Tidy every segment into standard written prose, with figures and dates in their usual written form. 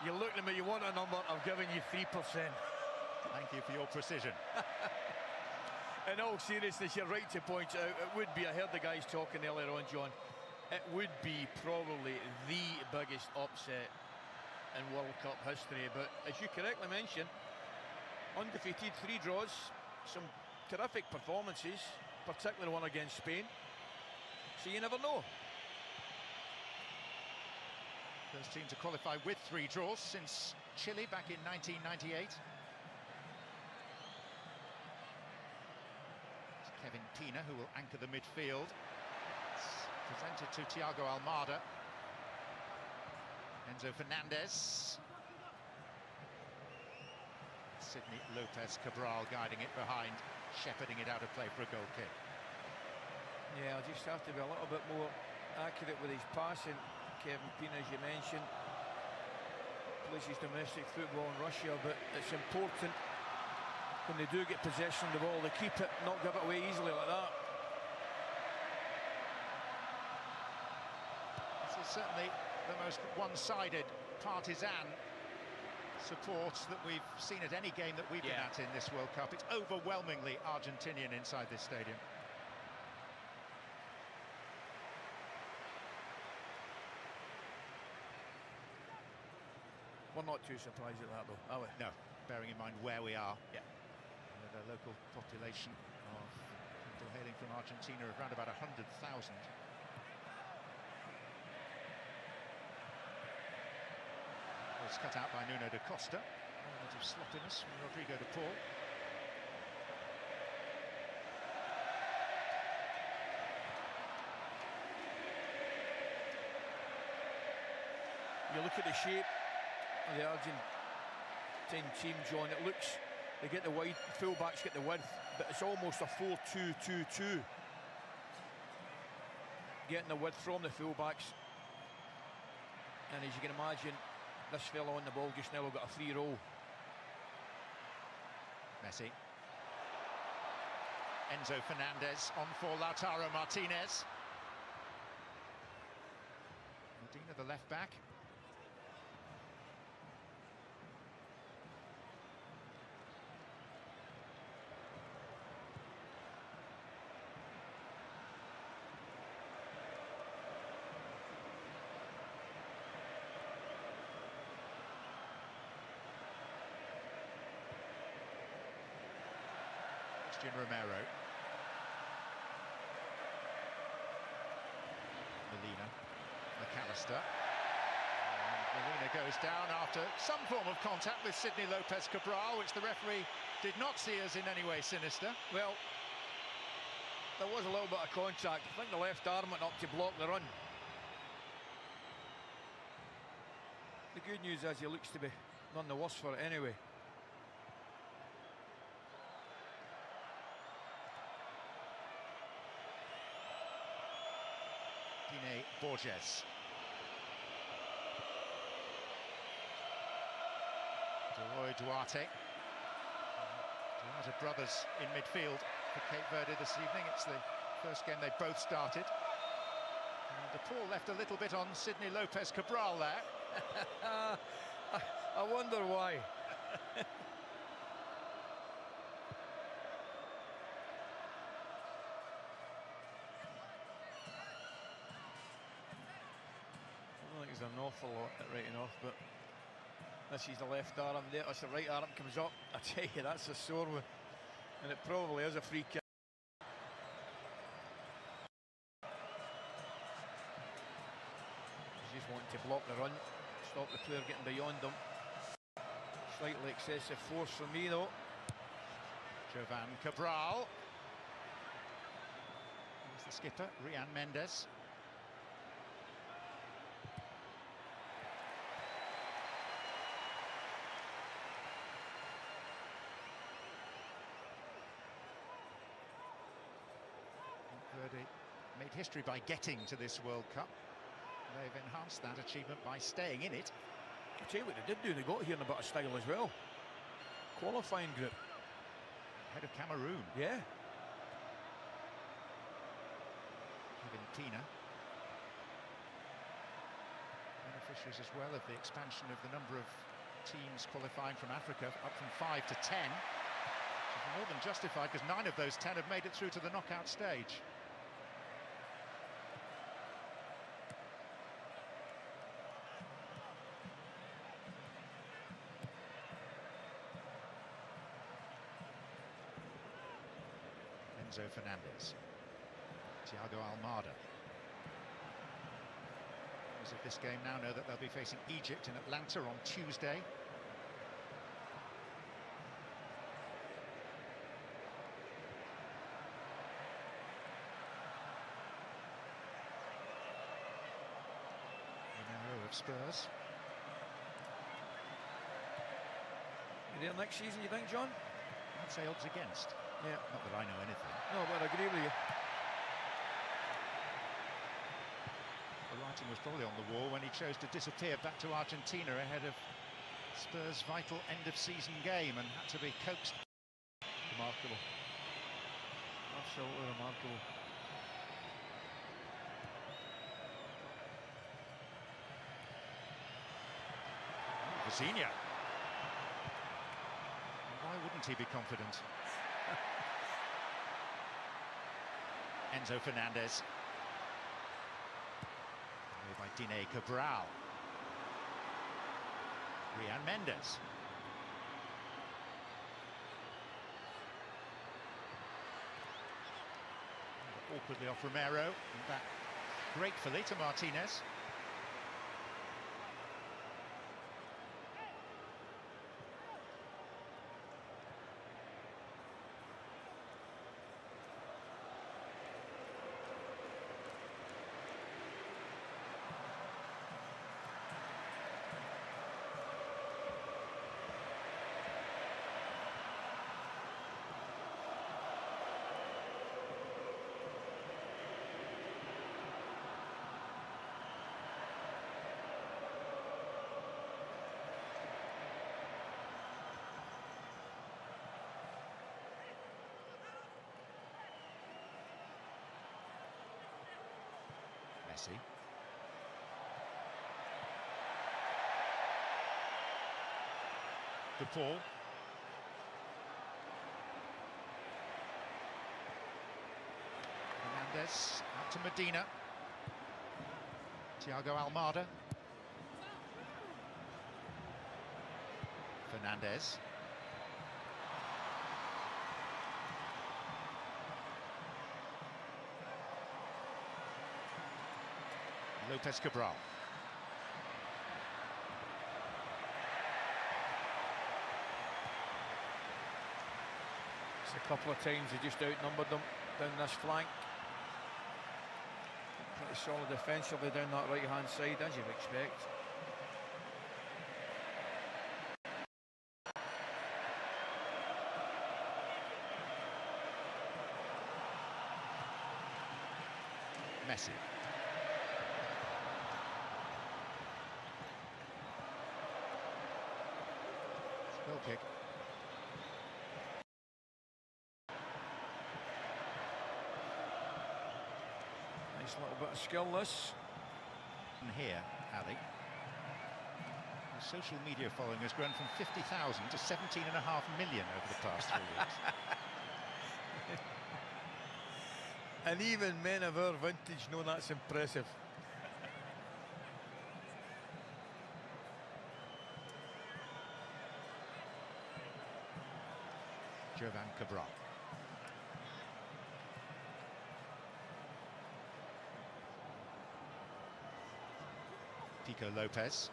You look at me, you want a number, I've given you 3%. Thank you for your precision. In all seriousness, you're right to point out, it would be, I heard the guys talking earlier on, John, it would be probably the biggest upset in World Cup history. But as you correctly mentioned, undefeated, 3 draws, some terrific performances, particularly one against Spain. So you never know. First team to qualify with 3 draws since Chile back in 1998. It's Kevin Pina who will anchor the midfield. It's presented to Thiago Almada. Enzo Fernandez. Sidney Lopez Cabral guiding it behind, shepherding it out of play for a goal kick. Yeah, I'll just have to be a little bit more accurate with his passing. Kevin Pina, as you mentioned, plays his domestic football in Russia, but it's important when they do get possession of the ball, they keep it, not give it away easily like that. This is certainly the most one-sided partisan support that we've seen at any game that we've been at in this World Cup. It's overwhelmingly Argentinian inside this stadium. We're not too surprised at that, though, are we? No, bearing in mind where we are. Yeah. With a local population of people hailing from Argentina of around about 100,000. Was cut out by Nuno da Costa. A moment of sloppiness from Rodrigo de Paul. You look at the shape of the Argentine team, John, it looks, they get the wide, full-backs get the width, but it's almost a 4-2-2-2. Getting the width from the full-backs. And as you can imagine, this fellow on the ball just now will get a free roll. Messi. Enzo Fernandez on for Lautaro Martinez. Medina, the left back. Romero. Molina. McAllister. And Molina goes down after some form of contact with Sidney Lopez Cabral, which the referee did not see as in any way sinister. Well, there was a little bit of contact. I think the left arm went up to block the run. The good news is he looks to be none the worse for it anyway. Borges. Duarte. Duarte brothers in midfield for Cape Verde this evening. It's the first game they both started. And De Paul left a little bit on Sidney Lopez Cabral there. I wonder why. I think there's an awful lot at writing off, but this is the left arm there, as the right arm comes up, I tell you, that's a sore one, and it probably is a free kick. He's just wanting to block the run, stop the player getting beyond him. Slightly excessive force for me though. Jovan Cabral. Here's the skipper, Rian Mendes. Verde made history by getting to this World Cup. They've enhanced that achievement by staying in it. I'll tell you what they did do, they got here in a bit of style as well. Qualifying group. Ahead of Cameroon. Yeah. Kevin Pina. beneficiaries as well of the expansion of the number of teams qualifying from Africa, up from 5 to 10. More than justified, because 9 of those 10 have made it through to the knockout stage. Enzo Fernandez, Thiago Almada. As of this game now know that they'll be facing Egypt in Atlanta on Tuesday. Of Spurs. You there next season, you think, John? I'd say odds against. Yeah. Not that I know anything. No, but I agree with you. The writing was probably on the wall when he chose to disappear back to Argentina ahead of Spurs' vital end-of-season game and had to be coaxed. Remarkable. Absolutely remarkable. Zinha. Why wouldn't he be confident? Enzo Fernandez. Made by Diné Cabral. Rian Mendes. Awkwardly off Romero. And back gratefully to Martinez. Messi. De Paul. Fernandez out to Medina. Thiago Almada. Fernandez. Lopez Cabral. It's a couple of times they just outnumbered them down this flank. Pretty solid defensively down that right-hand side, as you'd expect. Messi. Goal kick. Nice little bit of skill, this. And here, Ali. His social media following has grown from 50,000 to 17.5 million over the past 3 weeks. And even men of our vintage know that's impressive. Jovan Cabral. Pico Lopez.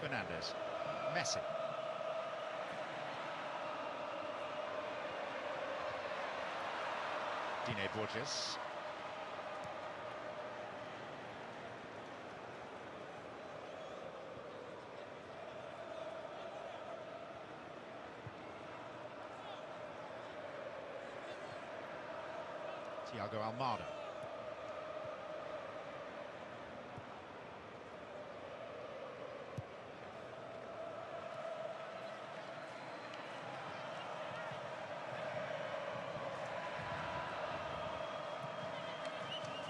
Fernandez. Messi. Diné Borges. Thiago Almada.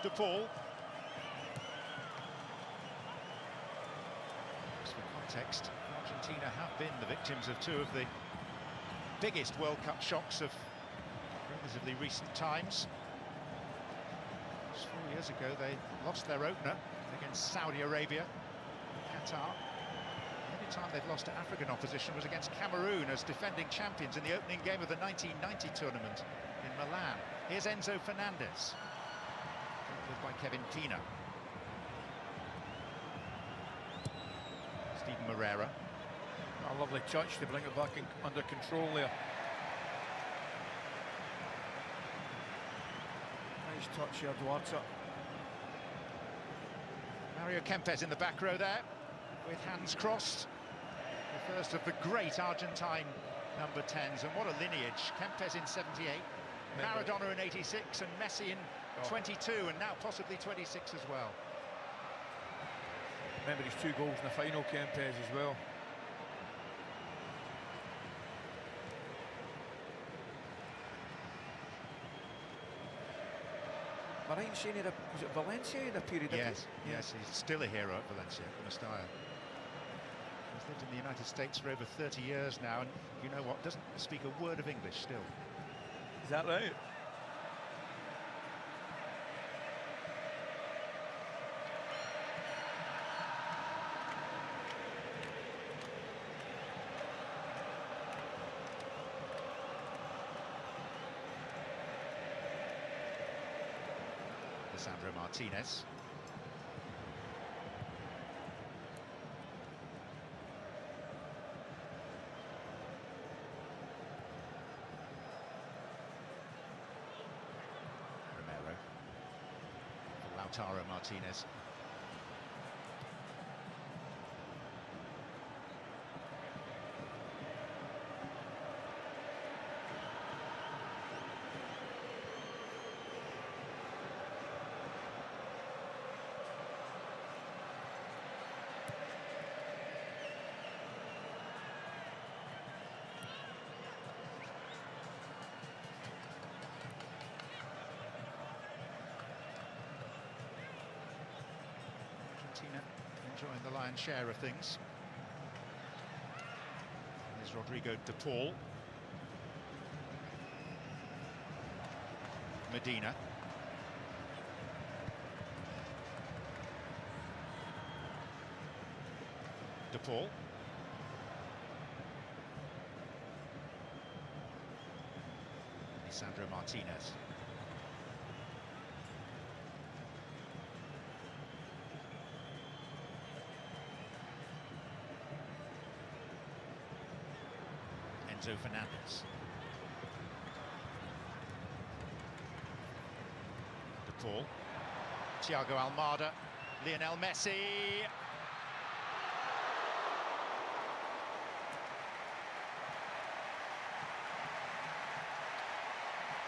De Paul. Just for context, Argentina have been the victims of two of the biggest World Cup shocks of relatively recent times. Just 4 years ago, they lost their opener against Saudi Arabia, Qatar. The only time they've lost to African opposition was against Cameroon as defending champions in the opening game of the 1990 tournament in Milan. Here's Enzo Fernandez. By Kevin Pina. Steven Moreira. A lovely touch to bring it back under control there. Nice touch here, Duarte. Mario Kempes in the back row there, with hands crossed. The first of the great Argentine number 10s, and what a lineage. Kempes in 78, Maradona in 86, and Messi in 22, and now possibly 26 as well. Remember his 2 goals in the final, Kempes, as well. Marine saying was it Valencia in a period? Yes, yes, he's still a hero at Valencia, Mestalla. He's lived in the United States for over 30 years now, and you know what, doesn't speak a word of English still. Is that right? Sandro Martinez. Romero. Lautaro Martinez. Argentina enjoying the lion's share of things. There's Rodrigo de Paul. Medina. De Paul. Sandro Martinez. Enzo Fernandez. De Paul. Thiago Almada. Lionel Messi.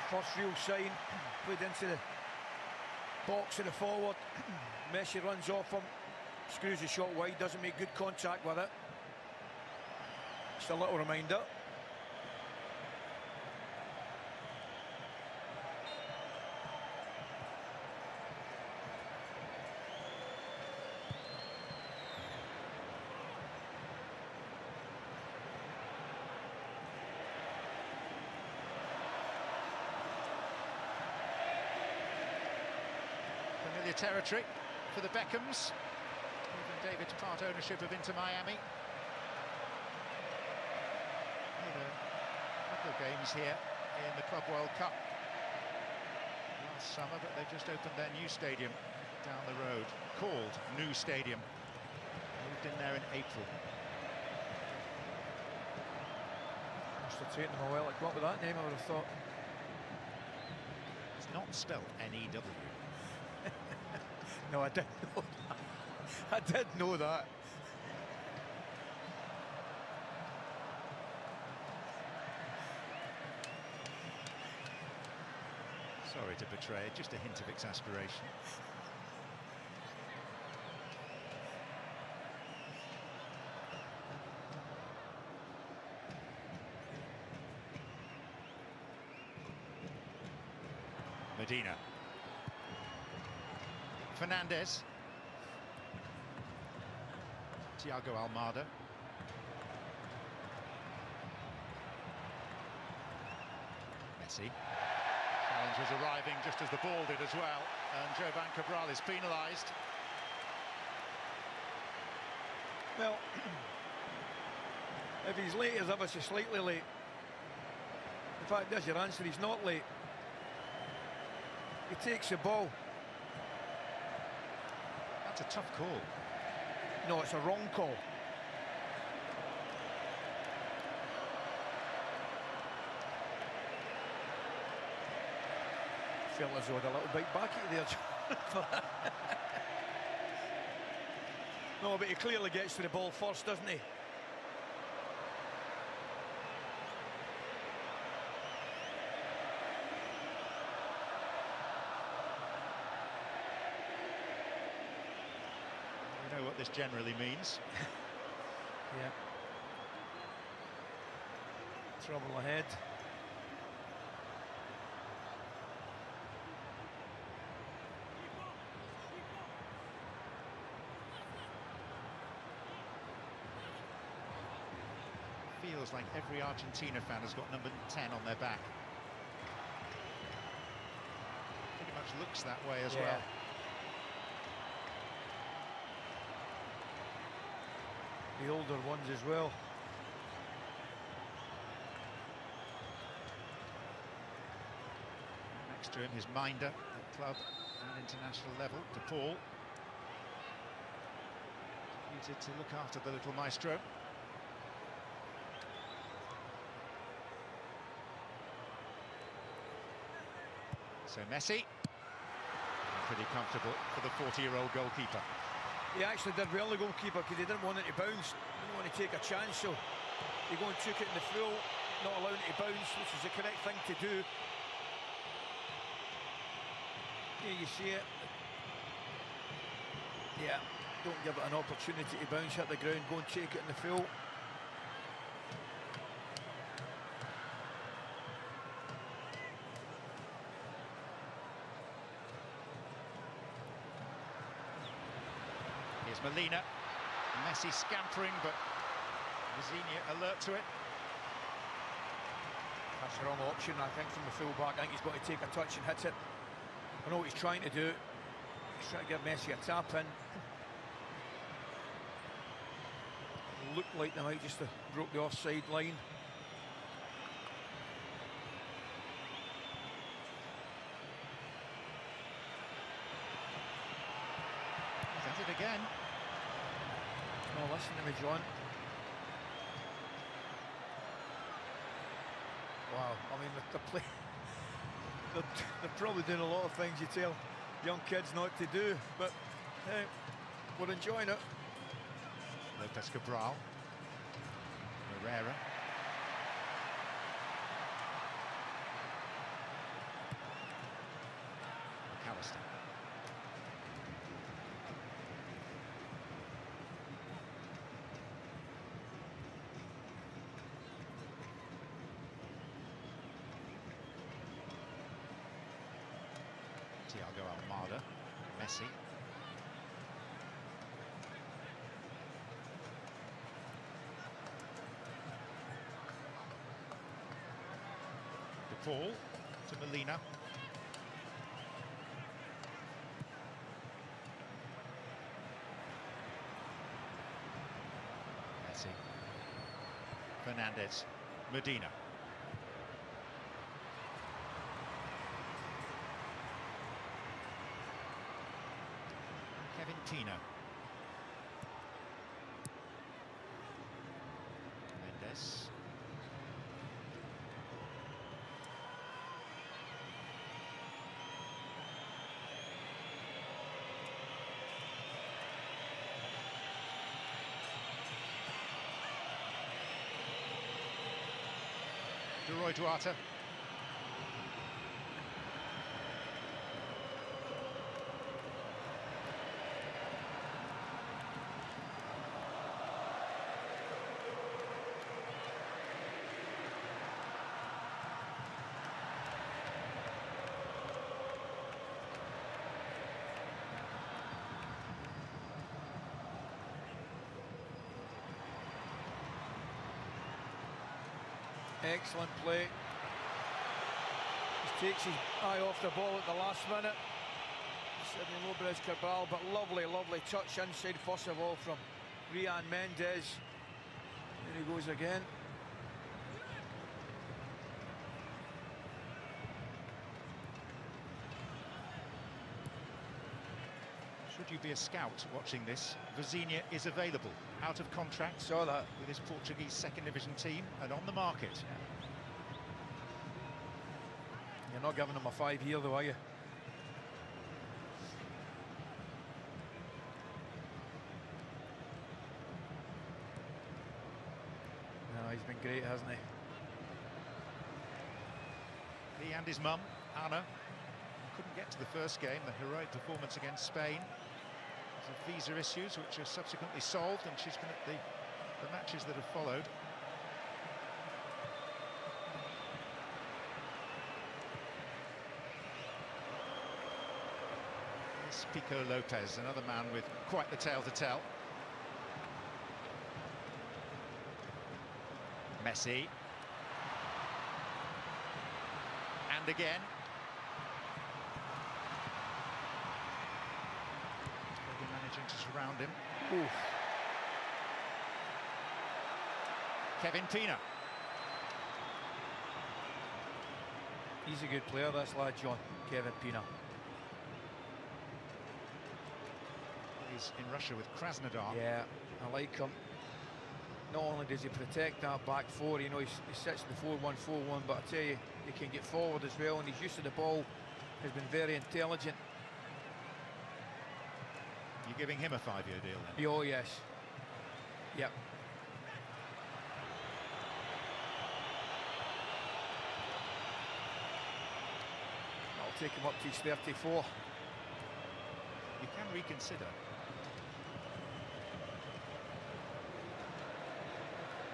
First real sign, played into the box of the forward. Messi runs off him, screws the shot wide, doesn't make good contact with it. Just a little reminder. Familiar territory for the Beckhams. Even David's part ownership of Inter Miami. A couple of games here in the Club World Cup last summer, but they've just opened their new stadium down the road, called New Stadium. Moved in there in April. Must have taken them a while to come up with that name, I would have thought. It's not spelled N-E-W. No, I didn't know that. I did know that. Sorry to betray it, just a hint of exasperation. Medina. Fernandez. Thiago Almada. Messi. Challenge was arriving just as the ball did as well, and Jovan Cabral is penalised. Well, if he's late, he's ever so slightly late. In fact, there's your answer, he's not late. He takes the ball. That's a tough call. No, it's a wrong call. Felt as though I had a little bite back at you there. No, but he clearly gets to the ball first, doesn't he? You know what this generally means. Yeah. Trouble ahead. Feels like every Argentina fan has got number 10 on their back. Pretty much looks that way as well. The older ones as well. Next to him, his minder at club and international level, De Paul. Needed to look after the little maestro. So Messi, pretty comfortable for the 40-year-old goalkeeper. He actually did well, the goalkeeper, because he didn't want it to bounce. He didn't want to take a chance, so he go and took it in the full, not allowing it to bounce, which is the correct thing to do. Here you see it. Yeah, don't give it an opportunity to bounce at the ground, go and take it in the full. Here's Molina, Messi scampering, but Vizinha alert to it. That's the wrong option, I think, from the full-back. I think he's got to take a touch and hit it. I know what he's trying to do. He's trying to give Messi a tap in. It looked like they might just have broke the offside line. Does it again. No, listen to me, John. Wow, I mean, they're probably doing a lot of things you tell young kids not to do, but hey, we're enjoying it. Lopez Cabral, Herrera. McAllister. Thiago Almada, Messi. De Paul to Molina. Messi. Fernandez. Medina. Kevin Tino. Mendes. Roy Duarte. Excellent play. Just takes his eye off the ball at the last minute. Sidney Lopez Cabral, but lovely, lovely touch inside first of all from Rian Mendes. There he goes again. Should you be a scout watching this, Vizinha is available, out of contract. Saw that. With his Portuguese second division team and on the market. You're not giving him a 5-year though, are you? No, he's been great, hasn't he? He and his mum, Anna, couldn't get to the first game, the heroic performance against Spain. There's visa issues which are subsequently solved, and she's been at the matches that have followed. It's Pico Lopez, another man with quite the tale to tell. Messi. And again. Managing to surround him. Oof. Kevin Pina. He's a good player, this lad, John. Kevin Pina. He's in Russia with Krasnodar. Yeah, I like him. Not only does he protect that back four, you know, he sits in the 4-1-4-1, but I tell you, he can get forward as well, and his use of the ball has been very intelligent. You're giving him a 5-year deal then? Oh, yes. Yep. I'll take him up to his 34. You can reconsider.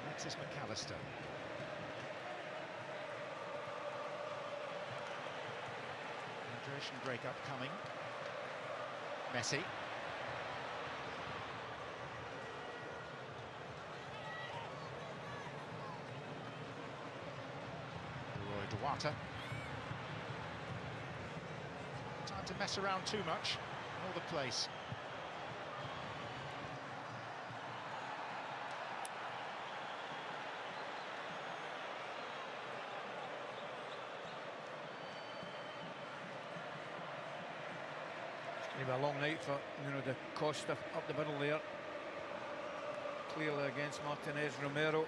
Alexis McAllister. Hydration break upcoming. Messi. Roy Duarte. Time to mess around too much. All the place. It's going to be a long night for, you know, the Costa up the middle there. Clearly against Martinez Romero.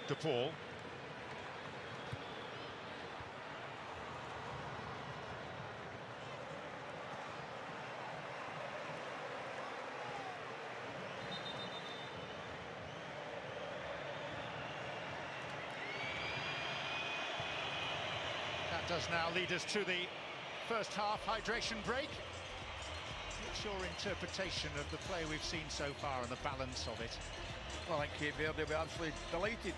De Paul. That does now lead us to the first half hydration break. What's your interpretation of the play we've seen so far and the balance of it? Well, I think Cape Verde will be absolutely delighted.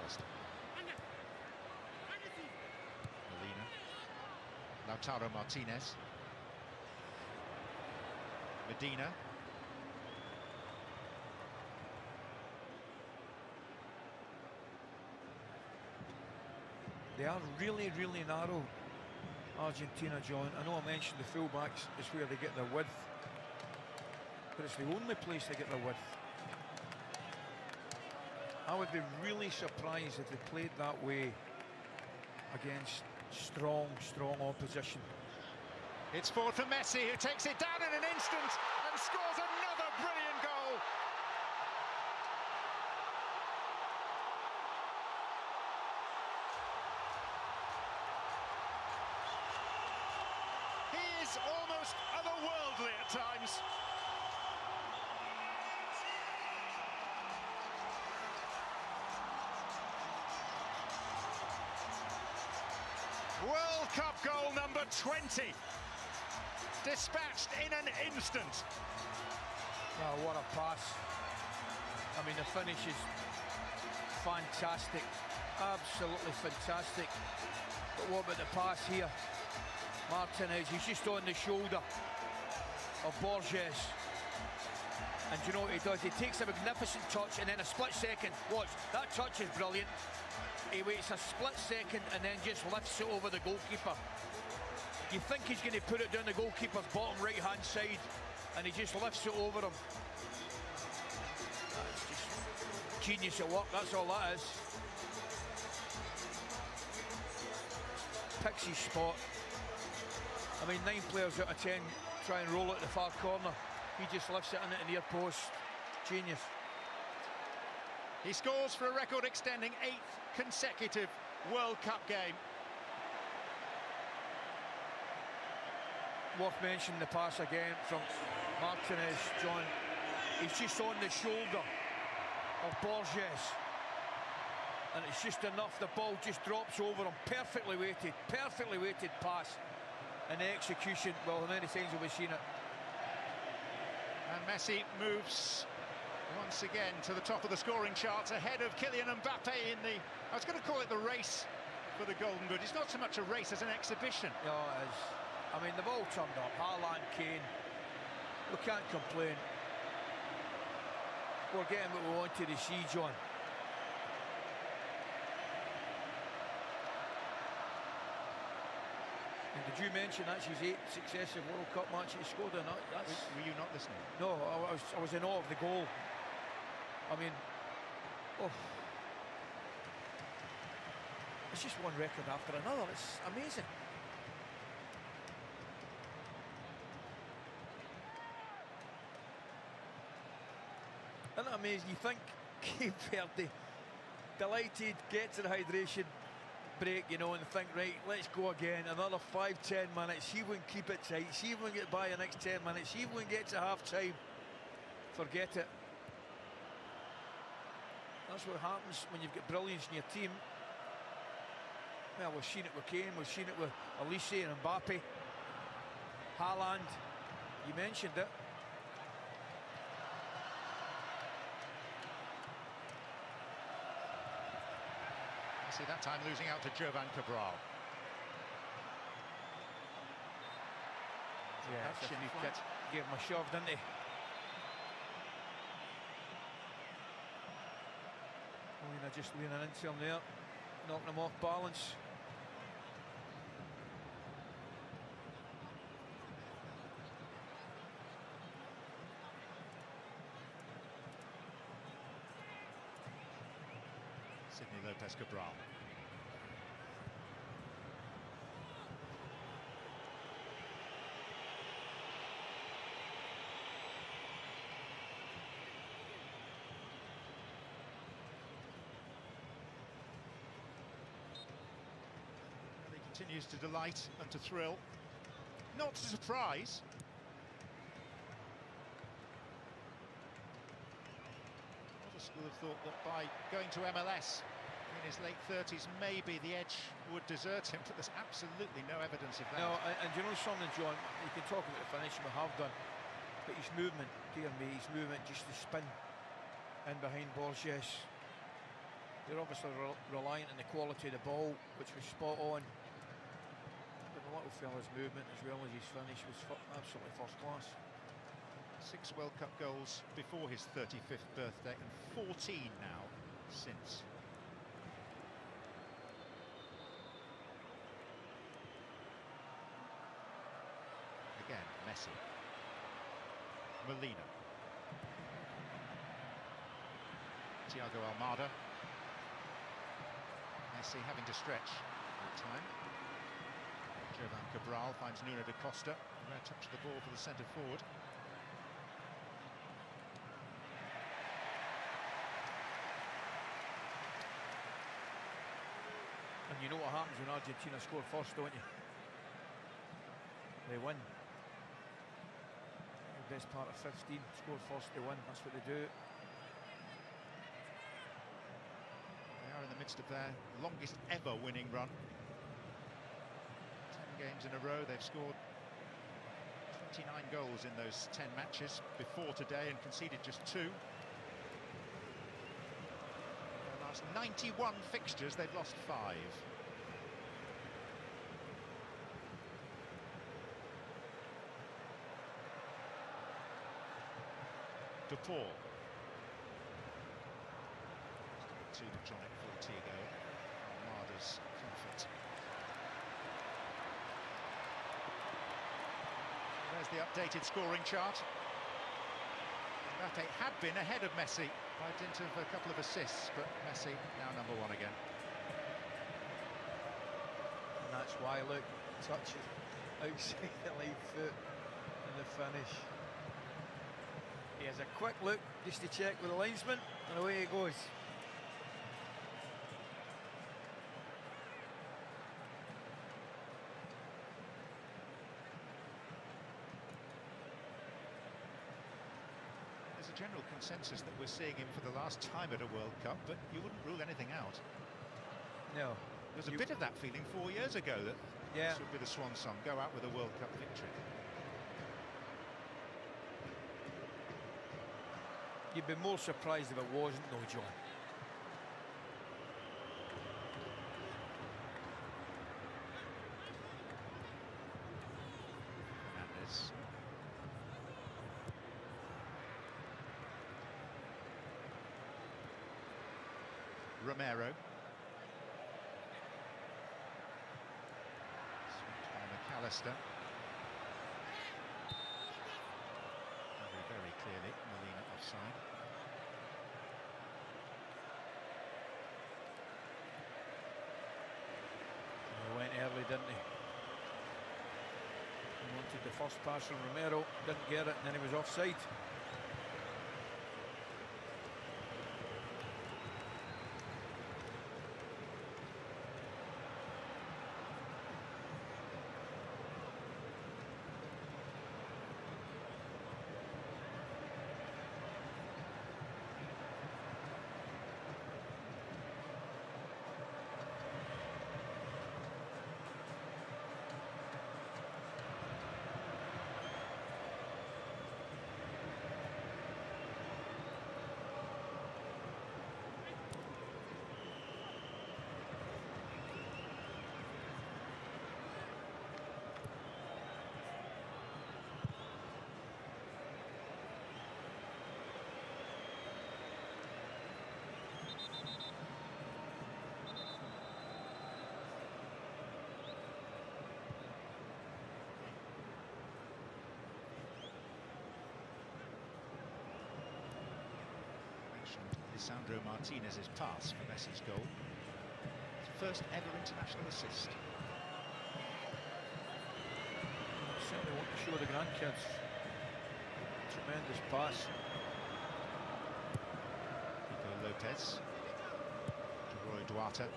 first. Molina. Lautaro Martinez. Medina. They are really, really narrow, Argentina, John. I know I mentioned the fullbacks is where they get their width, but it's the only place they get their width. I would be really surprised if they played that way against strong opposition. It's forward for Messi, who takes it down in an instant and scores another brilliant goal. He is almost otherworldly at times. World Cup goal number 20. Dispatched in an instant. Oh, what a pass. I mean, the finish is fantastic. Absolutely fantastic. But what about the pass here? Martinez, he's just on the shoulder of Borges. And do you know what he does? He takes a magnificent touch and then a split second. Watch, that touch is brilliant. He waits a split second and then just lifts it over the goalkeeper. You think he's going to put it down the goalkeeper's bottom right-hand side, and he just lifts it over him. That's just genius at work, that's all that is. Picks his spot. I mean, 9 players out of 10 try and roll it at the far corner. He just lifts it in at the near post. Genius. He scores for a record-extending 8th consecutive World Cup game. Worth mentioning the pass again from Martinez, John. He's just on the shoulder of Borges. And it's just enough, the ball just drops over him. Perfectly weighted pass. And the execution, well, how many times have we seen it? And Messi moves once again to the top of the scoring charts, ahead of Kylian Mbappe in the, I was going to call it the race for the Golden Boot. It's not so much a race as an exhibition. No, it is. I mean, they've all turned up. Haaland, Kane. We can't complain. We're getting what we wanted to see, John. And did you mention that's his 8th successive World Cup match he scored in? Were you not listening? No, I was in awe of the goal. I mean, oh. It's just one record after another. It's amazing. Isn't it amazing? You think Cape Verde, delighted, get to the hydration break, you know, and think, right, let's go again, another 5-10 minutes, see if we can keep it tight, see if we can get by the next 10 minutes, see if we can get to half-time. Forget it. That's what happens when you've got brilliance in your team. Well, we've seen it with Kane, we've seen it with Elise and Mbappe. Haaland, you mentioned it. See that time losing out to Jovan Cabral. Yeah, gave him a shove, didn't he? Molina just leaning into him there, knocking him off balance. Sidney Lopez Cabral. He continues to delight and to thrill. Not to surprise. Others would have thought that by going to MLS in his late 30s, maybe the edge would desert him, but there's absolutely no evidence of that. No, and you know something, John, you can talk about the finishing, we have done, but his movement, dear me, his movement, just to spin in behind Borges. They're obviously reliant on the quality of the ball, which was spot on. But the little fella's movement as well as his finish was absolutely first class. 6 World Cup goals before his 35th birthday and 14 now since. Again, Messi. Molina. Thiago Almada. Messi having to stretch that time. Jovan Cabral finds Nuno da Costa. Rare touch of the ball for the centre forward. And you know what happens when Argentina score first, don't you? They win. The best part of 15, score first, they win. That's what they do. They are in the midst of their longest ever winning run. 10 games in a row, they've scored 29 goals in those 10 matches before today and conceded just 2. Their last 91 fixtures, they've lost 5. De Paul. Too much on it for Thiago. Almada's comfort. There's the updated scoring chart. Mbappe had been ahead of Messi by dint of a couple of assists, but Messi now #1 again. And that's why, look, touches outside the left foot in the finish. He has a quick look just to check with the linesman, and away he goes. There's a general consensus that we're seeing him for the last time at a World Cup, but you wouldn't rule anything out. No. There was a bit of that feeling 4 years ago that this would be the swan song, go out with a World Cup victory. You'd be more surprised if it wasn't, though, John. Fernandes. Romero. Swept by McAllister. Very clearly, Molina offside. He went early, didn't he? He wanted the first pass from Romero, didn't get it, and then he was offside. Lisandro Martinez's pass for Messi's goal. His first ever international assist. Certainly want to show the grandkids. Tremendous pass. Nico Lopez. To Roy Duarte. And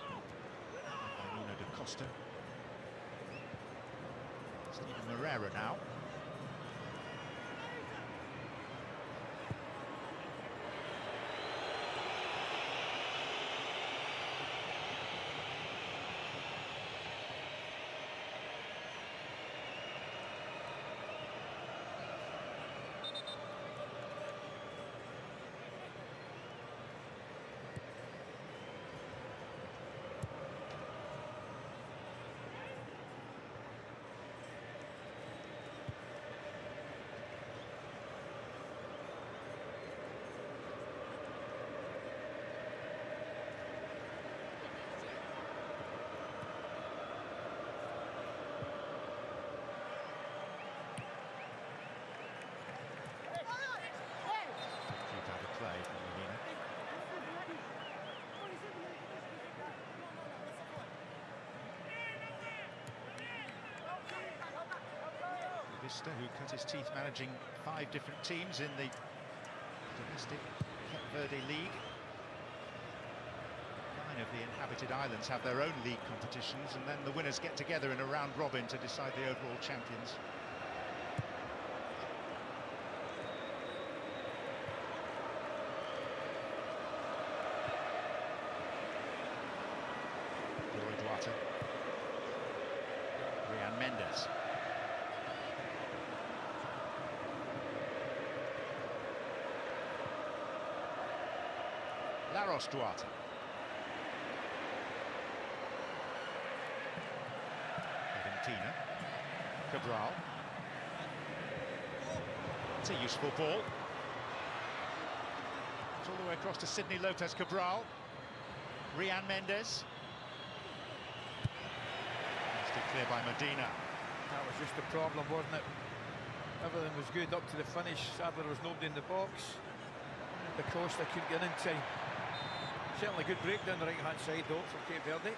Nuno da Costa. Steven Moreira now. youngster who cut his teeth managing 5 different teams in the domestic Verde League. 9 of the inhabited islands have their own league competitions, and then the winners get together in a round robin to decide the overall champions. Mendes. Laros Duarte. Argentina. Cabral. It's a useful ball. It's all the way across to Sidney Lopez Cabral. Rian Mendes. Clear by Medina. That was just the problem, wasn't it? Everything was good up to the finish. Sadly, there was nobody in the box. The Costa couldn't get in time. Certainly good break down the right-hand side, though, for Cape Verde.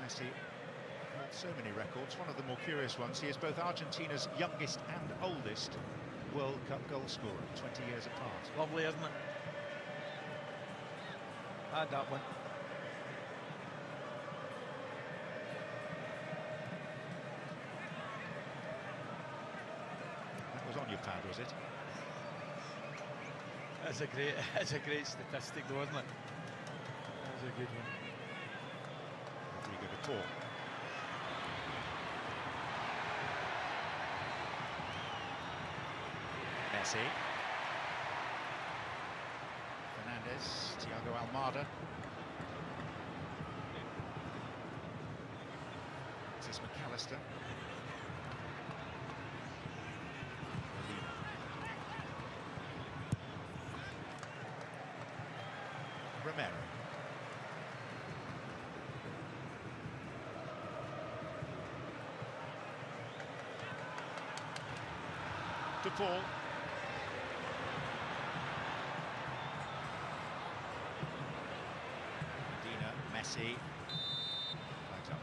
Messi holds so many records. One of the more curious ones, he is both Argentina's youngest and oldest World Cup goal scorer, 20 years apart. Lovely, isn't it? Had that one. That was on your pad, was it? That's a great statistic, though, isn't it? That's a good one. Before. Messi. Fernandez. Thiago Almada. This is McAllister. Romero. To Paul. Medina, Messi. Flags up.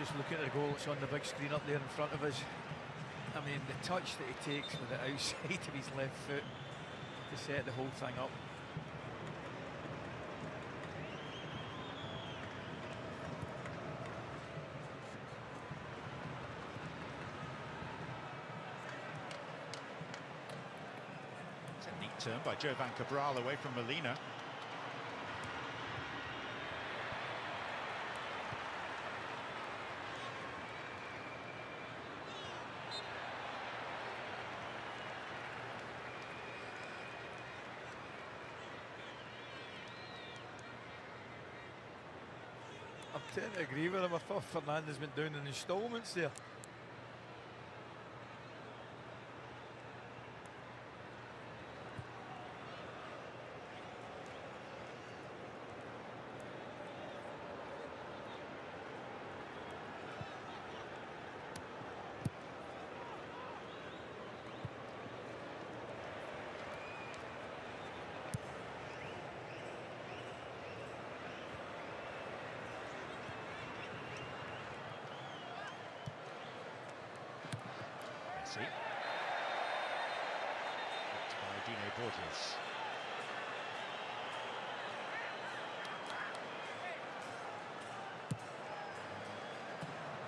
Just look at the goal that's on the big screen up there in front of us. I mean, the touch that he takes with the outside of his left foot to set the whole thing up. Turn by Jovan Cabral away from Molina. I'm tending to agree with him. I thought Fernandez went down in instalments there. Messi. Blocked by Dino Borges.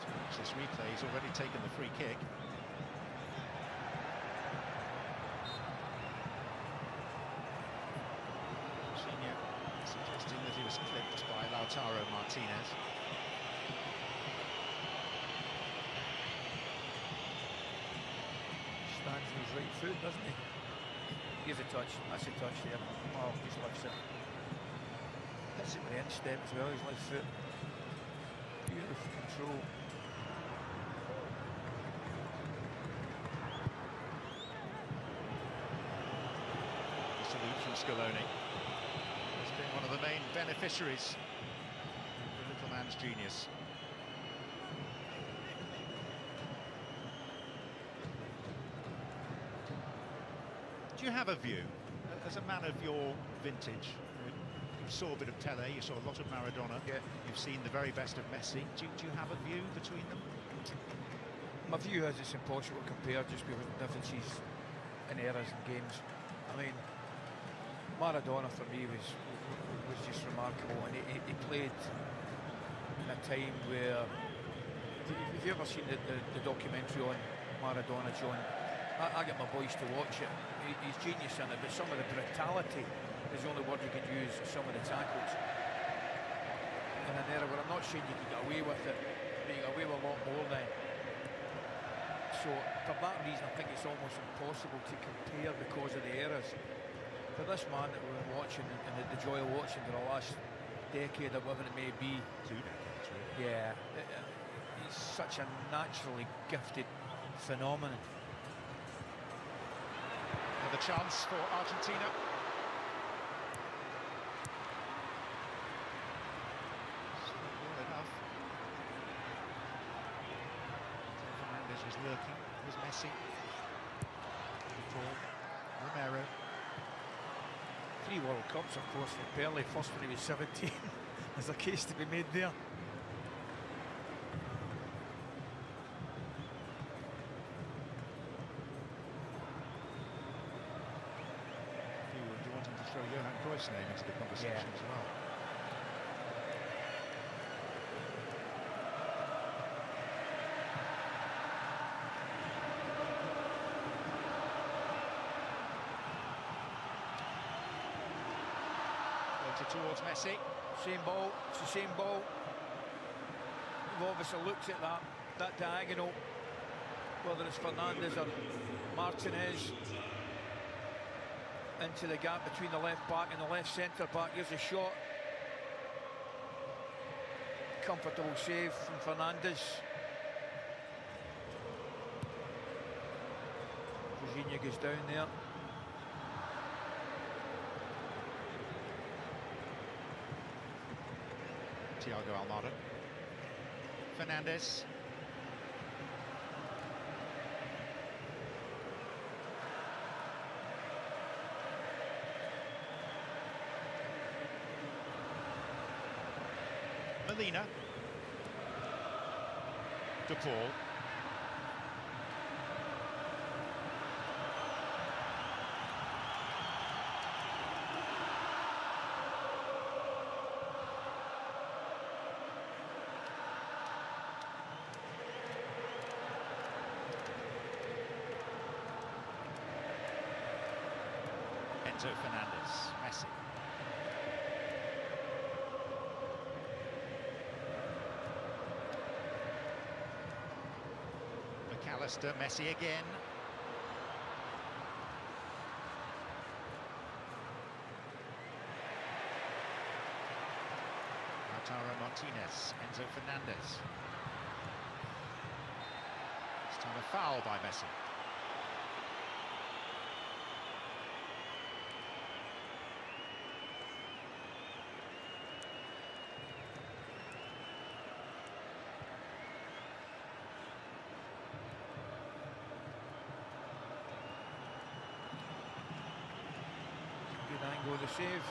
To watch this replay, he's already taken the free kick. Senior suggesting that he was clipped by Lautaro Martinez. Stands on his right foot, doesn't he? Here's a touch. That's a touch there. Oh, just lifts it. Hits it with the instep as well, his left foot. Beautiful control. boot from Scaloni. He's been one of the main beneficiaries of the little man's genius. Do you have a view, as a man of your vintage? You saw a bit of Pele, you saw a lot of Maradona, yeah. You've seen the very best of Messi. Do you have a view between them? My view is it's impossible to compare just because of the differences in eras and games. I mean, Maradona for me was just remarkable, and he played in a time where, if you've ever seen the documentary on Maradona, John, I get my boys to watch it. He's genius in it, but some of the brutality is the only word you can use, some of the tackles. In an era where I'm not saying you can get away with it, but you got away with a lot more then. So for that reason, I think it's almost impossible to compare because of the eras. But this man that we've been watching, and the joy of watching for the last decade or whatever it may be. 2 decades, really. Yeah, he's such a naturally gifted phenomenon. Another chance for Argentina. Still well enough. Fernandes was lurking. It was Messi. Before Romero. 3 World Cups, of course, for Pele. First when he was 17. There's a case to be made there. You were wanting to throw Johan Cruyff's name into the conversation as well. Towards Messi. Same ball, it's the same ball. We've obviously looked at that diagonal, whether it's Fernandes or Martinez, into the gap between the left back and the left centre back. Here's a shot. Comfortable save from Fernandes. Jorginho goes down there. Thiago Almada. Fernandes. Molina. De Paul. Enzo Fernandez, Messi. McAllister, Messi again. Lautaro Martinez, Enzo Fernandez. This time a foul by Messi. Good angle of the save.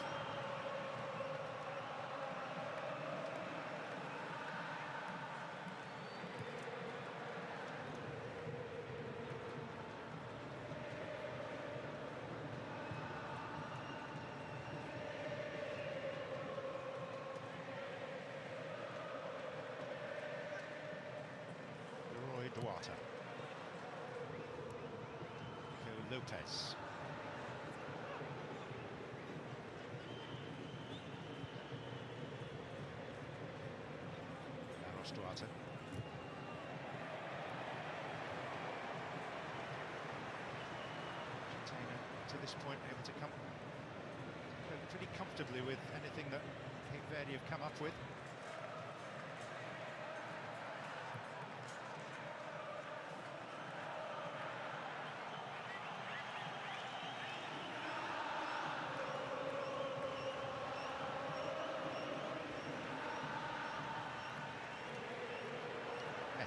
Duarte. Lopez. Duarte. Argentina to this point able to come pretty comfortably with anything that Verde have come up with.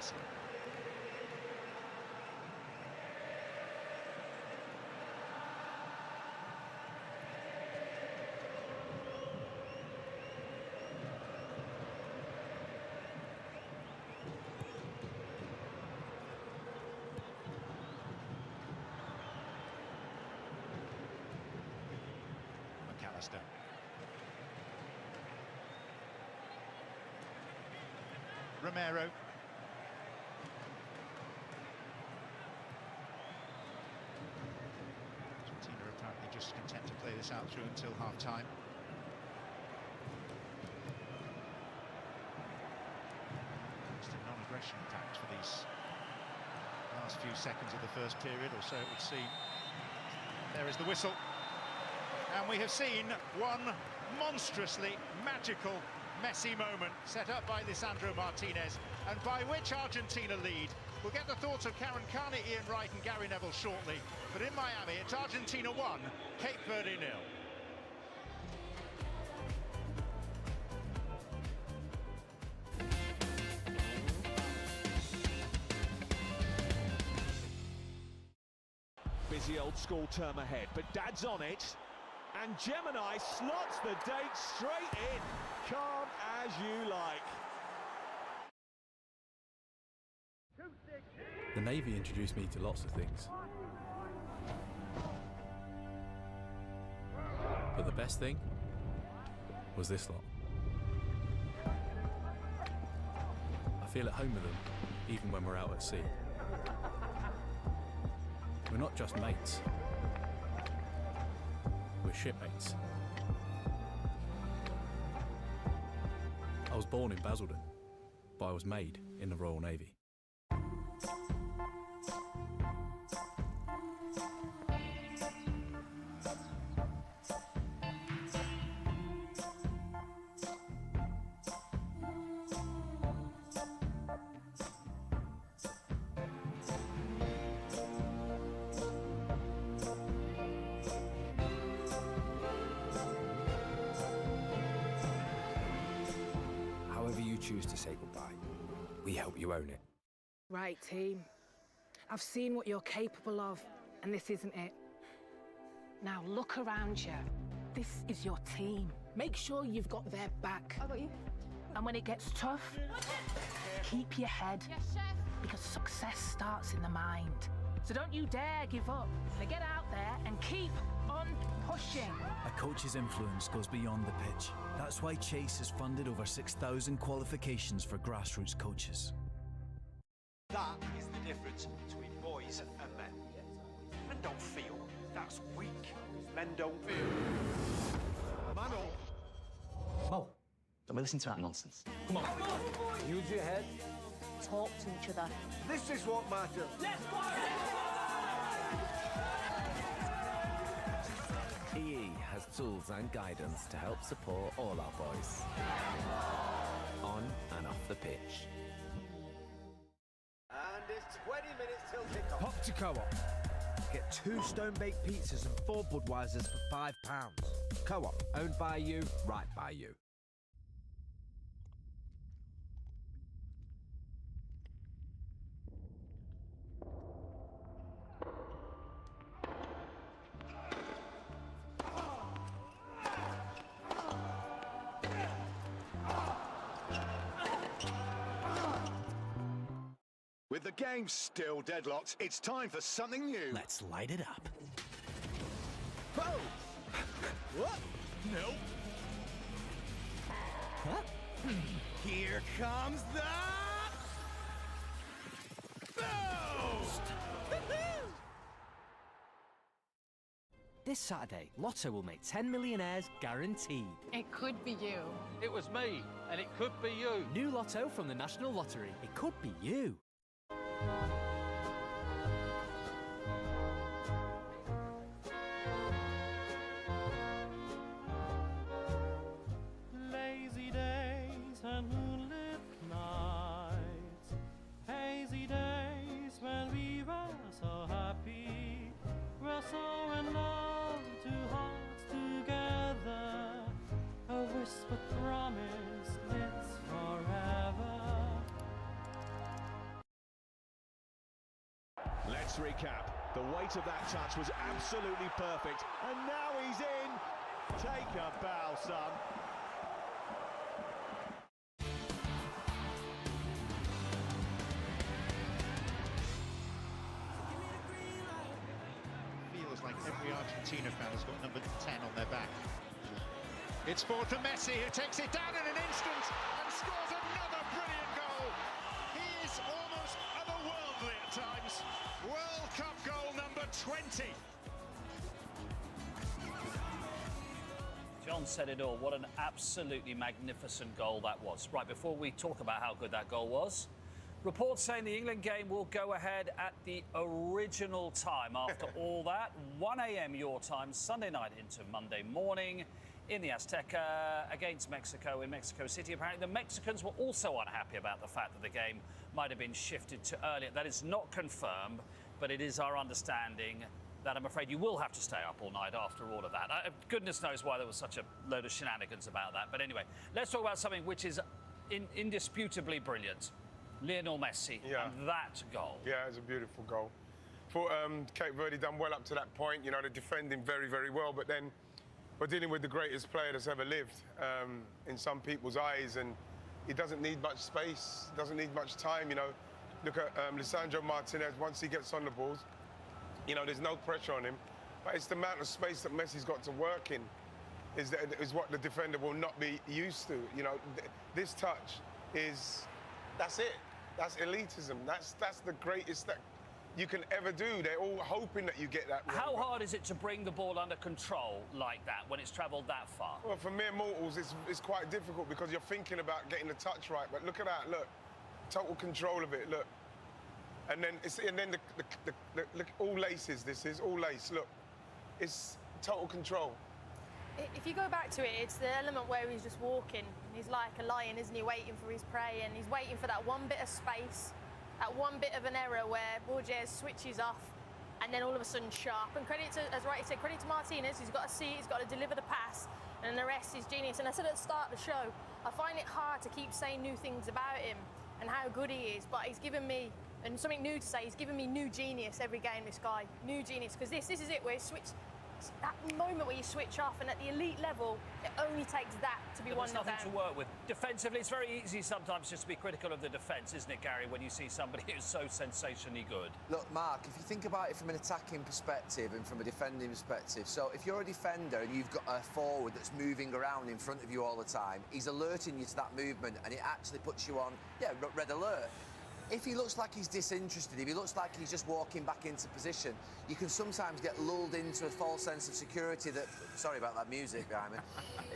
chance. McAllister. Romero. Argentina apparently just content to play this out through until half-time. Just a non-aggression pact for these last few seconds of the first period, or so it would seem. There is the whistle. And we have seen one monstrously magical Messi moment set up by Lisandro Martinez, and by which Argentina lead. We'll get the thoughts of Karen Carney, Ian Wright and Gary Neville shortly, but in Miami it's Argentina 1, Cape Verde 0. Busy old school term ahead, but Dad's on it. And Gemini slots the date straight in. Calm as you like. The Navy introduced me to lots of things. But the best thing was this lot. I feel at home with them, even when we're out at sea. We're not just mates. We're shipmates. I was born in Basildon, but I was made in the Royal Navy. However you choose to say goodbye, we help you own it. Right, team. I've seen what you're capable of, and this isn't it. Now look around you. This is your team. Make sure you've got their back. I got you. And when it gets tough, keep your head. Yes, chef. Because success starts in the mind. So don't you dare give up. Now get out there and keep on pushing. A coach's influence goes beyond the pitch. That's why Chase has funded over 6,000 qualifications for grassroots coaches. That is the difference between boys and men. Men don't feel, that's weak. Men don't feel. Mano. Mo, don't be listening to that nonsense. Come on. Use your head. Talk to each other. This is what matters. EE has tools and guidance to help support all our boys. On and off the pitch. And it's 20 minutes till kickoff. Pop to Co-op. Get 2 stone-baked pizzas and 4 Budweisers for £5. Co-op, owned by you, right by you. With the game still deadlocked, it's time for something new. Let's light it up. Whoa! What? No. Huh? Here comes the... Boost! This Saturday, Lotto will make 10 millionaires guaranteed. It could be you. It was me, and it could be you. New Lotto from the National Lottery. It could be you. Lazy days and moonlit nights. Hazy days when we were so happy. We're so in love, 2 hearts together. A whispered promise, it's forever. Let's recap. The weight of that touch was absolutely perfect. And now he's in. Take a bow, son. Feels like every Argentina fan has got number 10 on their back. It's forward for Messi, who takes it down in an instant and scores another brilliant goal. He is almost otherworldly at times. World Cup goal number 20. John said it all. What an absolutely magnificent goal that was. Right, before we talk about how good that goal was, reports saying the England game will go ahead at the original time. After all that, 1 a.m. your time, Sunday night into Monday morning in the Azteca against Mexico in Mexico City. Apparently, the Mexicans were also unhappy about the fact that the game might have been shifted to earlier. That is not confirmed, but it is our understanding that I'm afraid you will have to stay up all night after all of that. Goodness knows why there was such a load of shenanigans about that. But anyway, let's talk about something which is indisputably brilliant. Lionel Messi and that goal. Yeah, it's a beautiful goal. Thought Cape Verde done well up to that point. You know, they're defending very, very well. But then we're dealing with the greatest player that's ever lived in some people's eyes. And he doesn't need much space, doesn't need much time, you know. Look at Lisandro Martinez, once he gets on the balls, you know, there's no pressure on him. But it's the amount of space that Messi's got to work in is what the defender will not be used to. You know, this touch that's it. That's elitism. That's the greatest that you can ever do. They're all hoping that you get that wrong. How hard is it to bring the ball under control like that when it's travelled that far? Well, for mere mortals, it's quite difficult because you're thinking about getting the touch right. But look at that, look. Total control of it, look. And then look, all laces, this is, all lace, look. It's total control. If you go back to it, it's the element where he's just walking. He's like a lion, isn't he, waiting for his prey, and he's waiting for that one bit of space, that one bit of an error where Borges switches off, and then all of a sudden sharp. And credit to, as Righty said, credit to Martinez, he's got to see it, he's got to deliver the pass, and the rest is genius. And I said at the start of the show, I find it hard to keep saying new things about him and how good he is, but he's given me, and something new to say, he's given me new genius every game, this guy. New genius, because this is it, where he switch, that moment where you switch off, and at the elite level, it only takes that to be one down. There's nothing to work with. Defensively, it's very easy sometimes just to be critical of the defence, isn't it, Gary, when you see somebody who's so sensationally good? Look, Mark, if you think about it from an attacking perspective and from a defending perspective, so if you're a defender and you've got a forward that's moving around in front of you all the time, he's alerting you to that movement, and it actually puts you on, red alert. If he looks like he's disinterested, if he looks like he's just walking back into position, you can sometimes get lulled into a false sense of security that... Sorry about that music behind me.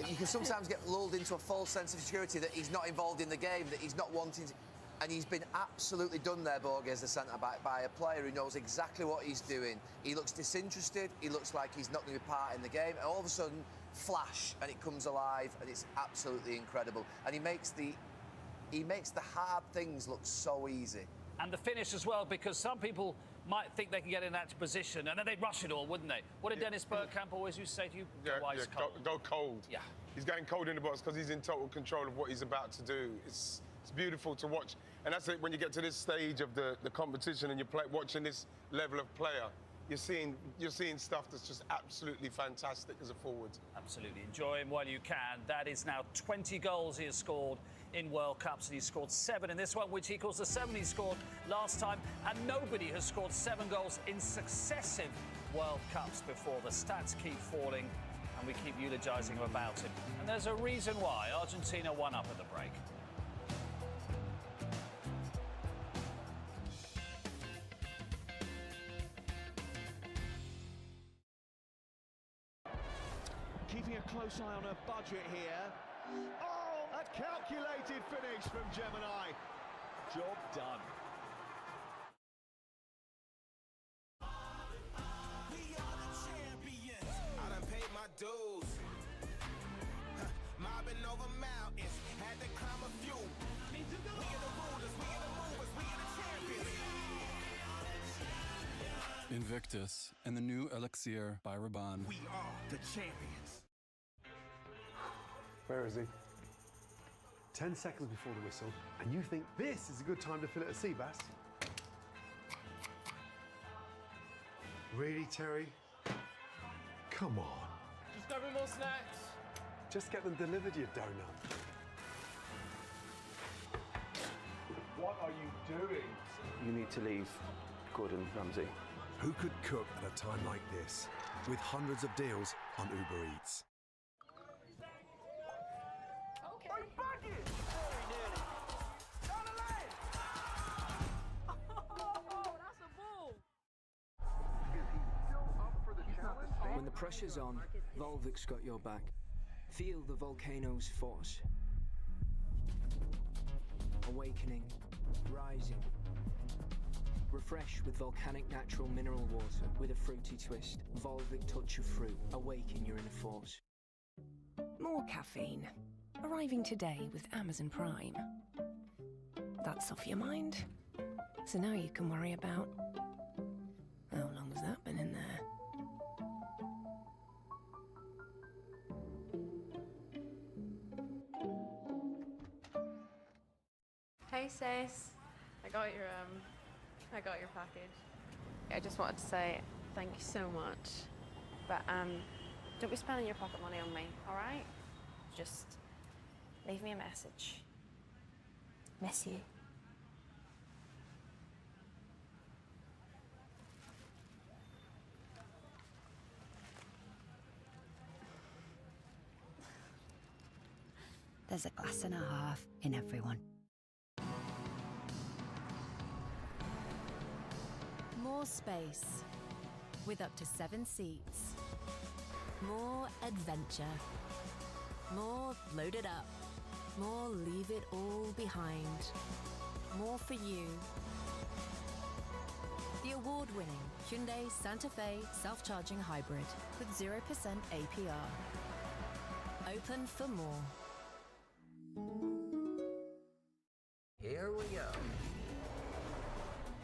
You can sometimes get lulled into a false sense of security that he's not involved in the game, that he's not wanting to... And he's been absolutely done there, Borges, the centre-back, by a player who knows exactly what he's doing. He looks disinterested, he looks like he's not going to be part in the game, and all of a sudden, flash, and it comes alive, and it's absolutely incredible. And he makes the hard things look so easy. And the finish as well, because some people might think they can get in that position and then they'd rush it all, wouldn't they? What did Dennis Bergkamp always used to say to you? Go cold. Yeah. He's going cold in the box because he's in total control of what he's about to do. It's beautiful to watch. And that's it, when you get to this stage of the competition and you're watching this level of player, you're seeing stuff that's just absolutely fantastic as a forward. Absolutely. Enjoy him while you can. That is now 20 goals he has scored in World Cups, and he scored 7 in this one, which equals the 7 he scored last time. And nobody has scored 7 goals in successive World Cups before. The stats keep falling, and we keep eulogising him about it. And there's a reason why. Argentina won up at the break. Keeping a close eye on her budget here. Oh, a calculated finish from Gemini. Job done. We are the champions. I done paid my dues. Mobbing over mountains, had to climb a few. We are the rulers, we are the movers, we are the champions. Invictus and the new Elixir by Raban. We are the champions. Where is he? 10 seconds before the whistle, and you think this is a good time to fill it a sea bass? Really, Terry? Come on. Just grabbing more snacks. Just get them delivered, you donut. What are you doing? You need to leave, Gordon Ramsay. Who could cook at a time like this? With hundreds of deals on Uber Eats. When the pressure's on, Volvic's got your back. Feel the volcano's force. Awakening, rising. Refresh with volcanic natural mineral water with a fruity twist. Volvic touch of fruit. Awaken your inner force. More caffeine. Arriving today with Amazon Prime. That's off your mind. So now you can worry about how long has that been in there? Hey sis, I got your package. I just wanted to say thank you so much, but don't be spending your pocket money on me, all right? Just leave me a message. Miss you. There's a glass and a half in everyone. More space, with up to 7 seats. More adventure. More load it up. More leave it all behind. More for you. The award-winning Hyundai Santa Fe self-charging hybrid with 0% APR. Open for more. Here we go.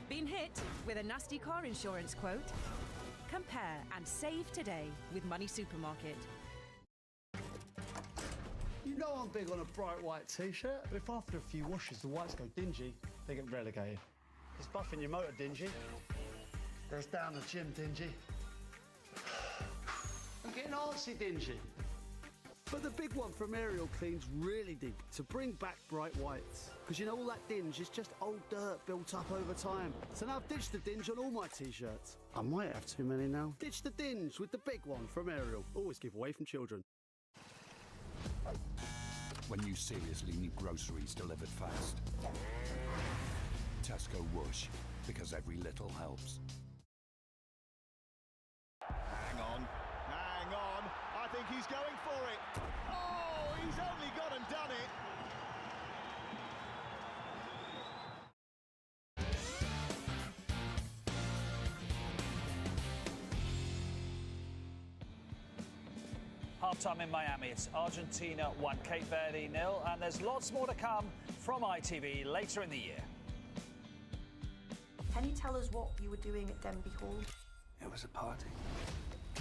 Been hit with a nasty car insurance quote? Compare and save today with Money Supermarket. You know I'm big on a bright white t-shirt, but if after a few washes the whites go dingy, they get relegated. It's buffing your motor dingy. There's down the gym dingy. I'm getting artsy dingy. But the big one from Ariel cleans really deep to bring back bright whites. Because you know all that dinge is just old dirt built up over time. So now I've ditched the dinge on all my t-shirts. I might have too many now. Ditch the dinge with the big one from Ariel. Always give away from children. When you seriously need groceries delivered fast. Tesco Whoosh, because every little helps. Hang on. I think he's going for it. Oh, he's only gone and done it. Half-time in Miami. It's Argentina 1, Cape Verde 0, and there's lots more to come from ITV later in the year. Can you tell us what you were doing at Denby Hall? It was a party.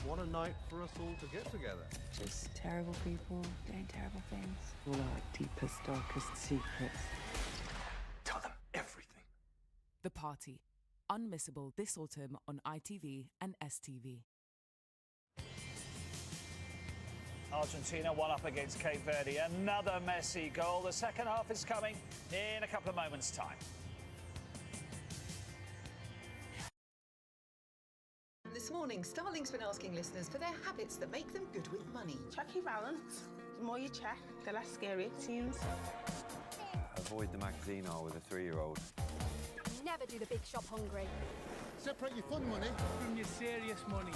What a night for us all to get together. Just terrible people doing terrible things. All our deepest, darkest secrets. Tell them everything. The Party. Unmissable this autumn on ITV and STV. Argentina 1 up against Cape Verde. Another messy goal. The second half is coming in a couple of moments' time. This morning, Starling's been asking listeners for their habits that make them good with money. Check your balance. The more you check, the less scary it seems. Avoid the magazine aisle with a 3-year-old. Never do the big shop hungry. Separate your fun money from your serious money.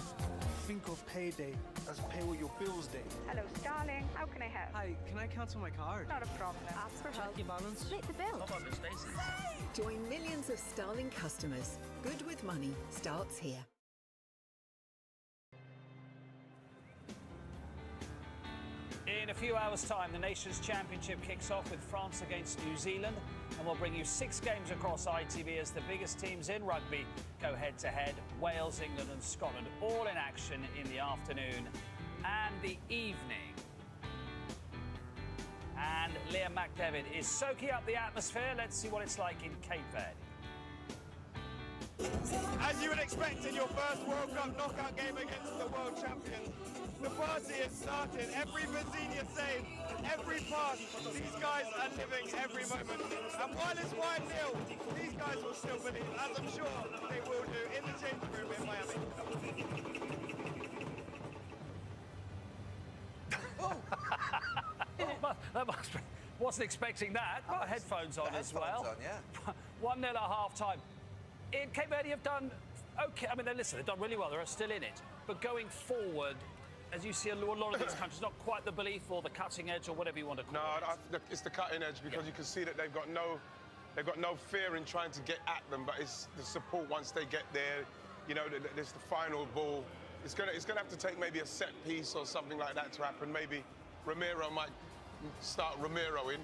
Think of payday as pay what your bills day. Hello, Starling. How can I help? Hi, can I cancel my card? Not a problem. Ask for help. Check your balance. Split the bill. Stop on the Stacey. Join millions of Starling customers. Good with money starts here. In a few hours' time, the Nations Championship kicks off with France against New Zealand, and we'll bring you 6 games across ITV as the biggest teams in rugby go head-to-head. Wales, England and Scotland all in action in the afternoon and the evening. And Liam McDevitt is soaking up the atmosphere. Let's see what it's like in Cape Verde. As you would expect in your first World Cup knockout game against the world champions, the party has started. Every Vizinha save, every pass, these guys are living every moment. And while it's 1-0, these guys will still believe, as I'm sure they will do in the changing room in Miami. That must be, wasn't expecting that. Got headphones on as well. On, yeah. 1-0 at half-time. Cape Verde have done okay. I mean, listen, they've done really well. They're still in it. But going forward, as you see a lot of these countries, not quite the belief or the cutting edge or whatever you want to call it. No, it's the cutting edge because you can see that they've got no fear in trying to get at them, but it's the support once they get there. You know, there's the final ball. It's gonna have to take maybe a set piece or something like that to happen. Maybe Ramiro might start Ramiroing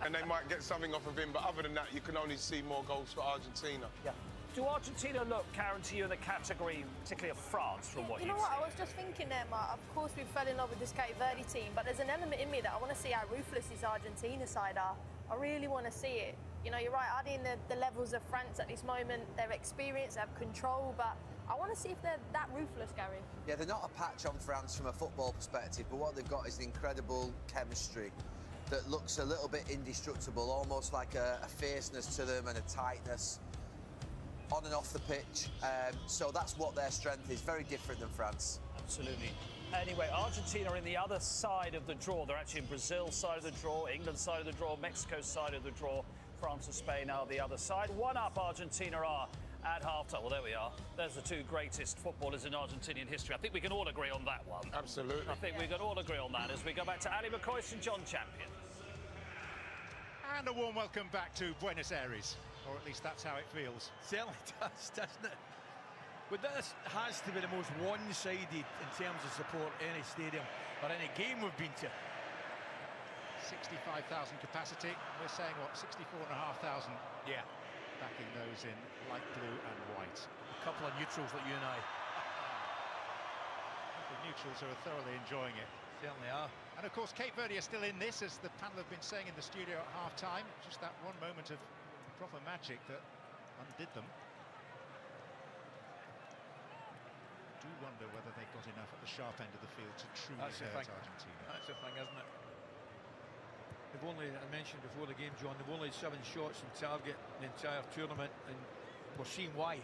and they might get something off of him. But other than that, you can only see more goals for Argentina. Yeah. Do Argentina look, Karen, to you in the category, particularly of France, from what you you've know what, seen? I was just thinking there, Mark, of course we fell in love with this Cape Verde team, but there's an element in me that I want to see how ruthless this Argentina side are. I really want to see it. You know, you're right, adding the levels of France at this moment, their experience, their control, but I want to see if they're that ruthless, Gary. Yeah, they're not a patch on France from a football perspective, but what they've got is the incredible chemistry that looks a little bit indestructible, almost like a fierceness to them and a tightness on and off the pitch. So that's what their strength is, very different than France. Absolutely. Anyway, Argentina are in the other side of the draw. They're actually in Brazil's side of the draw, England's side of the draw, Mexico's side of the draw. France and Spain are the other side. 1-up Argentina are at half-time. Well, there we are. There's the two greatest footballers in Argentinian history. I think we can all agree on that one. Absolutely. I think we can all agree on that as we go back to Ali McCoy, St John champion. And a warm welcome back to Buenos Aires, or at least that's how it feels. Certainly does, doesn't it? But this has to be the most one-sided in terms of support any stadium or any game we've been to. 65,000 capacity. We're saying, what, 64,500? Yeah. Backing those in light blue and white. A couple of neutrals like you and I. The neutrals are thoroughly enjoying it. Certainly are. And of course, Cape Verde are still in this, as the panel have been saying in the studio at half-time. Just that one moment of proper magic that undid them. Do wonder whether they've got enough at the sharp end of the field to truly hurt Argentina. That's the thing, isn't it? They've only, I mentioned before the game, John, they've only had 7 shots on target the entire tournament, and we're seeing why.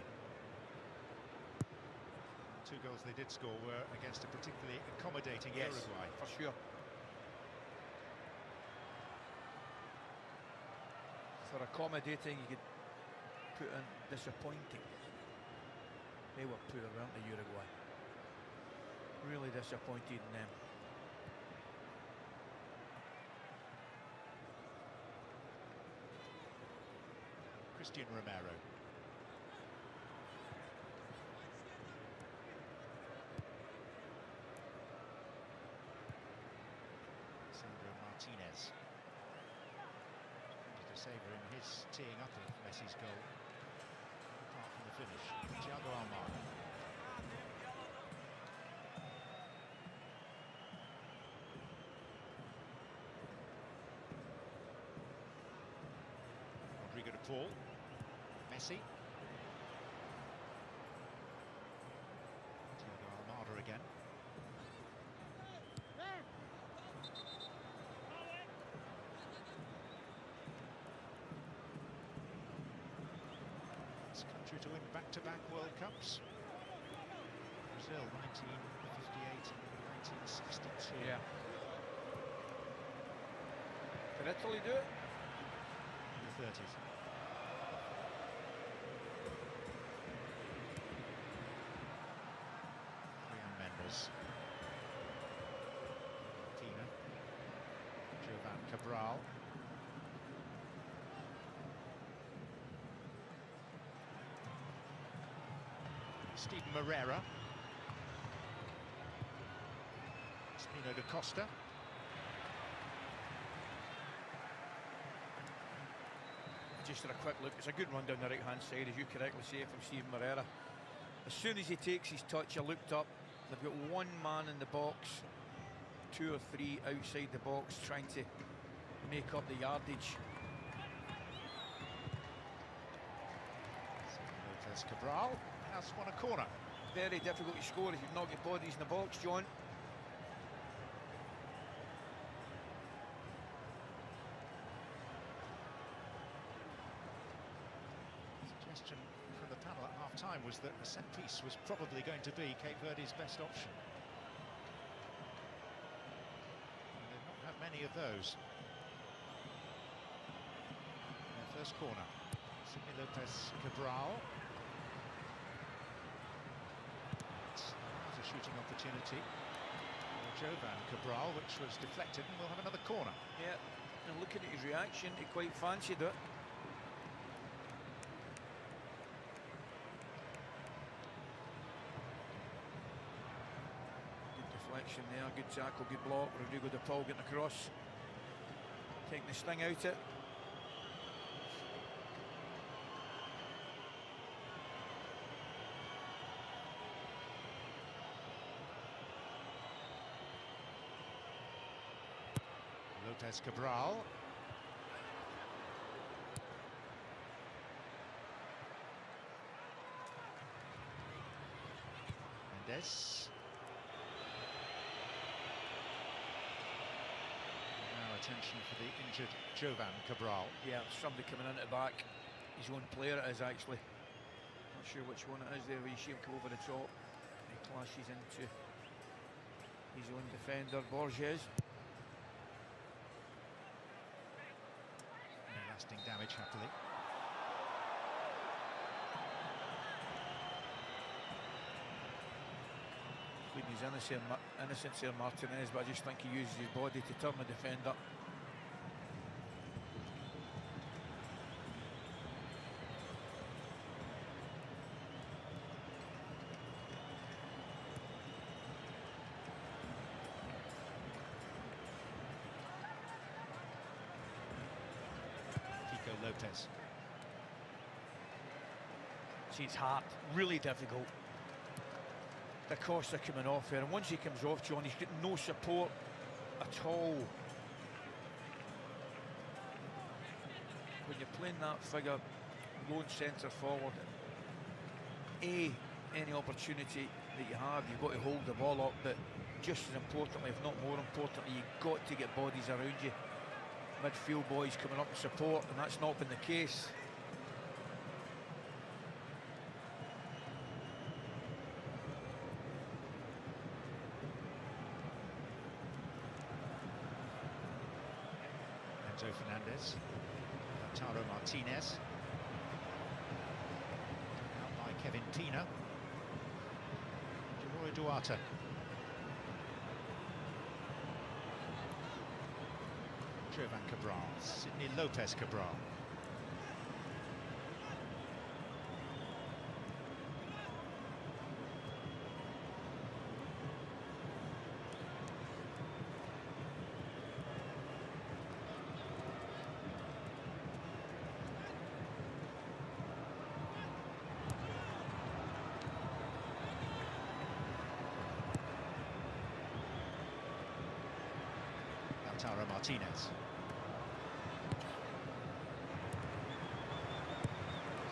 2 goals they did score were against a particularly accommodating Uruguay. For sure. For accommodating, you could put in disappointing. They were poor, weren't they, Uruguay? Really disappointed in them. Christian Romero. Sandro Martinez. Peter Saver in his teeing up of Messi's goal. Apart from the finish. Thiago Almada. Rodrigo de Paul. Messi. Thiago Almada again. This country to win back-to-back World Cups. Brazil 1958 and 1962. Yeah. Did Italy do it? In the 30s. Mendes, Tina, Jovan Cabral, Steven Moreira, Espino da Costa. Just for a quick look, it's a good run down the right-hand side, as you correctly say, from Steven Moreira. As soon as he takes his touch, I looked up. They've got one man in the box, 2 or 3 outside the box, trying to make up the yardage. Lopez Cabral has won a corner. Very difficult to score if you've not got bodies in the box, John. Suggestion from the panel at half-time was that a set-piece was probably going to be Cape Verde's best option. And they've not had many of those. Their first corner. Sidney Lopez Cabral. A shooting opportunity for Jovan Cabral, which was deflected, and we'll have another corner. Yeah, and looking at his reaction, he quite fancied it. Good deflection there, good tackle, good block. Rodrigo de Paul getting across, taking the sting out it. Lopez Cabral. Mendes. Now attention for the injured Jovan Cabral. Yeah, somebody coming into the back. His own player it is actually. Not sure which one it is there. You see him come over the top. He clashes into his own defender, Borges. Lasting damage, happily. Pleading his innocence here, Martinez, but I just think he uses his body to turn the defender. Lopez. See, it's hard, really difficult. The Costa coming off here, and once he comes off, John, he's got no support at all. When you're playing that figure, lone centre forward, any opportunity that you have, you've got to hold the ball up, but just as importantly, if not more importantly, you've got to get bodies around you. Midfield boys coming up in support, and that's not been the case. Enzo Fernandez, Lautaro Martinez, out by Kevin Pina, Roy Duarte. Jovan Cabral, Sidney Lopez Cabral. Lautaro Martinez.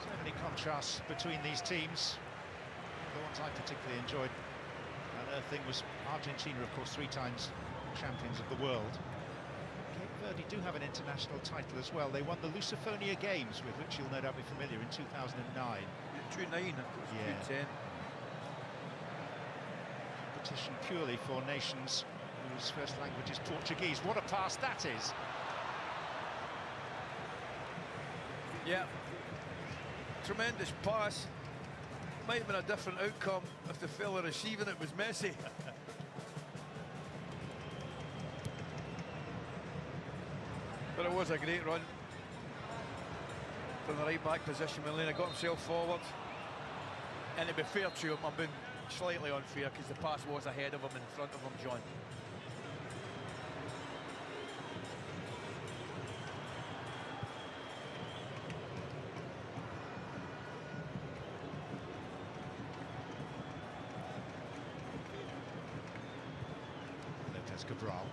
So many contrasts between these teams. The ones I particularly enjoyed unearthing was Argentina, of course, 3 times champions of the world. Cape Verde do have an international title as well. They won the Lusofonia Games, with which you'll no doubt be familiar, in 2009. Drew 9, of course, yeah. 10. Competition purely for nations whose first language is Portuguese. What a pass that is! Yeah, tremendous pass. Might have been a different outcome if the fella receiving it was Messi. But it was a great run from the right back position. Molina got himself forward, and to be fair to him, I'm being slightly unfair because the pass was ahead of him, in front of him, John. Cabral.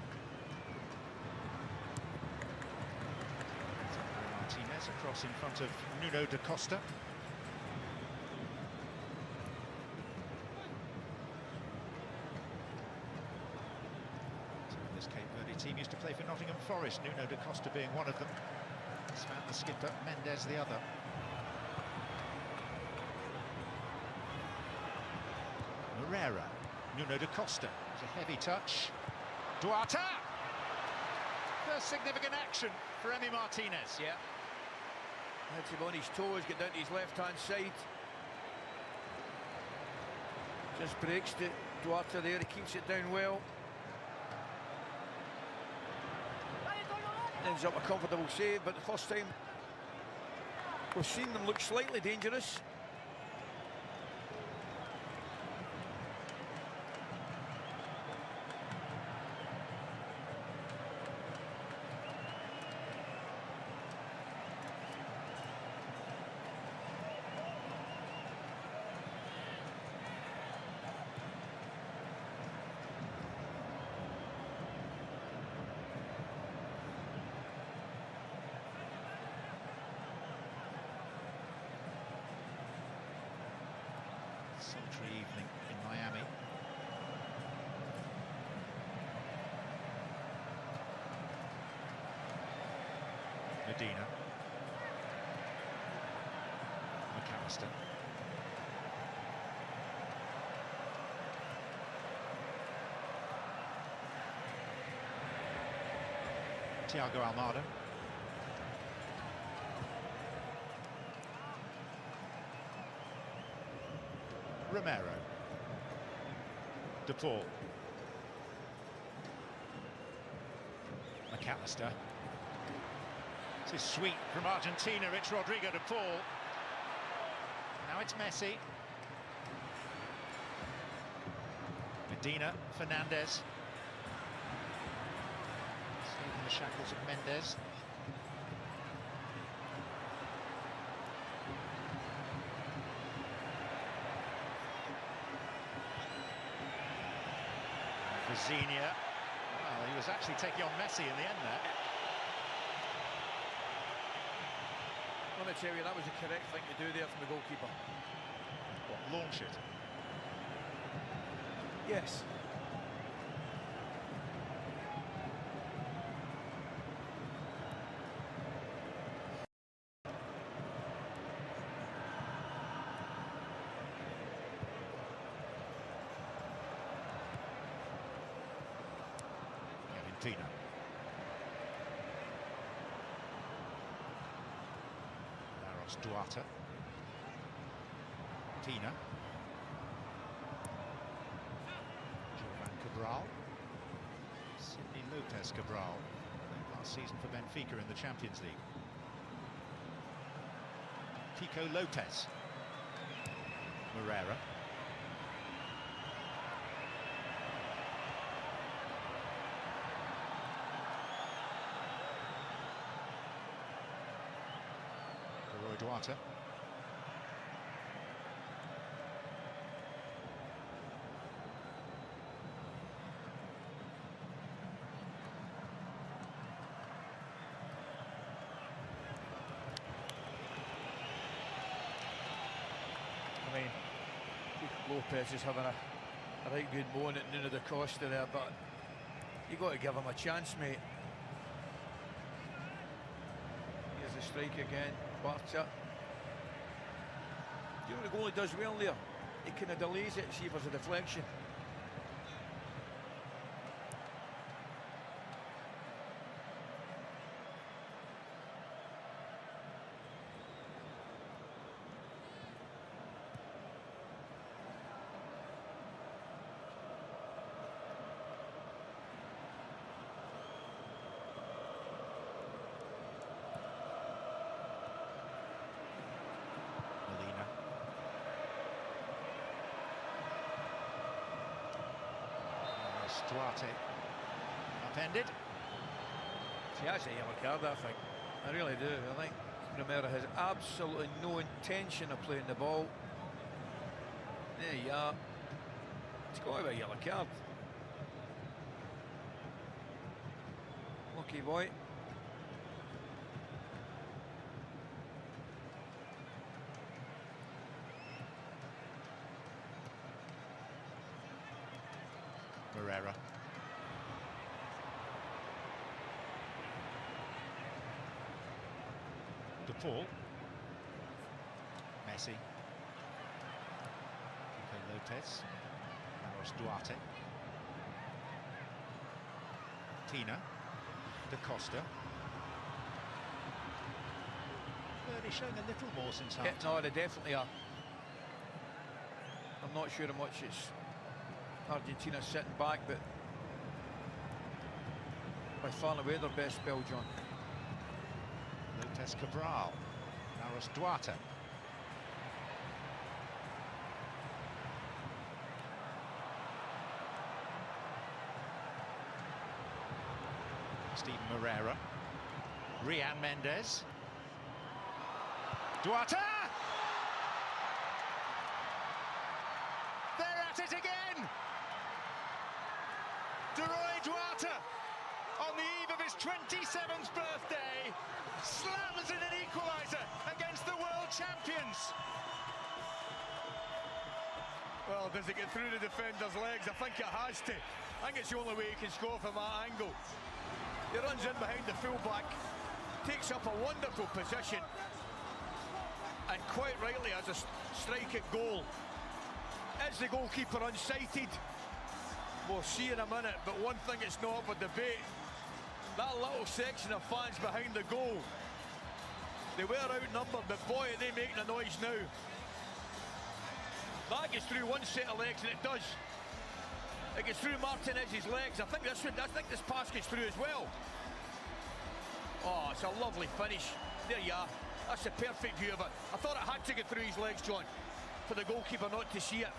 Martinez across in front of Nuno da Costa. This Cape Verde team used to play for Nottingham Forest, Nuno da Costa being one of them. Sven, the skipper, Mendes the other. Herrera, Nuno da Costa. It's a heavy touch. Duarte! First significant action for Emi Martinez. Yeah. Hits him on his toes, get down to his left-hand side. Just breaks it. Duarte there, he keeps it down well. Ends up a comfortable save, but the first time we've seen them look slightly dangerous. Sultry evening in Miami. Medina. McAllister. Thiago Almada. Romero. De Paul. McAllister. This is sweet from Argentina. It's Rodrigo De Paul. Now it's Messi. Medina, Fernandez. Saving the shackles of Mendes. Vizinha. Well, he was actually taking on Messi in the end there. Let me tell you, that was the correct thing to do there from the goalkeeper. What, launch it? Yes. Argentina. Laros Duarte. Tina. Jovan Cabral. Sidney Lopez Cabral. Last season for Benfica in the Champions League. Pico Lopez. Moreira. Duarte. I mean, Lopez is having a right good moan at Nuno da Costa there, but you got to give him a chance, mate. Here's the strike again. Barca. You know the goalie does well there. He kind of delays it, see if there's a deflection. Duarte upended. See, that's a yellow card, I think. I really do. I think Romero has absolutely no intention of playing the ball. There you are. It's got to be a yellow card. Lucky boy. Moreira. Paul. Messi. Pico Lopez. Carlos Duarte. Tina. Da Costa. Verde showing a little more since half time. No, they definitely are. I'm not sure how much it's Argentina sitting back, but by far and away their best spell, John. Lopez Cabral. Carlos Duarte. Steven Moreira. Rian Mendes. Duarte! They're at it again! Duarte, on the eve of his 27th birthday, slams in an equaliser against the world champions. Well, does it get through the defender's legs? I think it has to. I think it's the only way he can score from that angle. He runs in behind the fullback, takes up a wonderful position, and quite rightly has a strike at goal. Is the goalkeeper unsighted? We'll see in a minute, but one thing it's not up for debate. That little section of fans behind the goal, they were outnumbered, but boy are they making a noise now. That gets through one set of legs, and it does. It gets through Martinez's legs. I think this pass gets through as well. Oh, it's a lovely finish. There you are. That's the perfect view of it. I thought it had to get through his legs, John, for the goalkeeper not to see it.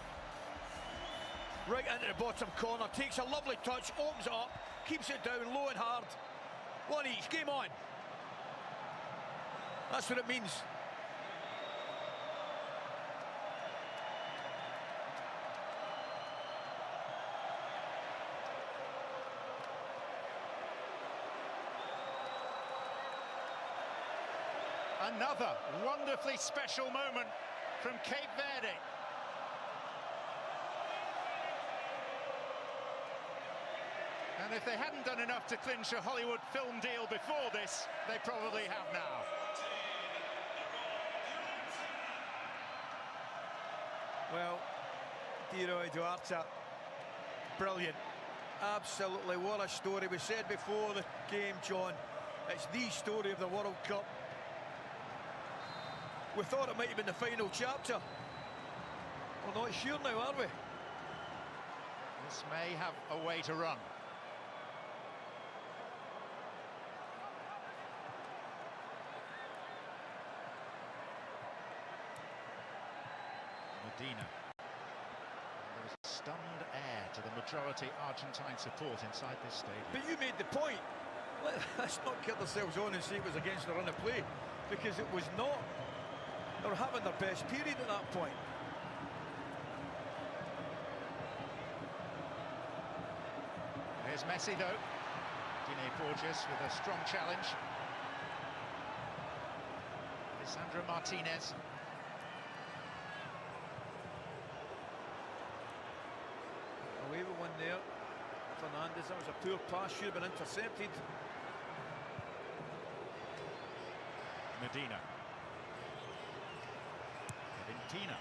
Right into the bottom corner, takes a lovely touch, opens it up, keeps it down low and hard. One each, game on. That's what it means. Another wonderfully special moment from Cape Verde. And if they hadn't done enough to clinch a Hollywood film deal before this, they probably have now. Well, Duarte, brilliant. Absolutely, what a story. We said before the game, John, it's the story of the World Cup. We thought it might have been the final chapter. We're not sure now, are we? This may have a way to run. Medina. There was a stunned air to the majority Argentine support inside this stadium. But you made the point. Let's not get ourselves on and say it was against the run of play, because it was not. They were having their best period at that point. Here's Messi, though. Dine Borges with a strong challenge. Lisandro Martinez. Away with one there. Fernandez, that was a poor pass, should have been intercepted. Medina. Argentina.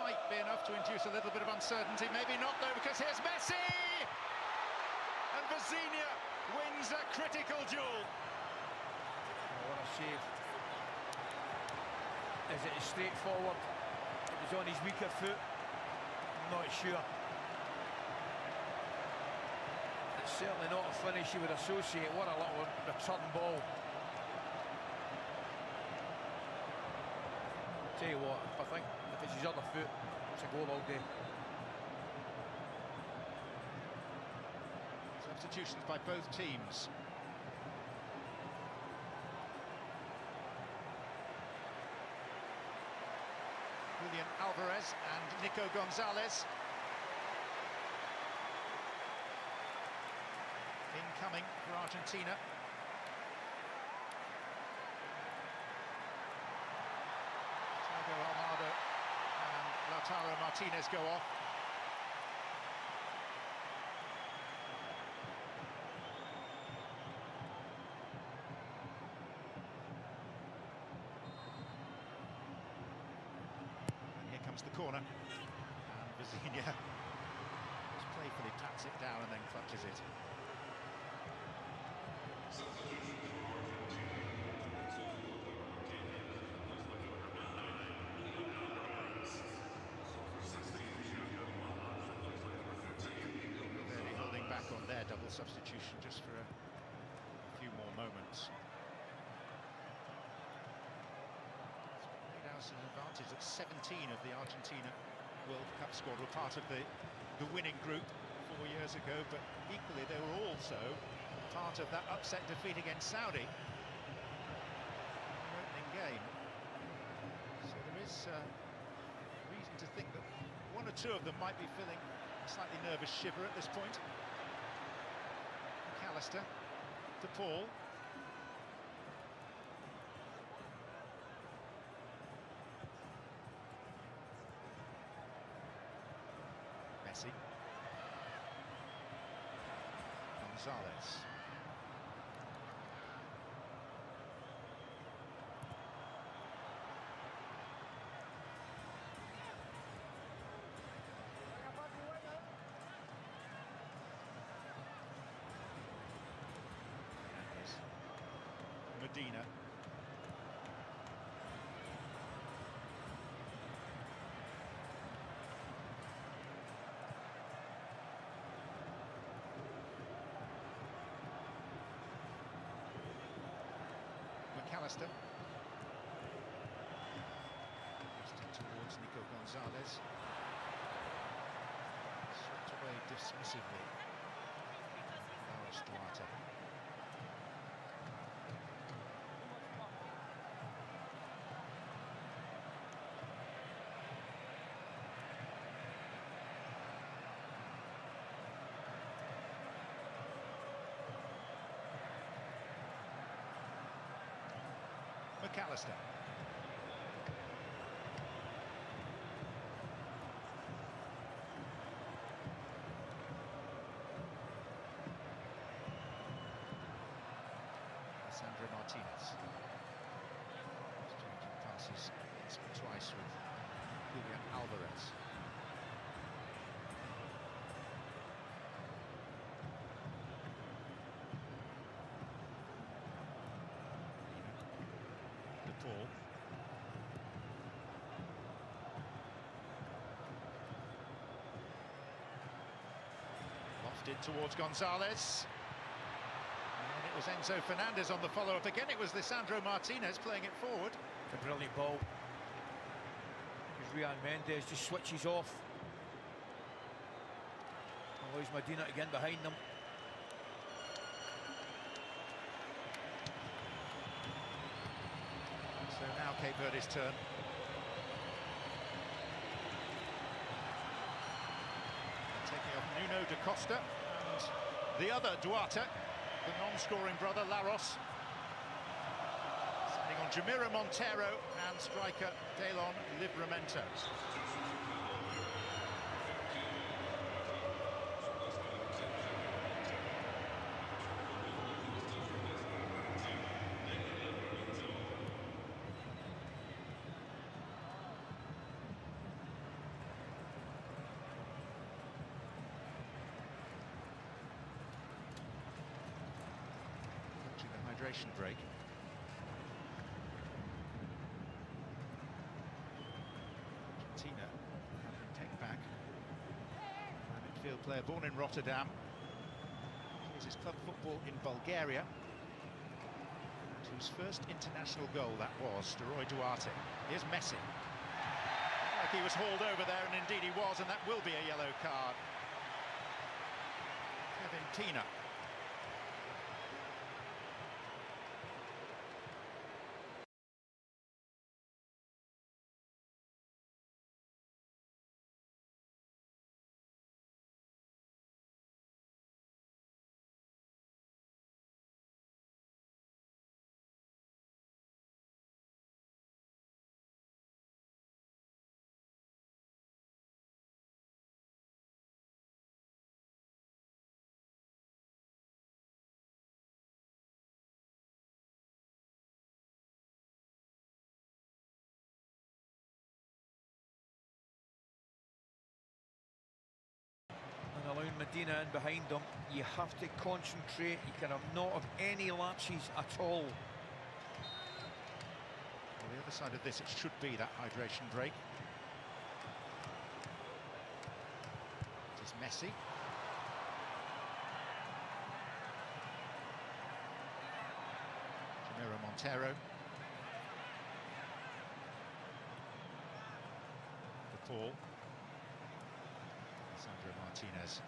Might be enough to induce a little bit of uncertainty, maybe not though, because here's Messi! And Vecina wins a critical duel. Oh, what a save. Is it straightforward? It was on his weaker foot. I'm not sure. It's certainly not a finish you would associate. What a little return ball. Tell you what, I think if it's his other foot, it's a goal all day. Substitutions by both teams. Julian Alvarez and Nico Gonzalez. Incoming for Argentina. Thiago Almada and Lautaro Martinez go off. And here comes the corner. And Vizinha just playfully pats it down and then clutches it. Verde holding back on their double substitution just for a few more moments. Played out an advantage that 17 of the Argentina World Cup squad were part of the winning group 4 years ago, but equally they were also part of that upset defeat against Saudi in the opening game. So there is reason to think that one or two of them might be feeling a slightly nervous shiver at this point. McAllister to Paul. Messi. Gonzalez. Medina. McAllister. Towards Nico Gonzalez. Swept away dismissively. Duarte. McAllister. Sandro Martinez. Exchanging passes twice with Julian Alvarez. Paul. Lofted towards Gonzalez. And it was Enzo Fernandez on the follow-up. Again, it was Lisandro Martinez playing it forward. A brilliant ball. Ryan Mendes just switches off. Allows Medina to get behind them. So now Cape Verde's turn. Taking off Nuno da Costa and the other Duarte, the non-scoring brother, Laros. Sending on Jamiro Montero and striker Delon Livramento. Hydration break. Argentina having take back. Midfield player born in Rotterdam. Plays his club football in Bulgaria. And whose first international goal that was, Roy Duarte. Here's Messi. Like he was hauled over there, and indeed he was, and that will be a yellow card. Kevin Pina. Medina in behind them. You have to concentrate. You can not have any lapses at all. On the other side of this, it should be that hydration break. It is Messi. Jamiro Montero. The Paul. Sandro Martinez.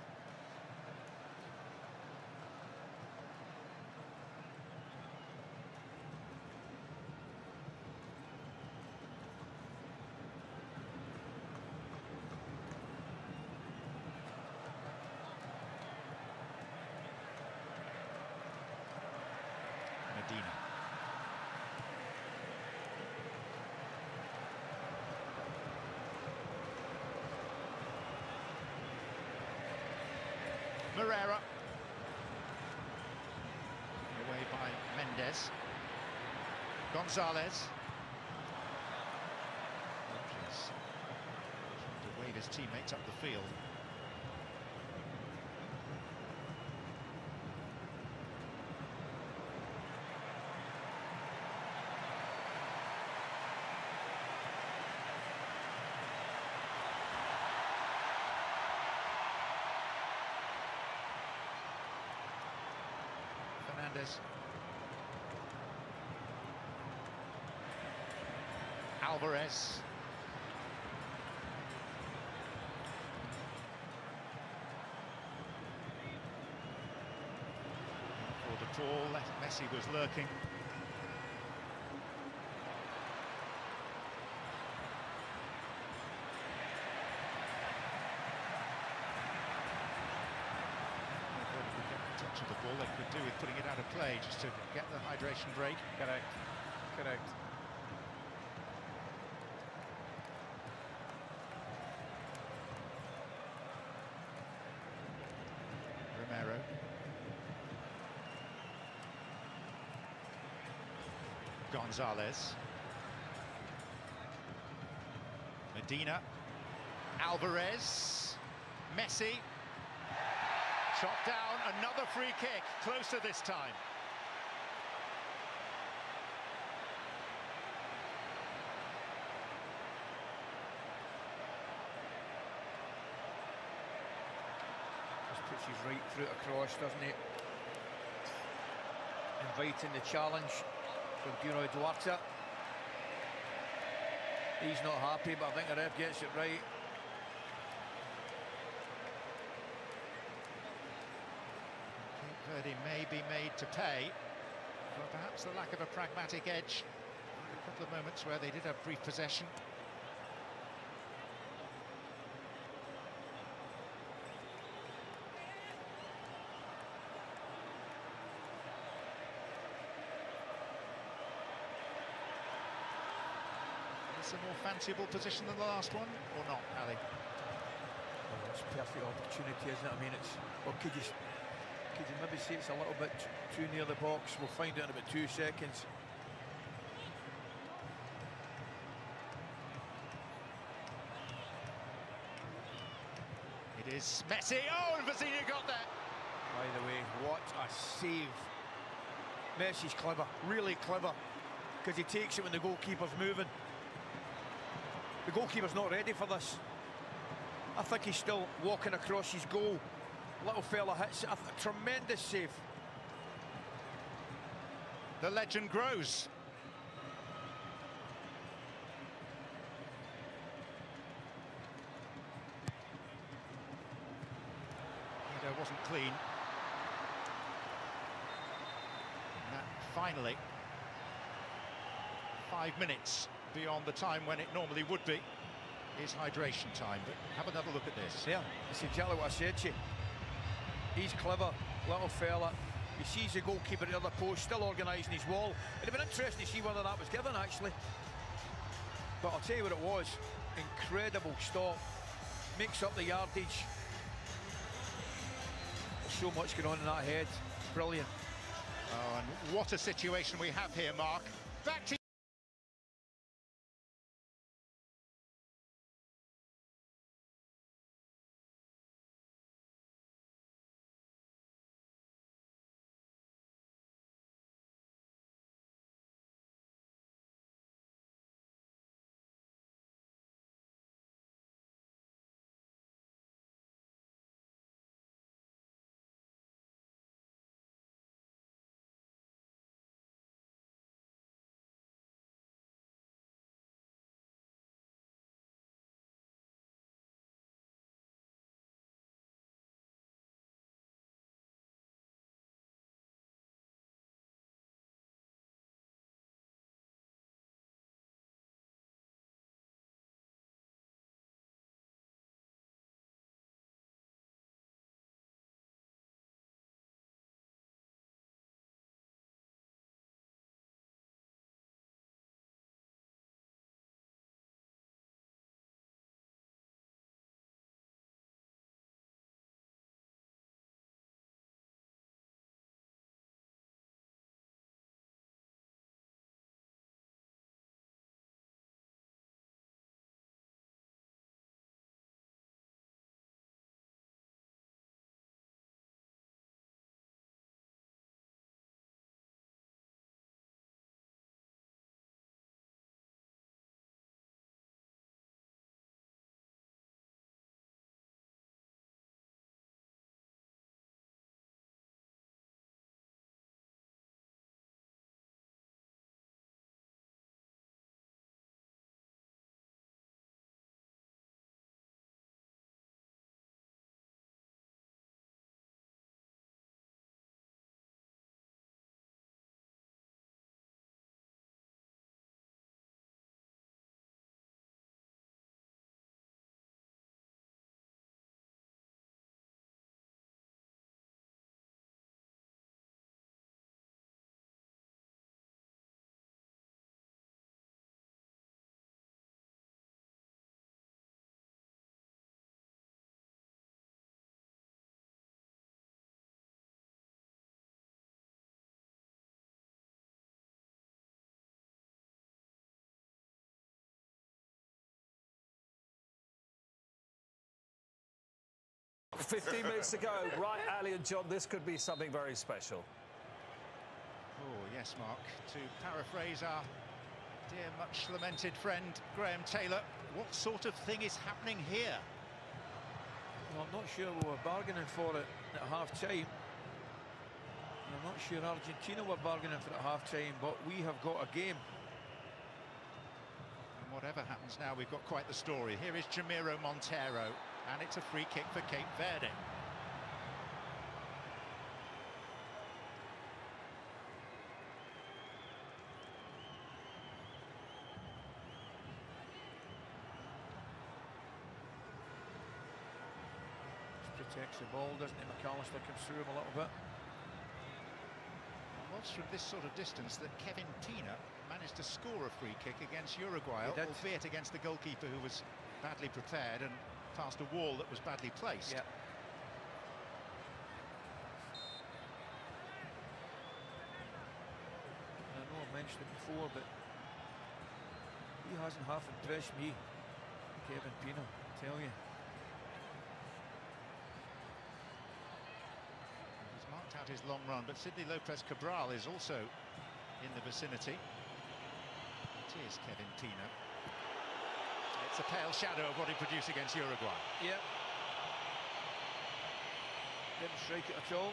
Medina. Moreira. Away by Mendes. Gonzalez. Rodgers trying to wave his teammates up the field. Fernandes. Alvarez. For the ball, Messi was lurking. Touch of the ball, they could do with putting it out of play just to get the hydration break. Correct. Correct. Romero. Gonzalez. Medina. Alvarez. Messi. Chopped down, another free kick, closer this time. Just puts his right foot across, doesn't he? Inviting the challenge from Dino Duarte. He's not happy, but I think the ref gets it right. Verde may be made to pay for perhaps the lack of a pragmatic edge. A couple of moments where they did have brief possession. Is it a more fanciable position than the last one, or not, Ali? Oh, it's a perfect opportunity, isn't it? I mean, it's... Well, could you maybe say it's a little bit too near the box? We'll find out in about 2 seconds. It is Messi. Oh, and Vecino got there. By the way, what a save. Messi's clever, really clever, because he takes it when the goalkeeper's moving. The goalkeeper's not ready for this. I think he's still walking across his goal. Little fella hits it, a tremendous save. The legend grows. It wasn't clean. And that finally, 5 minutes beyond the time when it normally would be, is hydration time. But have another look at this. Yeah, that's exactly what I said to you. He's clever, little fella. He sees the goalkeeper at the other post, still organising his wall. It'd have been interesting to see whether that was given, actually. But I'll tell you what it was. Incredible stop. Makes up the yardage. There's so much going on in that head. Brilliant. Oh, and what a situation we have here, Mark. Back to 15 minutes to go. Right, Ali and John, this could be something very special. Oh, yes, Mark. To paraphrase our dear, much-lamented friend, Graham Taylor, what sort of thing is happening here? Well, I'm not sure we were bargaining for it at half-time. I'm not sure Argentina were bargaining for it at half-time, but we have got a game. And whatever happens now, we've got quite the story. Here is Jamiro Montero, and it's a free kick for Cape Verde. Protects the ball, doesn't he? McAllister comes through him a little bit. It was from this sort of distance that Kevin Pina managed to score a free kick against Uruguay, albeit against the goalkeeper who was badly prepared and past a wall that was badly placed. Yeah. I know I mentioned it before, but he hasn't half impressed me, Kevin Pina, I tell you. He's marked out his long run, but Sidney Lopez Cabral is also in the vicinity. It is Kevin Pina. It's a pale shadow of what he produced against Uruguay. Yeah. Didn't strike it at all.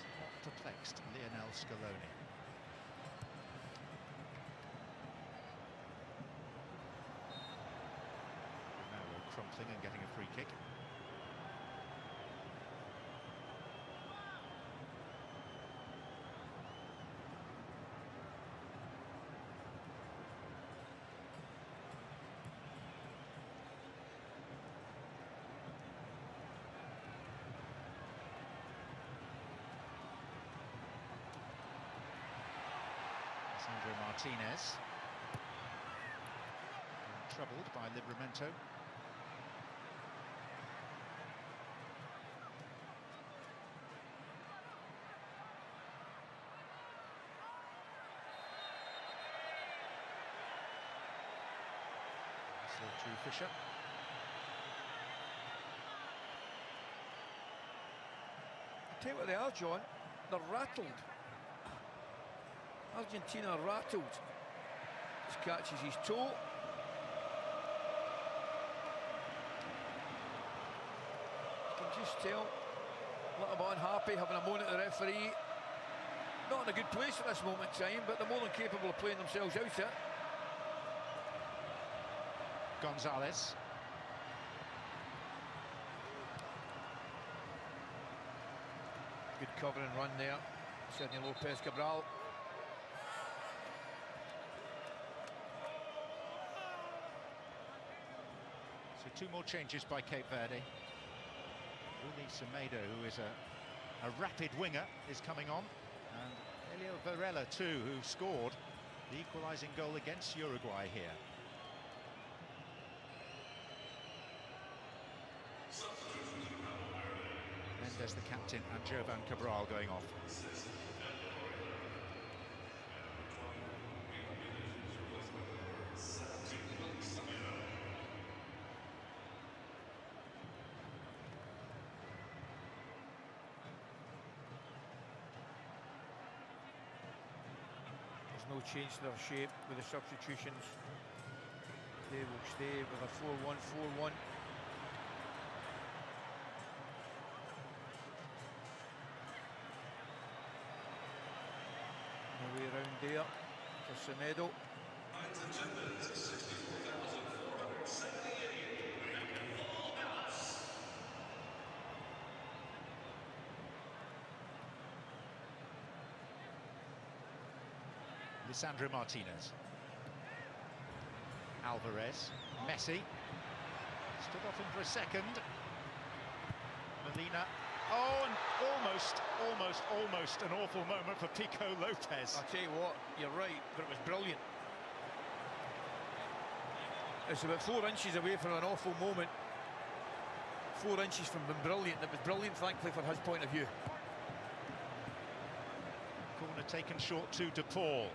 Somewhat perplexed, Lionel Scaloni. Romero crumpling and getting a free kick. Martinez, troubled by Livramento. Still to Fisher. I'll tell you what they are, John. They're rattled. Argentina rattled. Just catches his toe. You can just tell. A little bit unhappy, having a moan at the referee. Not in a good place at this moment in time, but they're more than capable of playing themselves out it. Gonzalez. Good cover and run there. Sidney Lopez Cabral. So 2 more changes by Cape Verde. Uli Semedo, who is a rapid winger, is coming on. And Elio Varela too, who scored the equalising goal against Uruguay here. Mendes, the captain, and Jovan Cabral going off. No change to their shape with the substitutions. They will stay with a 4-1-4-1. No way around there for Semedo. Lisandro Martinez. Alvarez. Messi. Stood off him for a second. Molina. Oh, and almost an awful moment for Pico Lopez. I'll tell you what, you're right, but it was brilliant. It's about 4 inches away from an awful moment. 4 inches from being brilliant. It was brilliant, thankfully, from his point of view. Corner taken short to De Paul.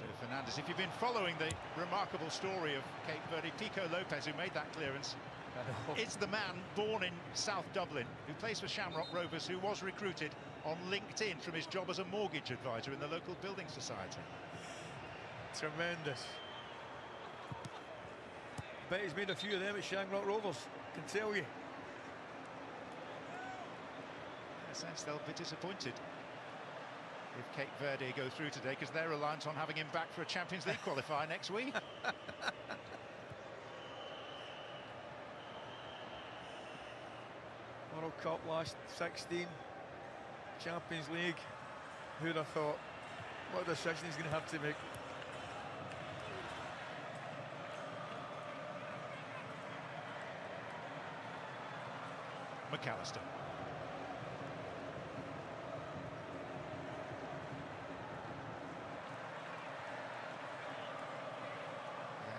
So Fernandes, if you've been following the remarkable story of Cape Verde, Pico Lopez, who made that clearance, is the man born in South Dublin, who plays for Shamrock Rovers, who was recruited on LinkedIn from his job as a mortgage advisor in the local building society. Tremendous. Bet he's made a few of them at Shamrock Rovers, can tell you. In a sense, they'll be disappointed if Cape Verde go through today, because they're reliant on having him back for a Champions League qualifier next week. World Cup last 16, Champions League. Who'd have thought? What decision he's going to have to make. McAllister.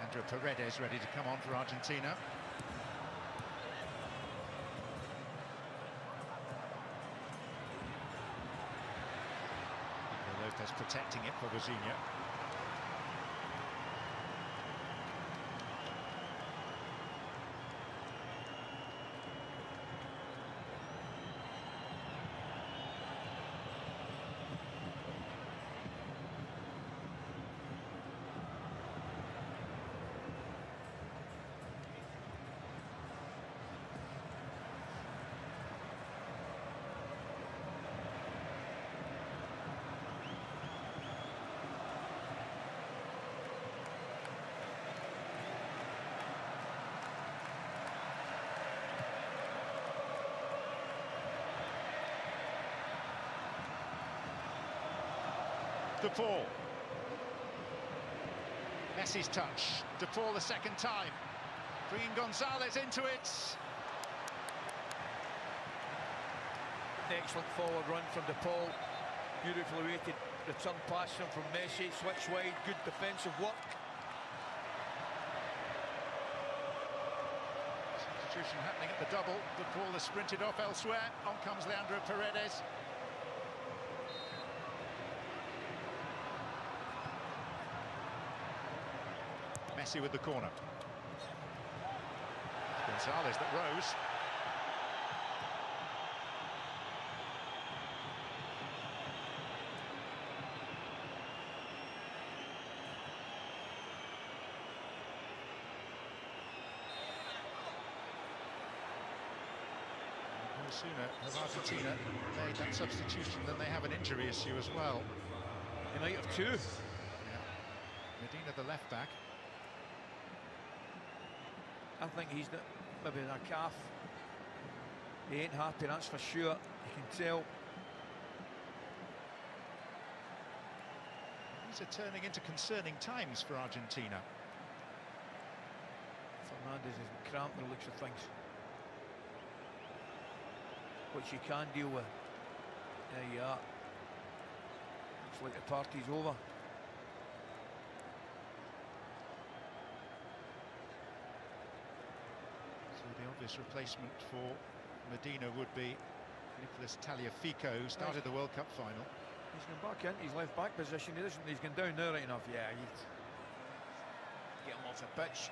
Leandro Paredes ready to come on for Argentina. Lopez protecting it for Vozinha. De Paul. Messi's touch. De Paul the second time. Bringing Gonzalez into it. Excellent forward run from De Paul. Beautifully weighted return pass from Messi. Switch wide. Good defensive work. Substitution happening at the double. De Paul has sprinted off elsewhere. On comes Leandro Paredes. Messi with the corner. Gonzalez that rose. No sooner has Argentina made that substitution than they have an injury issue as well. They might have two. Yeah. Medina the left back. I think he's maybe in a calf. He ain't happy, that's for sure. You can tell. These are turning into concerning times for Argentina. Fernandes is cramped by the looks of things, which you can deal with. There you are. Looks like the party's over. The obvious replacement for Medina would be Nicolas Tagliafico, who started the World Cup final. He's gone back into his left back position. He's gone down there right enough. Yeah, get him off the pitch.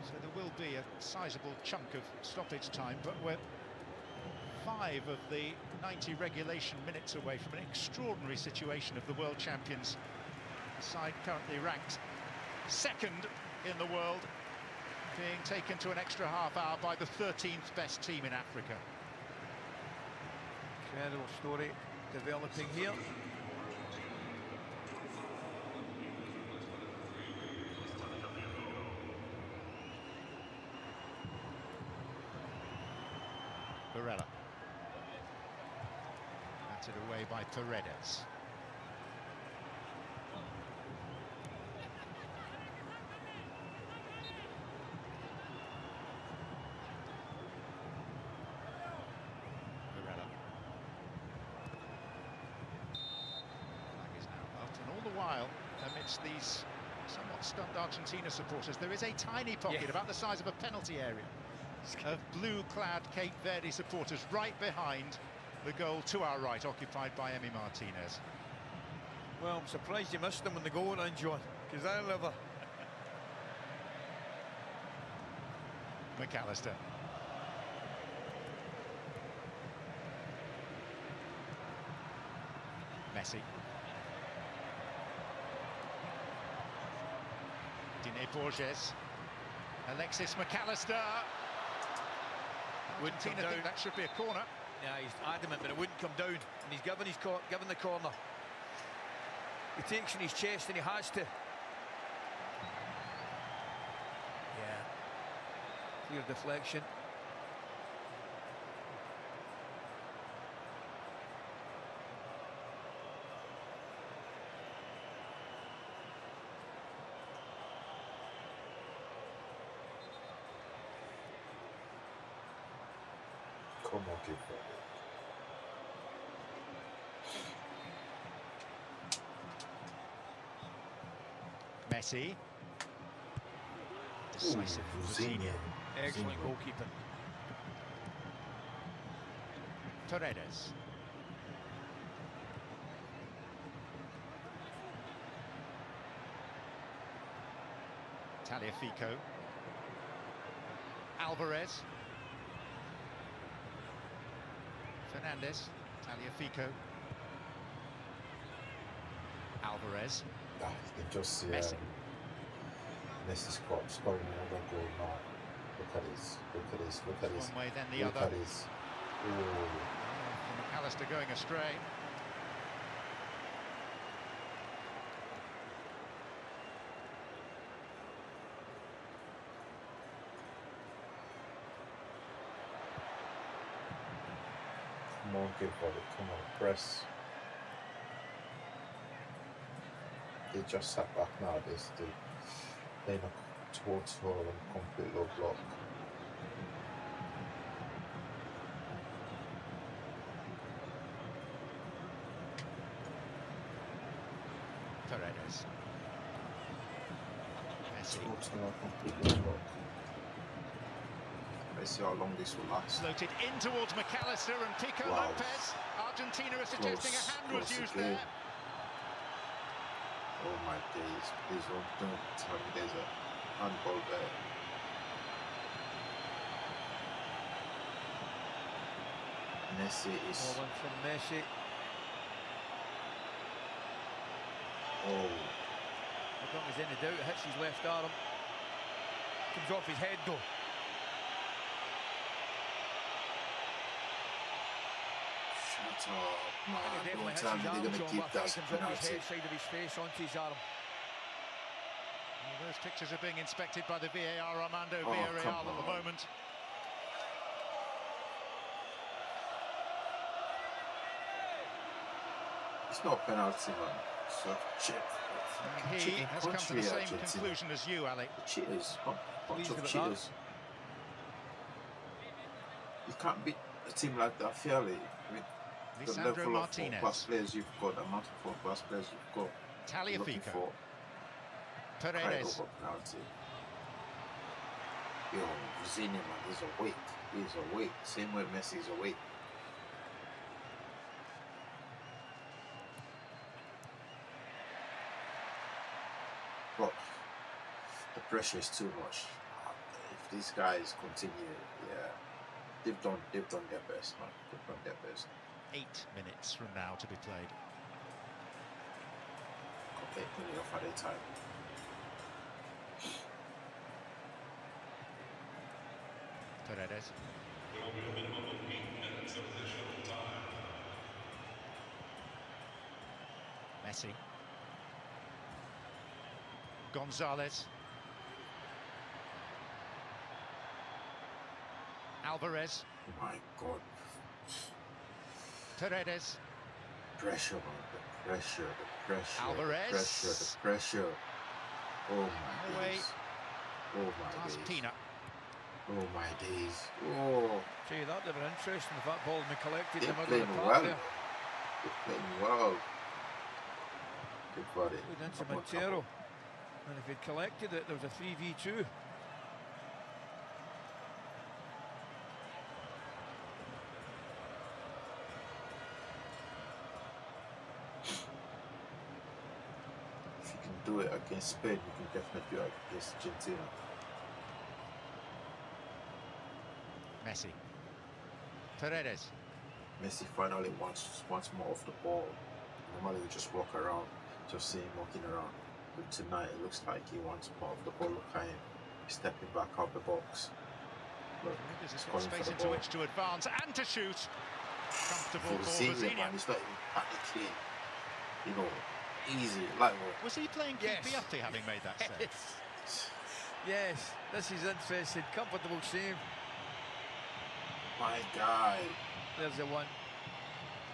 So there will be a sizable chunk of stoppage time, but we're 5 of the 90 regulation minutes away from an extraordinary situation of the world champions. The side currently ranked second in the world, being taken to an extra half hour by the 13th best team in Africa. Incredible story developing here. Barella. Batted away by Paredes. Barella. Flag is now up, and all the while, amidst these somewhat stunned Argentina supporters, there is a tiny pocket about the size of a penalty area. of blue-clad Cape Verde supporters right behind the goal to our right, occupied by Emi Martinez. Well, I'm surprised you missed them when the goal went in, John, because I never. McAllister. Messi. Dine Borges. Alexis McAllister. Argentina think that should be a corner. Yeah, he's adamant, but it wouldn't come down. And he's given the corner. He takes in his chest and he has to. Yeah. Clear deflection. Come on, give it. Messi. Decisive Coutinho. Excellent goalkeeping. Torres. Taliafico. Alvarez. Fernandez. Taliafico. Alvarez. You can just see Messi. Messi's scoring another goal now. Look at this. Look at this. Look at this. One way, then the Look other. at this. McAllister going astray. Come on, give it. Come on, press. They just sat back now. They're still playing towards her and complete low block. Torres. Messi. Towards her and complete low block. Let's see how long this will last. Floated in towards McAllister and Pico Wow. Lopez. Argentina is suggesting a hand was used again. there. Oh my days, please don't tell me there's a handball there. Messi is... Ball in from Messi. Oh. I don't think there's any doubt it hits his left arm. Comes off his head though. Shut up, I think it man. definitely Don't hits tell me his they're arm, going to John, keep but I that think it comes off his penalty. head, side of his face onto his arm. Well, those pictures are being inspected by the VAR, Armando Oh, Villarreal come at the on. moment. It's not a penalty, man. It's a chip. And he has come to the same conclusion as you, Ali. Cheaters. Bunch Pleased of with that. cheaters. You can't beat a team like that fairly. With the Lisandro level Martinez. of class players you've got, the amount of class players you've got. Looking Taliafico. for kind Paredes. of a penalty. Yo, Vizini, man, he's awake. He's awake. Same way Messi is awake. But the pressure is too much. If these guys continue, yeah, they've done their best, man. They've done their best. 8 minutes from now to be played. Got 8 minutes off at a time. Paredes. Messi. Gonzalez. Alvarez. Oh my God. Paredes. Pressure, man. The pressure, the pressure. Alvarez. The pressure, the pressure. Oh my Away. days. Oh my days. Argentina. Oh my days. Oh. Tell you that, they were interesting if that ball had been collected in They're the middle of playing the well. park there. They're playing well. Good body. Put into Come on, come Montero. on. And if he'd collected it, there was a 3v2. do it against Spain, we can definitely do it against Argentina. Messi. Paredes. Messi finally wants more off the ball. Normally we just walk around, just see him walking around. But tonight it looks like he wants more of the ball. Look at him stepping back out the box. Look, There's calling space for the into ball. which to advance and to shoot. Comfortable for Vizinier, Vizinier. man, he's not even panicking. You know, easy, like what? Was he playing keepy uppy having made that save? Yes, this is interesting. Comfortable save. My guy. There's the one.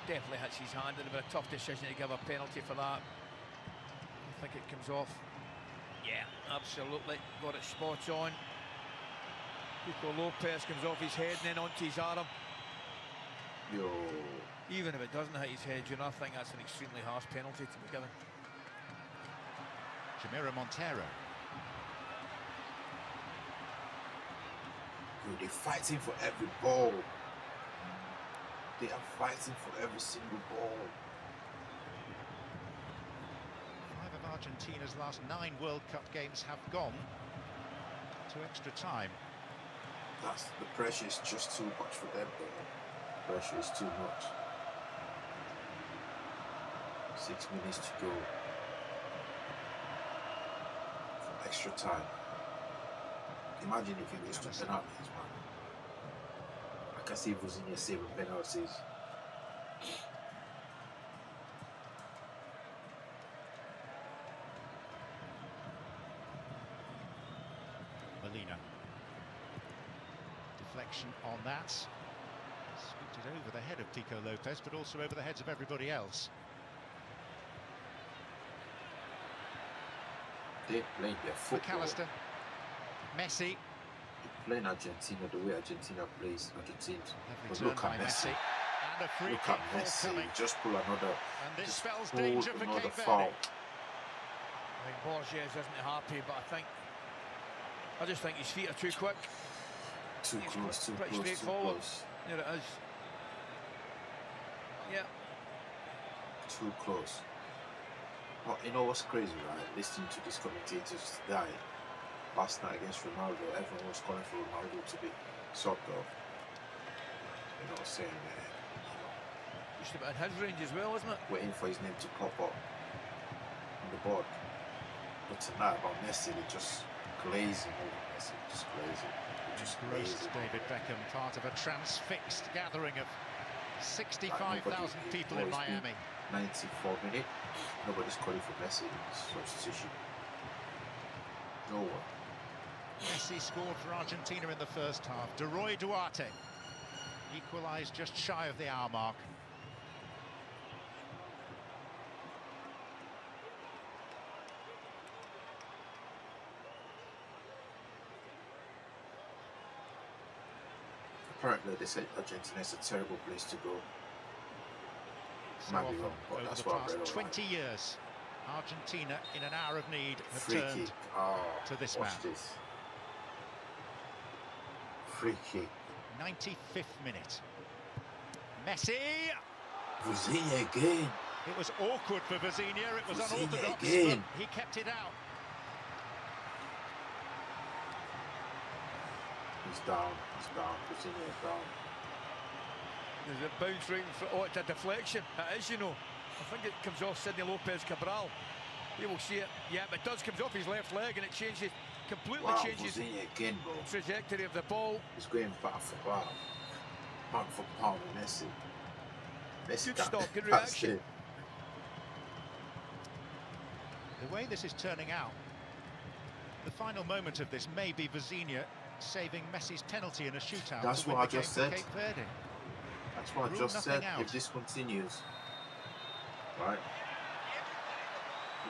Definitely hits his hand. It'll be a tough decision to give a penalty for that. I think it comes off. Yeah, absolutely. Got it spot on. Pico Lopez comes off his head and then onto his arm. Yo. Even if it doesn't hit his head, I think that's an extremely harsh penalty to be given. Jamiro Montero. Dude, they're fighting for every ball. They are fighting for every single ball. 5 of Argentina's last 9 World Cup games have gone to extra time. The pressure is just too much for them, though. Pressure is too much. 6 minutes to go for extra time. Imagine if it goes to penalties, man. I can see Vizinier saving penalties. Molina. Deflection on that. Scooped it over the head of Pico Lopez, but also over the heads of everybody else. They played their football. McAllister. Messi. Playing Argentina the way Argentina plays other teams. But Lovely look turn at by Messi. And a free Look kick at Messi. forthcoming. Just pull another. And this just spells pull danger for another Cape foul. Verde. I think Borges isn't happy, but I just think his feet are too quick. Too close, too Pretty close, too straightforward. close. There it is. Yeah. Too close. Well, you know what's crazy, right? Listening to these commentators today, last night against Ronaldo, everyone was calling for Ronaldo to be subbed off. You know, saying, Just about his range as well, isn't it? waiting for his name to pop up on the board. But tonight about Messi, they're just glazing over Messi, just glazing. They're just Roast glazing. David Beckham, part of a transfixed gathering of 65,000 people in Miami. 94 minute, nobody's calling for Messi substitution. No one. Messi scored for Argentina in the first half. De Roy Duarte equalised just shy of the hour mark. Apparently they said Argentina is a terrible place to go. So Might be often, wrong, but over that's the what I past read 20 years, Argentina, in an hour of need, have Free turned kick. Oh, to this watch man. this. Free kick. 95th minute. Messi! Vizinier again. It was awkward for Vizinier. It was Vizinier unorthodox, again. but he kept it out. He's down. Vizinier is down. There's a bounce right in front. Oh, it's a deflection. It is, I think it comes off Sidney Lopez Cabral. You will see it. Yeah, it does. Comes off his left leg and it changes, completely changes Vizinier again, bro. the trajectory of the ball. He's going back for pound for pound with Messi. Messi Good can't- stop, good can't reaction. save. The way this is turning out, the final moment of this may be Vizinier saving Messi's penalty in a shootout. That's to win what I the game just for said. Cape Verde. That's what I Rule just nothing said. out. If this continues, right?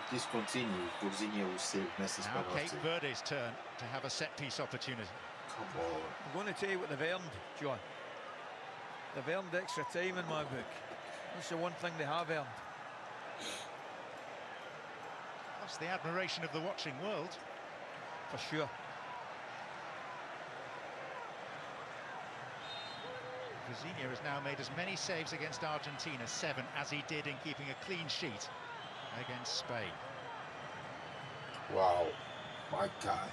If this continues, Vizinier will save Messi's Now penalty. Cape Verde's turn to have a set-piece opportunity. Come on. I'm going to tell you what they've earned, John. They've earned extra time in my book. That's the one thing they have earned. That's the admiration of the watching world. For sure. Vizinier has now made as many saves against Argentina, 7, as he did in keeping a clean sheet against Spain. Wow, my guy.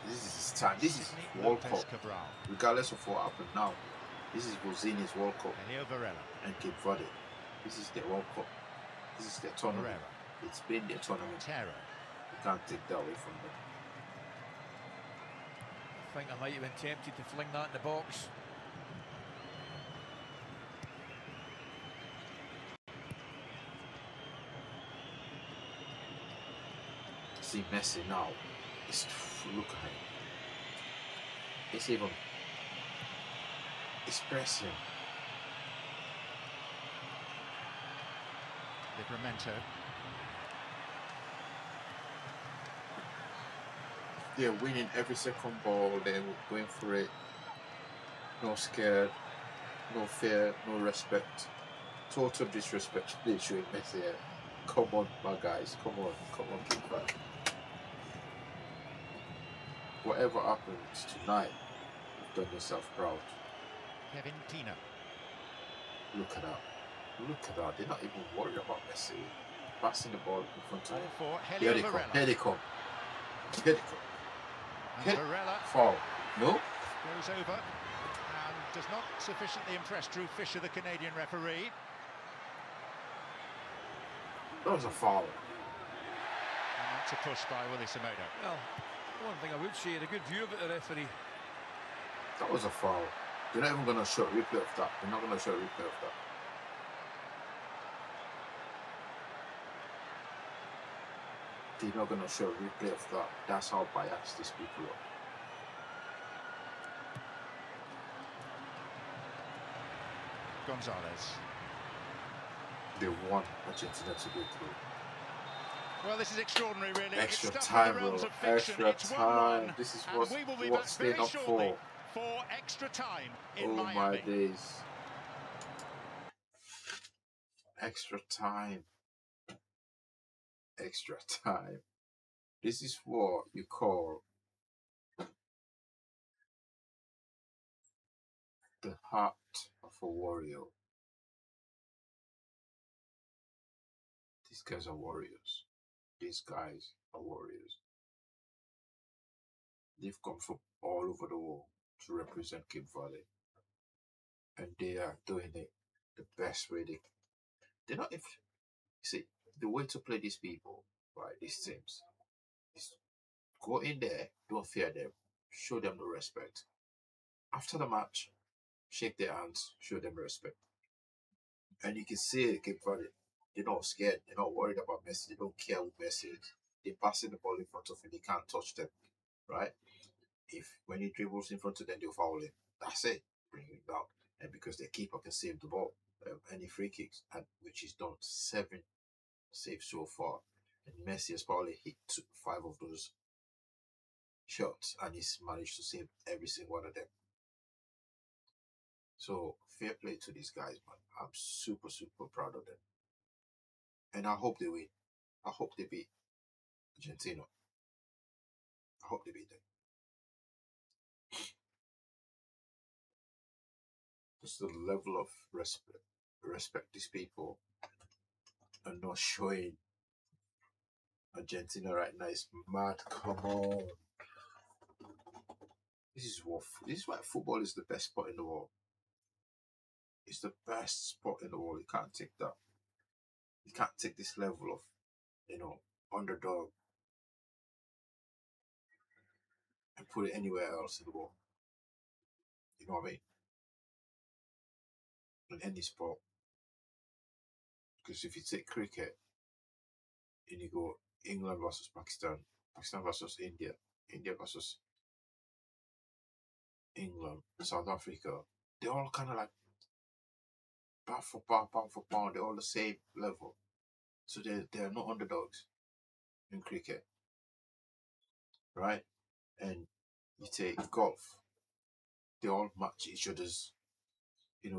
This is his time. This is World Cup. Regardless of what happened now, this is Brazilian's World Cup. And Cape Verde. This is their World Cup. This is their tournament. It's been their tournament. You can't take that away from them. I think I might have been tempted to fling that in the box. See Messi now. Look at him. It's even. It's pressing. Livramento. They're winning every second ball. They're going for it. No scared. No fear. No respect. Total disrespect. They're showing Messi here. Come on, my guys. Come on. Come on, keep back. Whatever happens tonight, you've done yourself proud. Kevin Tina. Look at that. Look at that. They're not even worried about Messi. Passing the ball in front of him. Here they come. Here they come. Here they come. Hit. Foul. No? Goes over and does not sufficiently impress Drew Fisher, the Canadian referee. That was a foul. And that's a push by Willie Semedo. Well, one thing I would say, a good view of it, the referee. That was a foul. They're not even going to show a replay of that. They're not going to show a replay of that. They're not going to show a replay of that. That's how biased these people are. Gonzalez. They want Argentina to go through. Well, this is extraordinary, really. Extra it's time, bro. Extra time. This is what's staying up for extra time in oh Miami. My days. Extra time. Extra time. This is what you call the heart of a warrior. These guys are warriors. These guys are warriors. They've come from all over the world to represent Cape Verde. And they are doing it the best way they're not. If see, the way to play these people, right, these teams, is go in there, don't fear them, show them the respect. After the match, shake their hands, show them respect. And you can see it, Cape Verde, they're not scared, they're not worried about Messi, they don't care who Messi is. They're passing the ball in front of him, they can't touch them, right? If when he dribbles in front of them, they'll foul him. That's it, bring him down. And because their keeper can save the ball, any free kicks, and which he's done 7 saves so far, and Messi has probably hit 5 of those shots, and he's managed to save every single one of them. So fair play to these guys, man. I'm super, super proud of them, and I hope they win. I hope they beat Argentina. I hope they beat them. Just the level of respect these people are not showing Argentina right now is mad. Come on. This is why football is the best sport in the world. It's the best sport in the world. You can't take that. You can't take this level of, underdog and put it anywhere else in the world. You know what I mean? In any sport. Because if you take cricket and you go England versus Pakistan, Pakistan versus India, India versus England, South Africa, they're all kind of like pound for pound, they're all the same level. So they're not underdogs in cricket. Right? And you take golf, they all match each other's,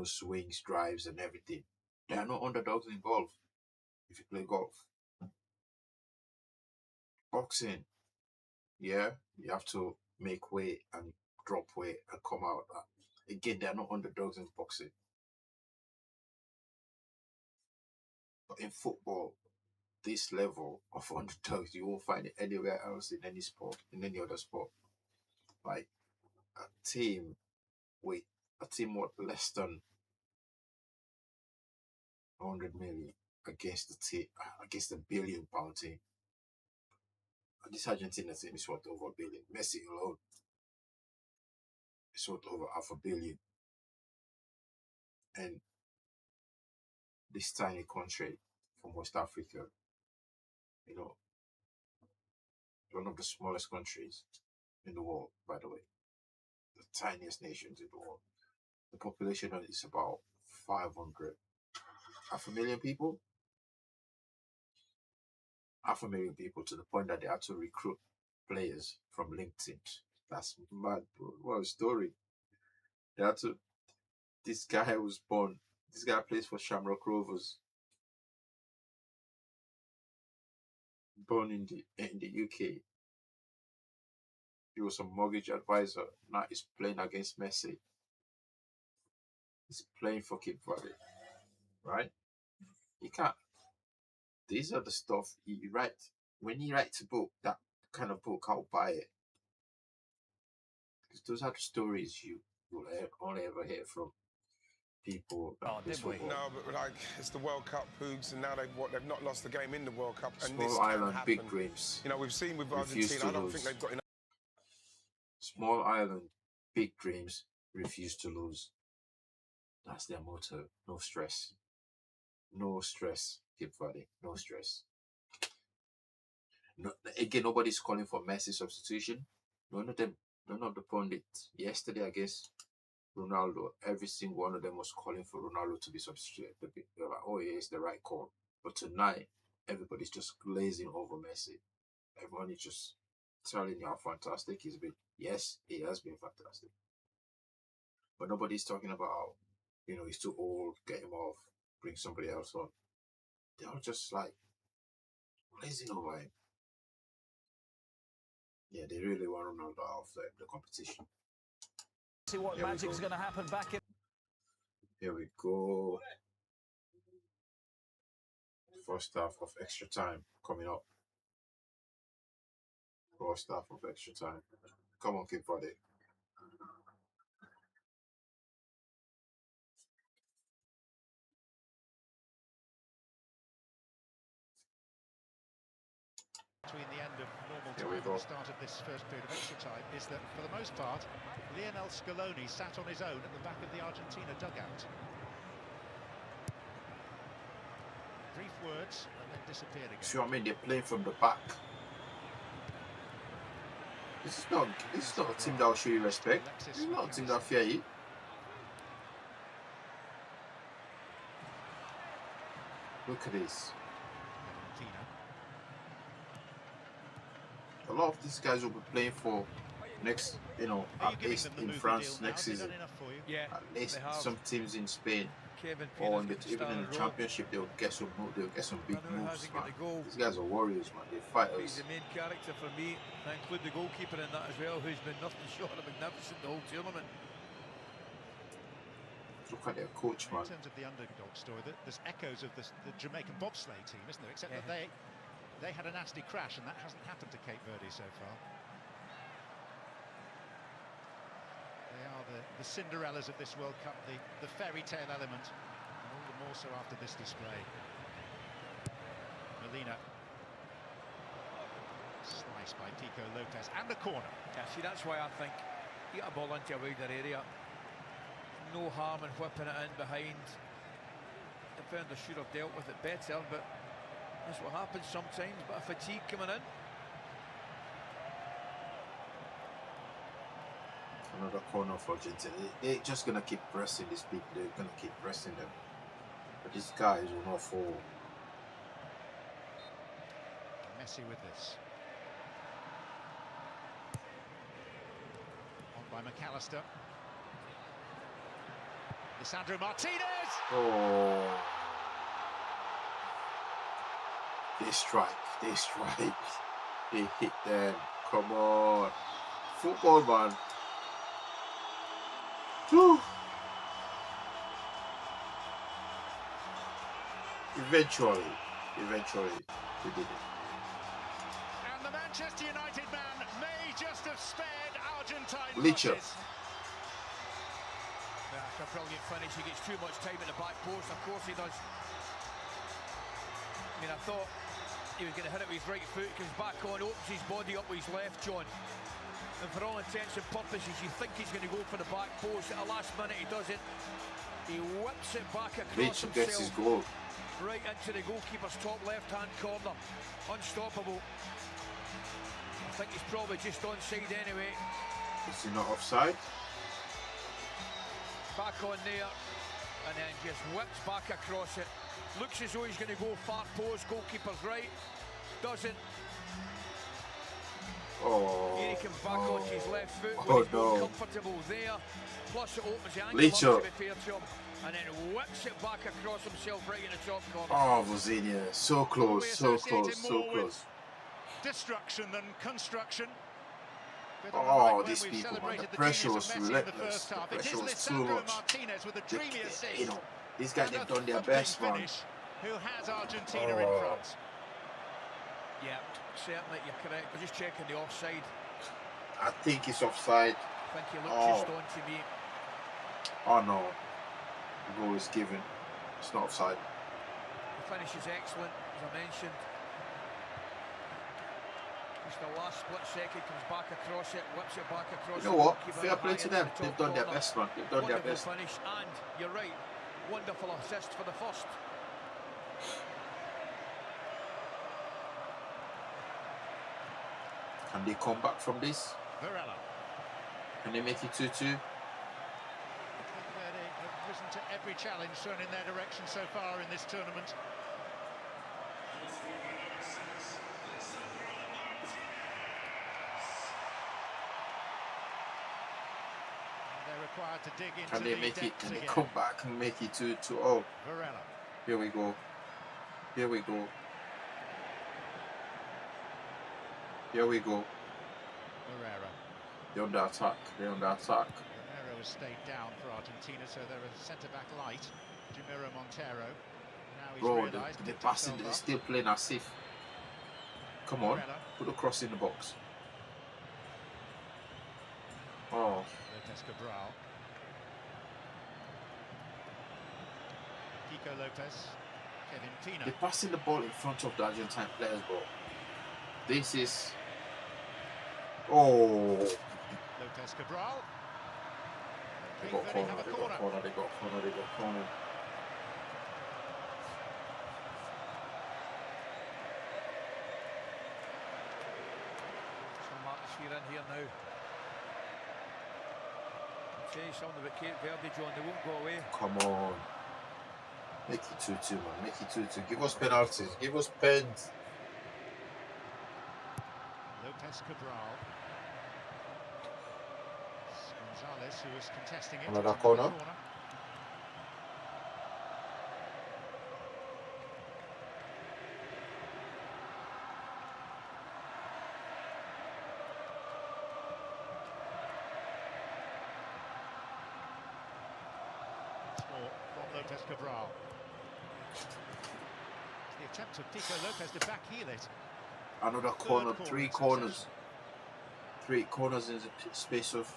swings, drives, and everything. There are no underdogs in golf if you play golf. Boxing, yeah, you have to make weight and drop weight and come out. Again, there are no underdogs in boxing. But in football, this level of underdogs, you won't find it anywhere else in any sport, in any other sport. Like a team with worth less than 100 million against against a £1 billion team. And this Argentina team is worth over $1 billion. Messi alone is worth over $500 million. And this tiny country from West Africa, you know, one of the smallest countries in the world, by the way, the tiniest nations in the world. The population is about 500,000 people. 500,000 people, to the point that they had to recruit players from LinkedIn. That's mad, bro. What a story. They had to. This guy was born. This guy plays for Shamrock Rovers. Born in the UK. He was a mortgage advisor. Now he's playing against Messi. He's playing for Cape Verde, right? You can't. These are the stuff he writes. When he writes a book, that kind of book, I'll buy it. Because those are the stories you will only ever hear from people. No, but like it's the World Cup, Hoogs, and now they've not lost the game in the World Cup. And Small island, big dreams. You know, we've seen with Argentina. I don't think they've got enough. Small island, big dreams, refuse to lose. That's their motto. No stress. No stress, Cape Verde. No stress. No, again, nobody's calling for Messi substitution. None of the pundits yesterday against Ronaldo, every single one of them was calling for Ronaldo to be substituted. They're like, oh yeah, it's the right call. But tonight, everybody's just glazing over Messi. Everyone is just telling you how fantastic he's been. Yes, he has been fantastic. But nobody's talking about, you know, he's too old, get him off, bring somebody else on. They're all just like glazing over him. Yeah, they really want Ronaldo out of the competition. See what magic's going to happen back in. Here we go. First half of extra time coming up. First half of extra time. Come on, Cape Verde. Between the end of normal time and the start of this first period of extra time is that, for the most part, Lionel Scaloni sat on his own at the back of the Argentina dugout. Brief words and then disappeared again. See what I mean? They're playing from the back. This is not a team that will show you respect. This is not a team that will fear you. Look at this. A lot of these guys will be playing for next, you know, at least in France next season. At least some teams in Spain, or even in the Championship, they'll get some big moves, man. These guys are warriors, man. They're fighters. He's the main character for me. I include the goalkeeper in that as well, who's been nothing short of magnificent the whole tournament. Look at their coach, man. In terms of the underdog story, there's echoes of the Jamaican bobsleigh team, isn't there? Except that they had a nasty crash, and that hasn't happened to Cape Verde so far. They are the Cinderellas of this World Cup, the fairy tale element, and all the more so after this display. Molina. Slice by Pico Lopez, and the corner. Yeah, see, that's why I think get a ball into a wider area. No harm in whipping it in behind. The defender should have dealt with it better, but that's what happens sometimes. But a fatigue coming in. Another corner for Argentina. They're just gonna keep pressing these people. They're gonna keep pressing them. But these guys will not fall. Messi with this. On by McAllister. Lisandro Martinez! Oh. They strike. They hit them. Come on. Football, man. Whew. Eventually. They did it. And the Manchester United man may just have spared Argentine Licho. crosses. That's a brilliant finish. He gets too much time at the back post. Of course he does. I mean, I thought he was going to hit it with his right foot. Comes back on, opens his body up with his left, John. And for all intents and purposes, you think he's going to go for the back post. At the last minute, he doesn't. He whips it back across Licho gets his himself, goal. right into the goalkeeper's top left-hand corner. Unstoppable. I think he's probably just onside anyway. Is he not offside? Back on there, and then just whips back across it. Looks as though he's going to go far post, goalkeeper's right. Doesn't. Oh. Here he comes back onto his left foot. Oh, He's no. more comfortable there. Plus it opens the angle Licho. up, to be fair to him. And then whips it back across himself right in the top corner. Oh, Vozinha. So close, so close, so close. Destruction than construction. Bit Oh, unlike when these we've people, man, celebrated the pressure genius was of Messi in the relentless. first half. The It is pressure was too Lisandro much. Martinez with a dreamy assist. You know, these guys, they've done their thumping best, man. finish, who has Argentina in Oh. front. Yeah, certainly, you're correct. We're just checking the offside. I think it's offside. I think he looked Oh. just on to me. Oh, no. The goal is given. It's not offside. The finish is excellent, as I mentioned. Just the last split second, comes back across it, whips it back across. You know the what? goalkeeper Fair play high to into them. the top They've done their corner. best, man. They've done their Wonderful best. finish, and you're right, wonderful assist for the first. Can they come back from this? Varela. Can they make it 2-2? Verde have risen to every challenge thrown in their direction so far in this tournament. They're required to dig into Can they the make it? depths Can they again. come back and make it 2-2? Varela. Here we go. Here we go. Here we go. Herrera. They're under attack. They're under attack. Romero has stayed down for Argentina, so they're a centre-back light. Jamiro Montero. Now he's Bro, realised they're picked passing. himself They're up. still playing as if. Come on. Herrera. Put the cross in the box. Oh. Lopez Cabral. Kiko Lopez. Kevin Pina. They're passing the ball in front of the Argentine players, bro. This is. Oh. Lopez Cabral. They got Verde corner. have a They corner. got corner. They got corner. They got corner. Some atmosphere in here now. I'll tell you something about Cape Verde, John, they won't go away. Come on. Make it 2-2, man. Make it 2-2. Give us penalties. Give us pens. Lopez Cabral. Gonzalez, who was contesting it. Another to corner. From Lopez Cabral. The attempt of Kiko Lopez to backheel it. Another corner. Three corners. Three corners in the space of.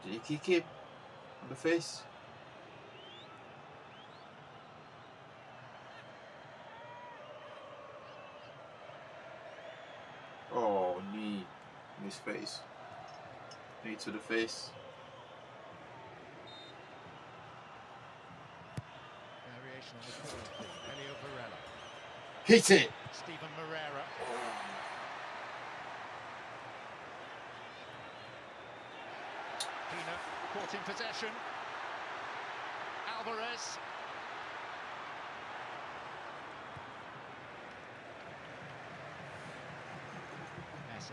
Did he kick him on the face? Oh, knee in his face. Knee to the face. Variation on the corner play. Elio Varela. Hit it! Stephen Moreira. Pina caught in possession. Alvarez.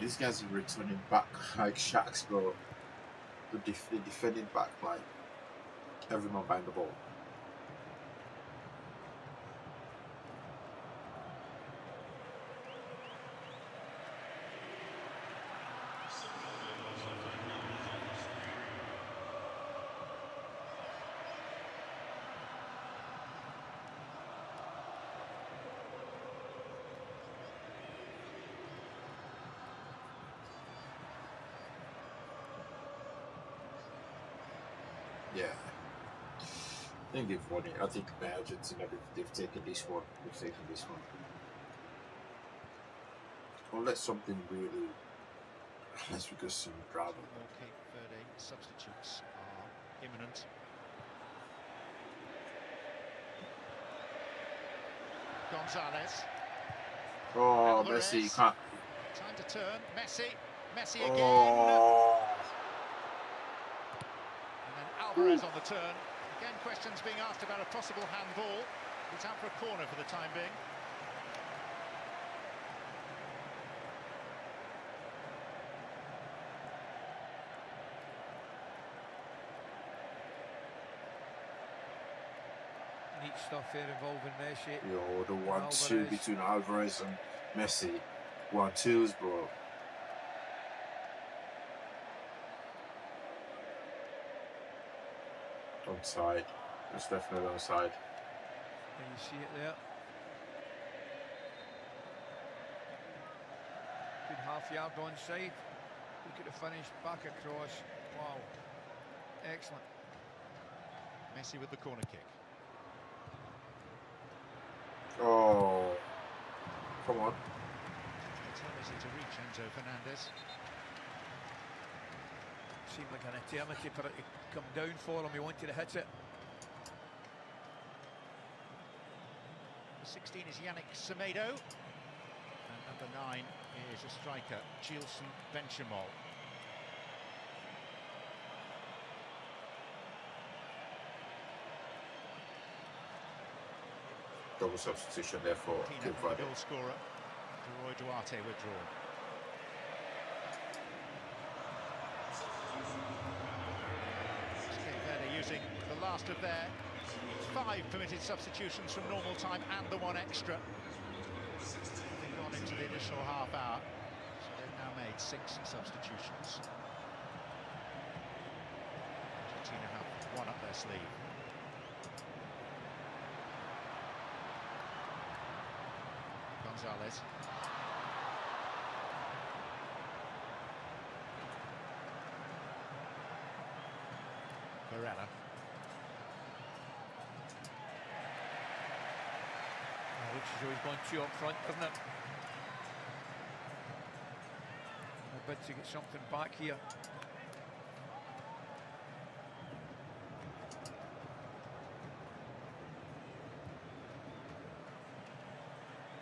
These guys are returning back like sharks, bro. The defending back like everyone behind the ball. Yeah. I think they've won it. I think Argentina, they've taken this one. They've taken this one. Unless something really, unless we get some drama. More Cape Verde substitutes are imminent. Gonzalez. Oh, Alvarez. Messi can't. Time to turn. Messi again. Oh. And then Alvarez on the turn. Again, questions being asked about a possible handball. It's out for a corner for the time being. Neat stuff here involving Messi. Yo, the 1-2 between Alvarez and Messi. 1-2s, bro. Onside. It's definitely onside. And you see it there. Good half-yard onside. Look at the finish, back across. Wow. Excellent. Messi with the corner kick. Oh. Come on. Too easy to reach Enzo Fernandez. Seemed like an eternity for it to come down for him. He wanted to hit it. The 16 is Yannick Semedo. And number 9 is a striker, Gilson Benchimol. Double substitution there for the goal scorer. Roy Duarte withdrawn. Cape Verde using the last of their 5 permitted substitutions from normal time and the 1 extra. They've gone into the additional half hour, so they've now made 6 substitutions. Argentina have 1 up their sleeve. Gonzalez. Varela. Looks as though he's gone 2 up front, doesn't it? A bit to get something back here.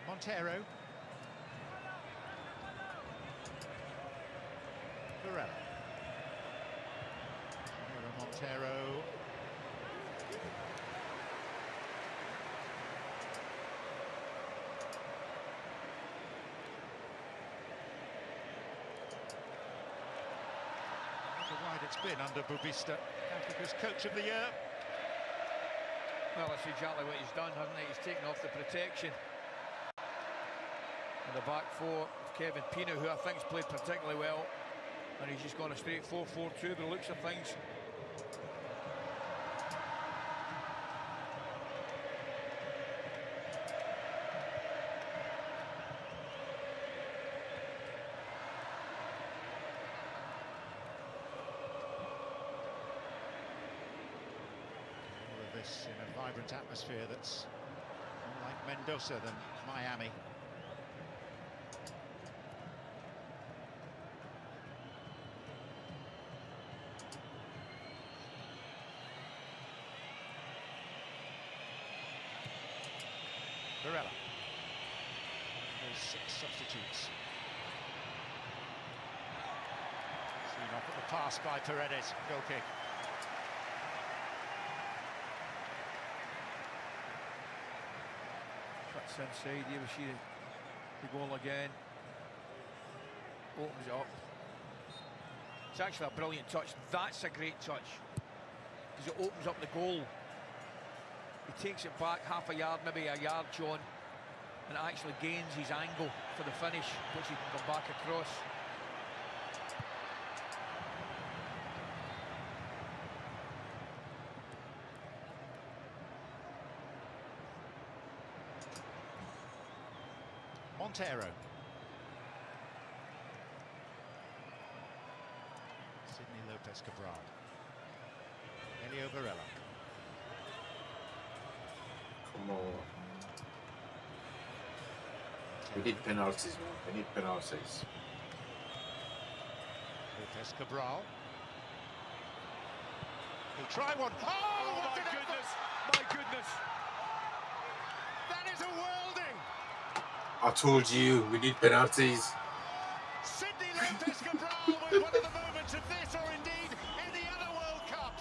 Montero. Varela. Montero. How wide it's been under Bubista, Africa's Coach of the Year. Well, that's exactly what he's done, hasn't he? He's taken off the protection. And the back 4 of Kevin Pina, who I think's played particularly well. And he's just gone a straight 4-4-2 by the looks of things. All of this in a vibrant atmosphere that's more like Mendoza than Miami. Varela. Those 6 substitutes. Seen off at the pass by Paredes. Goal kick. Cuts inside, here we see the goal again. Opens it up. It's actually a brilliant touch. That's a great touch. Because it opens up the goal. He takes it back half a yard, maybe a yard, John, and actually gains his angle for the finish, which he can come back across. Montero. Sidney Lopez Cabral. Elio Varela. Come on. We need penalties, man. We need penalties. Lopez Cabral. He'll try one. Oh, my goodness! My goodness! That is a worldie! I told you, we need penalties. Sidney Lopez Cabral with one of the moments of this, or indeed any other World Cup.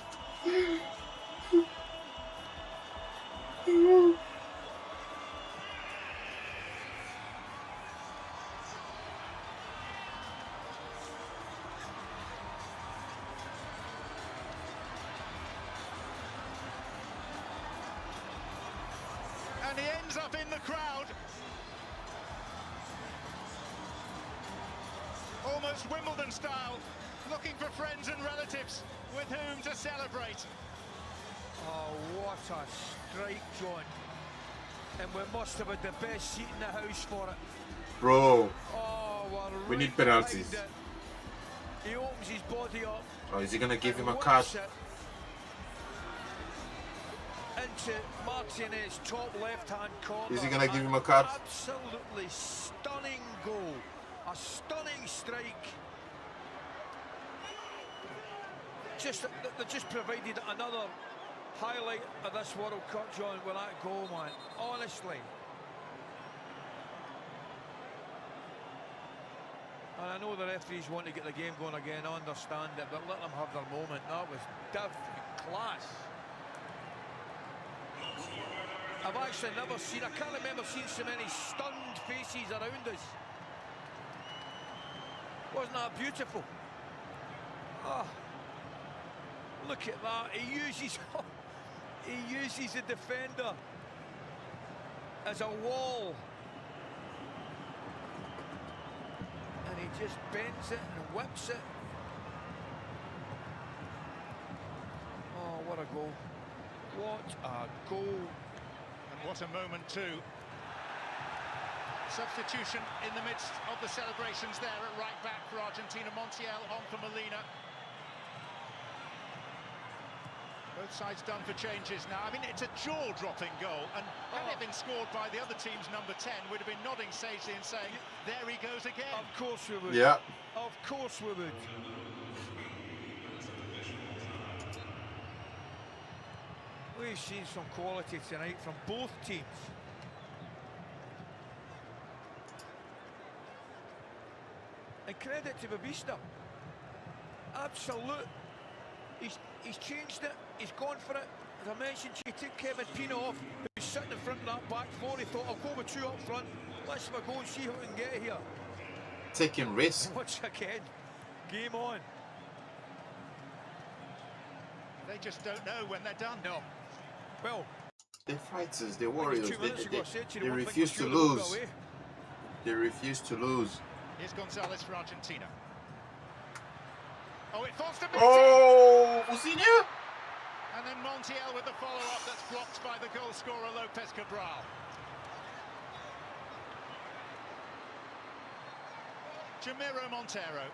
And he ends up in the crowd. Almost Wimbledon style, looking for friends and relatives with whom to celebrate. Oh, what a strike, John. And we must have had the best seat in the house for it. Bro, oh, we need penalties. He opens his body up. Oh, is he going to give him a card? Into Martinez's top left-hand corner. Is he going to give him a card? Absolutely stunning goal. A stunning strike. They just provided another highlight of this World Cup, John, with that goal, man. Honestly. And I know the referees want to get the game going again, I understand it, but let them have their moment. That was different class. I've actually never seen, I can't remember seeing so many stunned faces around us. Wasn't that beautiful? Oh, look at that. He uses the defender as a wall. And he just bends it and whips it. Oh, what a goal. What a goal. And what a moment too. Substitution in the midst of the celebrations there at right back for Argentina. Montiel on for Molina. Both sides done for changes now. I mean, it's a jaw-dropping goal, and had it been scored by the other team's number 10, we'd have been nodding sagely and saying, there he goes again. Of course we would. Yeah. Of course we would. We've seen some quality tonight from both teams. And credit to Babista. Absolute. He's changed it. He's gone for it. As I mentioned, he took Kevin Pino off, who's sitting in front of that back four. He thought, I'll go with two up front. Let's have a go and see who can get here. Taking risks. Once again, game on. They just don't know when they're done. No. Well, they're fighters, they're warriors. They refuse to sure lose. They refuse to lose. Here's Gonzalez for Argentina. Oh, it falls to Messi! Oh, Musinha! And then Montiel with the follow-up that's blocked by the goal scorer Lopez Cabral. Jamiro Montero.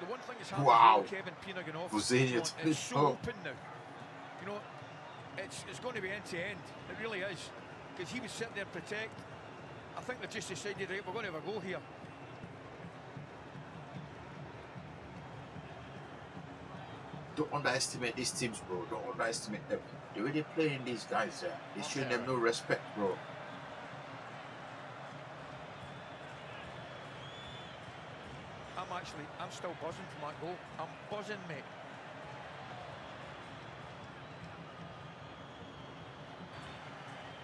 The one thing that's happened with Kevin Pino going off, it's so open now. You know, it's going to be end-to-end. It really is. Because he was sitting there to protect. I think they've just decided, right, we're going to have a go here. Don't underestimate these teams, bro. Don't underestimate them. They're really playing these guys there. They're showing them no respect, bro. I'm still buzzing from that goal. I'm buzzing, mate.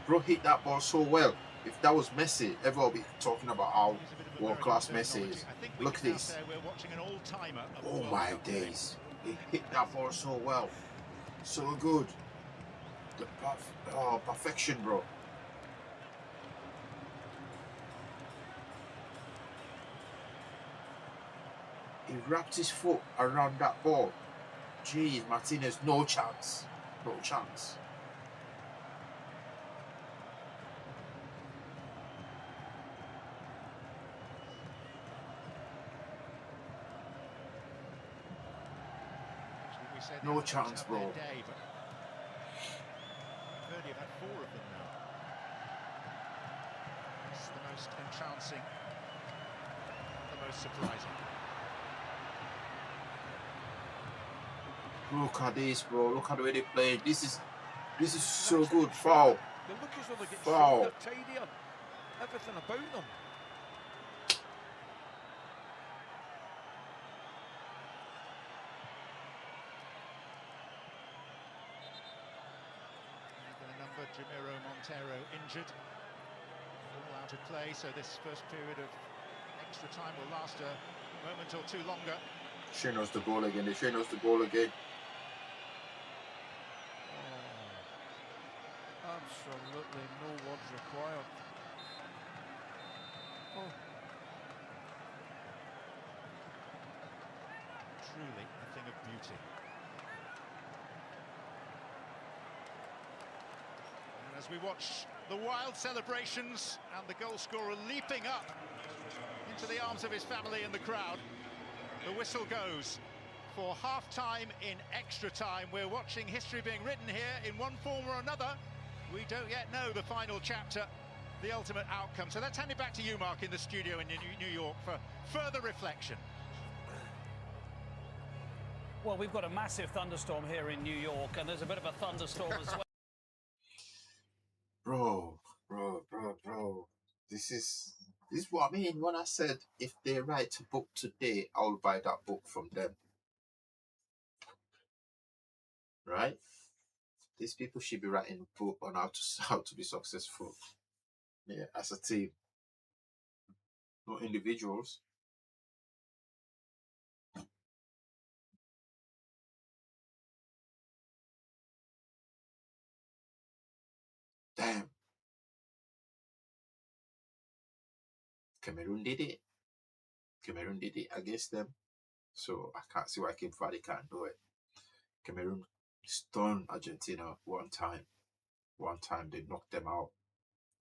Bro hit that ball so well. If that was Messi, everyone will be talking about how world-class Messi is. Look at this. Oh my days. He hit that ball so well. So good. The perfection, bro. He wrapped his foot around that ball. Jeez, Martinez, no chance. No chance. We said No chance, bro. Day, but Verde have had 4 of them now. It's the most entrancing, the most surprising. Look at this, bro. Look at the way they play. This is so good. Foul. They look as though they're getting Foul. shorter, tidier. Everything about them. Jamiro Montero injured, all out of play, so this first period of extra time will last a moment or two longer. She knows the ball again. She knows the ball again. Oh, absolutely no words required. Oh. Truly a thing of beauty. As we watch the wild celebrations and the goal scorer leaping up into the arms of his family and the crowd, the whistle goes for half-time in extra time. We're watching history being written here in one form or another. We don't yet know the final chapter, the ultimate outcome. So let's hand it back to you, Mark, in the studio in New York for further reflection. Well, we've got a massive thunderstorm here in New York, and there's a bit of a thunderstorm as well. Bro. This is what I mean when I said if they write a book today, I'll buy that book from them. Right? These people should be writing a book on how to be successful. Yeah, as a team. Not individuals. Damn. Cameroon did it. Cameroon did it against them. So I can't see why Cape Verde can't do it. Cameroon stunned Argentina one time. One time they knocked them out.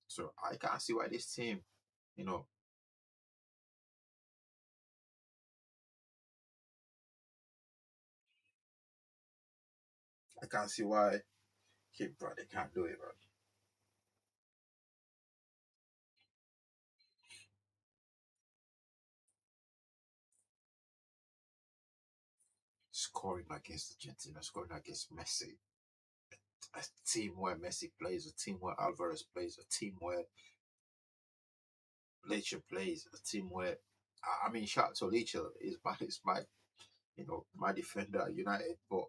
So I can't see why this team, you know, I can't see why Cape Verde can't do it, bro. Scoring against Argentina, scoring against Messi. A team where Messi plays, a team where Alvarez plays, a team where Leche plays, a team where, I mean, shout out to Leche, is my, you know, my defender at United, but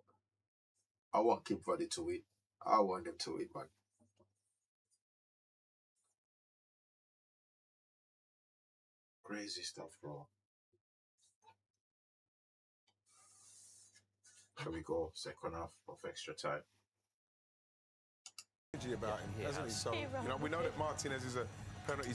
I want Cape Verde to win. I want them to win, man. Crazy stuff, bro. Here we go, second half of extra time. About him, hasn't he? So, you know, we know that Martinez is a penalty.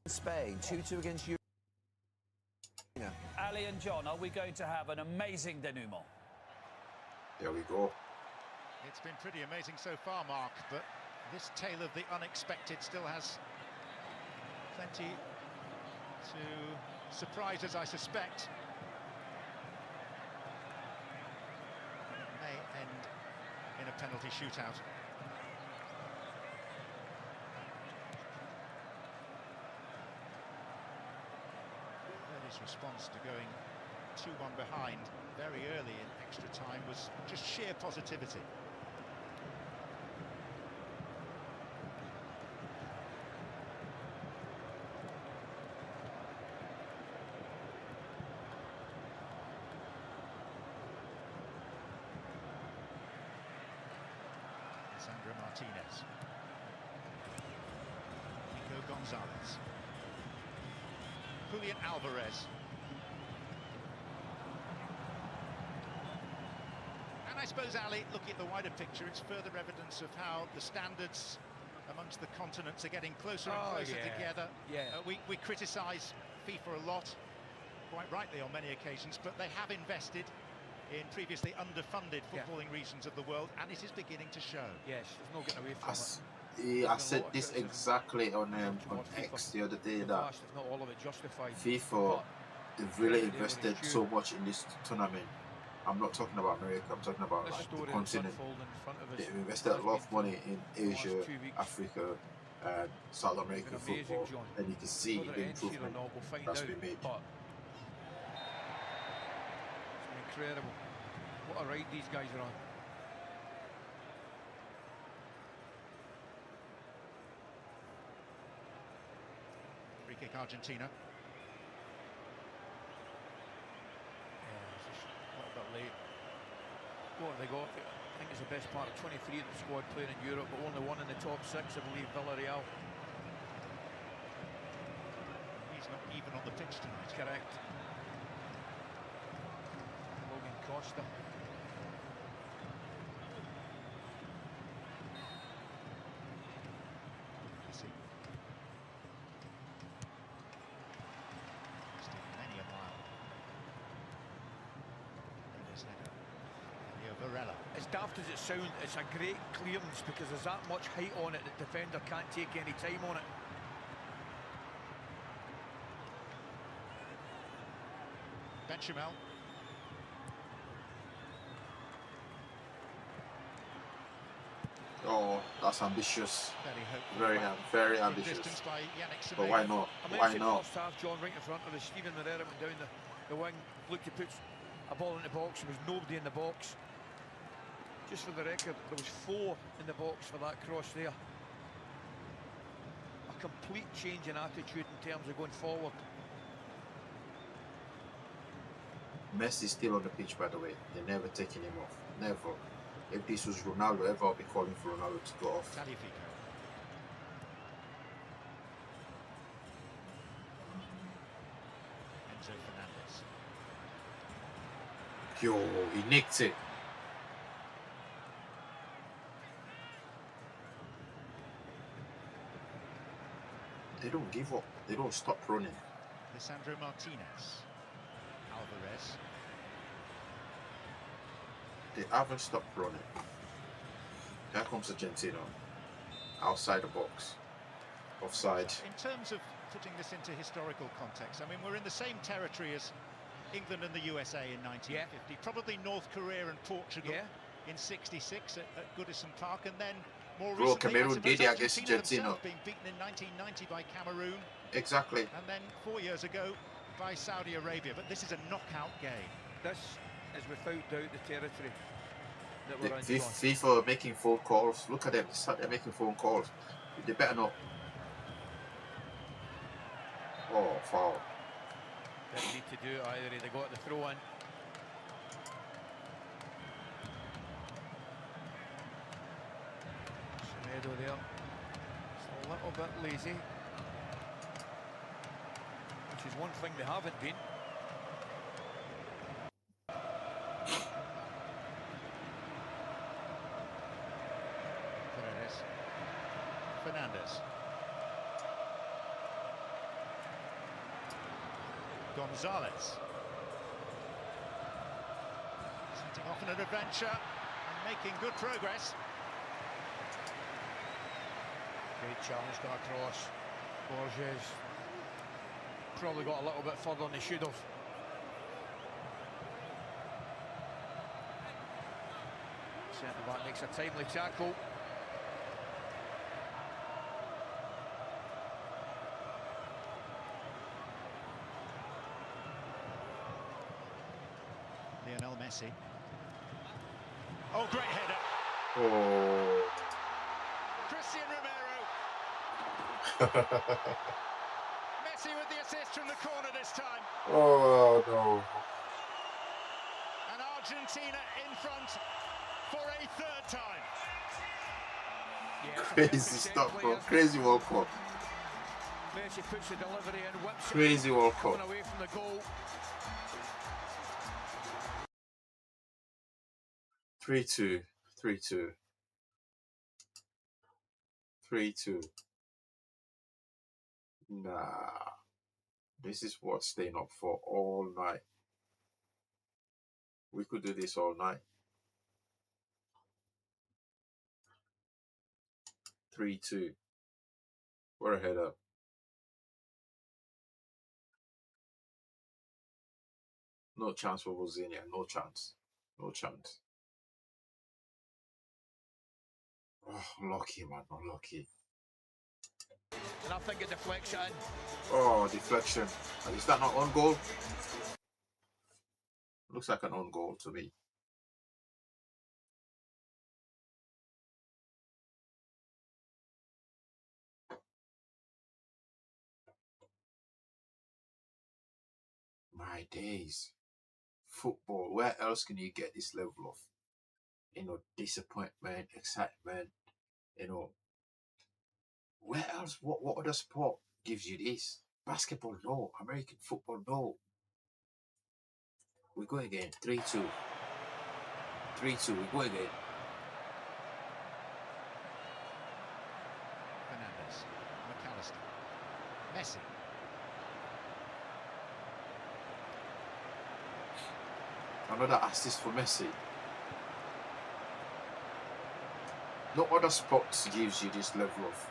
Spain, 2-2 against you. Ali and John, are we going to have an amazing denouement? There we go. It's been pretty amazing so far, Mark, but this tale of the unexpected still has plenty to surprise us, I suspect. It may end in a penalty shootout. Verde's response to going 2-1 behind very early in extra time was just sheer positivity. Martinez. Nico Gonzalez. Julian Alvarez. And I suppose, Ali, looking at the wider picture, it's further evidence of how the standards amongst the continents are getting closer and closer together. We criticise FIFA a lot, quite rightly on many occasions, but they have invested in previously underfunded footballing regions of the world, and it is beginning to show. Yes, there's no getting away from it. I said this exactly on X the other day, that Vast, if not all of it, justified. FIFA, they've really invested so much in this tournament. I'm not talking about America, I'm talking about like the continent. They've invested a lot of money in Asia, Africa, and South American football, and you can see the improvement that's been made. It's incredible. What a ride these guys are on. Free kick Argentina. Late. What have they got? I think it's the best part of 23 of the squad playing in Europe, but only one in the top 6, I believe, Villarreal. He's not even on the pitch tonight. Correct. Logan Costa. As daft as it sounds, it's a great clearance because there's that much height on it that the defender can't take any time on it. Benchimel. Oh, that's ambitious. Very ambitious. But why not? Why not? First half, John, right in front of us. Steven Moreira went down the wing, looked to put a ball in the box. There was nobody in the box. Just for the record, there was 4 in the box for that cross there. A complete change in attitude in terms of going forward. Messi's still on the pitch, by the way. They're never taking him off. Never. If this was Ronaldo, ever, I'll be calling for Ronaldo to go off. Enzo Fernandez. Yo, he nicked it. They don't give up. They don't stop running. Lisandro Martinez. Alvarez. They haven't stopped running. Here comes Argentina. Outside the box. Offside. In terms of putting this into historical context, I mean, we're in the same territory as England and the USA in 1950. Probably North Korea and Portugal in 66 at Goodison Park, and then more recently, Cameroon did it against Argentina. Being beaten in 1990 by Cameroon. Exactly. And then 4 years ago by Saudi Arabia. But this is a knockout game. This is without doubt the territory that we're on. FIFA are making phone calls. Look at them. They're making phone calls. They better not. Oh, foul. Didn't need to do it either. They got the throw in. Semedo there. It's a little bit lazy, which is one thing they haven't been. Fernandez. Gonzalez. Setting off on an adventure and making good progress. Great challenge got across. Borges probably got a little bit further than he should have. Centre back makes a timely tackle. Lionel Messi. Oh, great header. Oh. Christian Romero. Messi with the assist from the corner this time. Oh, no. And Argentina in front for a third time. Yeah, crazy stuff, bro. Crazy World Cup. Messi puts the delivery in, whips Crazy World Cup. coming away from the goal. 3-2. 3-2. 3-2. Nah. This is what staying up for all night. We could do this all night. 3-2. We're ahead up. No chance for Bosnia. No chance. No chance. Oh, lucky, man. Unlucky. And I think a deflection. Oh, deflection. Is that not on goal? Looks like an on goal to me. My days. Football. Where else can you get this level of, disappointment, excitement? Where else? What other sport gives you this? Basketball, no. American football, no. We go again. 3-2. 3-2. We go again. Fernandez, McAllister, Messi. Another assist for Messi. No other sports gives you this level of.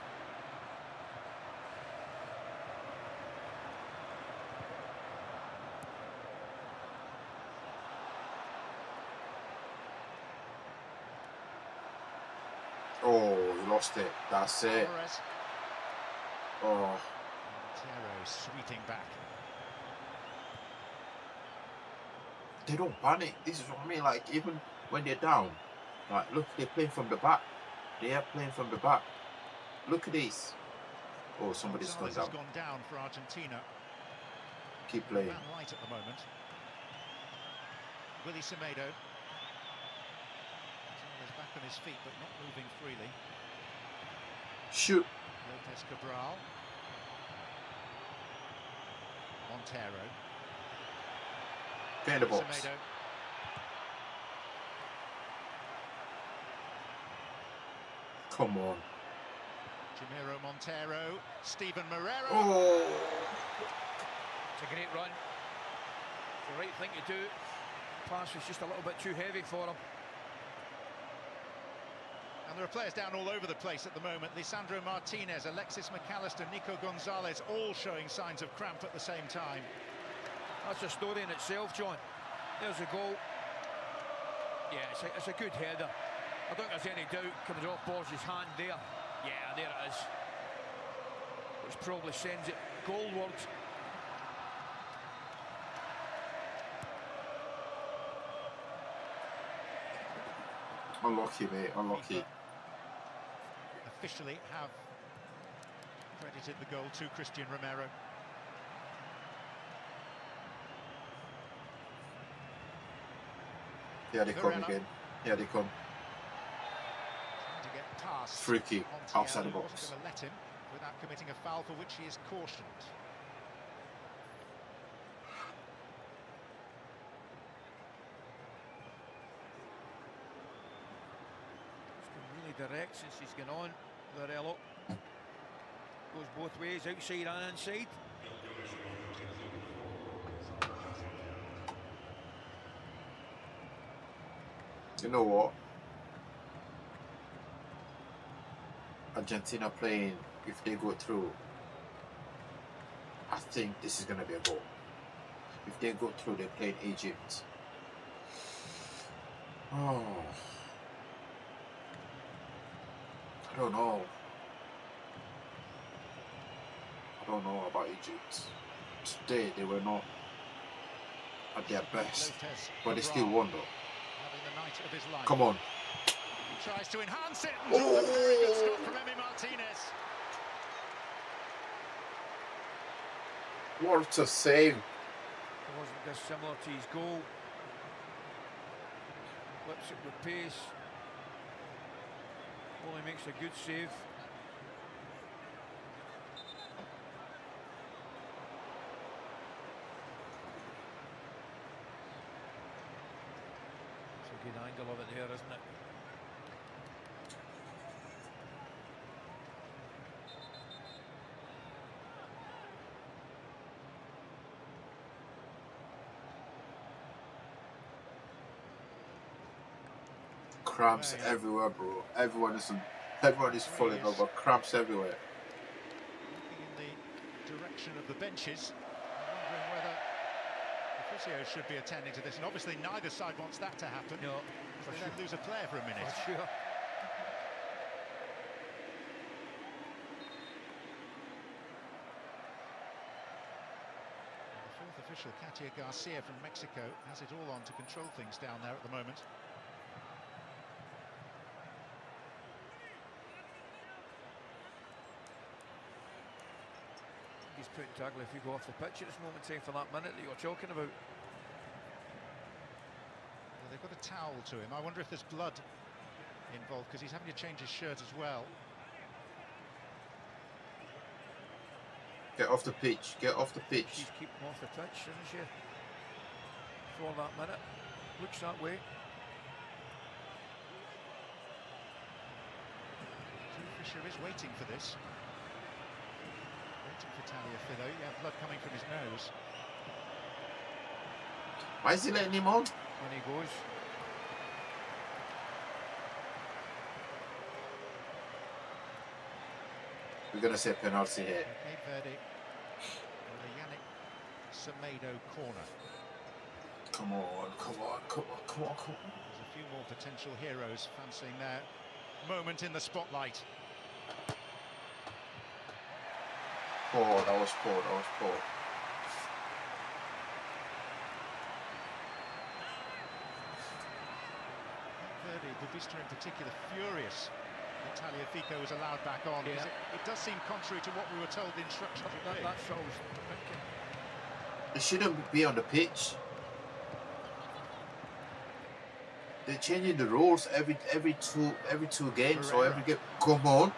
Oh, he lost it. That's it. Oh. Montero sweeping back. They don't panic. This is what I mean. Like, even when they're down, like, look, they're playing from the back. They are playing from the back. Look at this. Oh, somebody's gone down. Gone down for Argentina. Keep playing. Man light at the moment. Willy Semedo. He's back on his feet, but not moving freely. Shoot. Lopez Cabral. Montero. Get in the box. Semedo. Come on. Jamiro Montero. Steven Moreira. Oh. It's a great run. It's the right thing to do. Pass was just a little bit too heavy for him. And there are players down all over the place at the moment. Lisandro Martinez, Alexis McAllister, Nico Gonzalez, all showing signs of cramp at the same time. That's a story in itself, John. There's a goal. Yeah, it's a good header. I don't think there's any doubt. Comes off Borges' hand there. Yeah, there it is. Which probably sends it goalward. Unlucky, mate. Unlucky. Officially have credited the goal to Christian Romero. Here they come again. Here they come. To get past Free kick outside the box. Wasn't going to let him without committing a foul for which he is cautioned. He's been really direct since he's gone on. Varelo goes both ways, outside and inside. You know what? Argentina playing, if they go through, I think this is going to be a goal. If they go through, they're playing Egypt. Oh. I don't know. I don't know about Egypt. Today, they were not at their best, but they still won though. The night of his life. Come on. He tries to enhance it and draws a very good stop from Emi Martinez. What a save. It wasn't dissimilar to his goal. Flips it with pace. Only makes a good save. Good angle of it there, isn't it? Cramps everywhere, bro. Everyone is falling over. Cramps everywhere. Looking in the direction of the benches, wondering whether the physios should be attending to this. And obviously neither side wants that to happen. No, for sure. Then lose a player for a minute. For sure. The fourth official, Katia Garcia from Mexico, has it all on to control things down there at the moment. He's putting Tagliafico off the pitch at this moment in time for that minute that you're talking about. Well, they've got a towel to him. I wonder if there's blood involved because he's having to change his shirt as well. Get off the pitch. Get off the pitch. She's keeping him off the pitch, isn't she? For that minute. Looks that way. Fisher is waiting for this. Waiting for Tagliafico. Yeah, blood coming from his nose. Why is he letting him on? When he goes. We're going to say penalty here. Cape Verde with a Yannick Semedo corner. Come on, come on, come on, come on, come on. There's a few more potential heroes fancying their moment in the spotlight. Oh, that was poor, that was poor. Verde, Bubista in particular, furious that Tagliafico was allowed back on. Yeah. It does seem contrary to what we were told the instructions would be. That's what I was thinking. They shouldn't be on the pitch. They're changing the rules every two games or every game. Come on.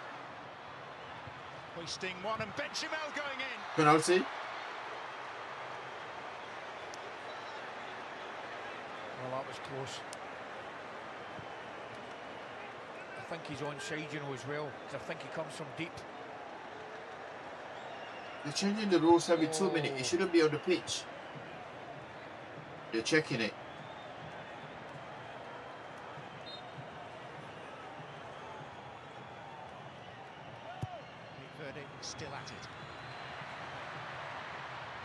Hoisting one and Benchimel going in. Penalty. Well, that was close. I think he's onside, you know, as well. I think he comes from deep. They're changing the rules every 2 minutes. It shouldn't be on the pitch. They're checking it. Verde still at it.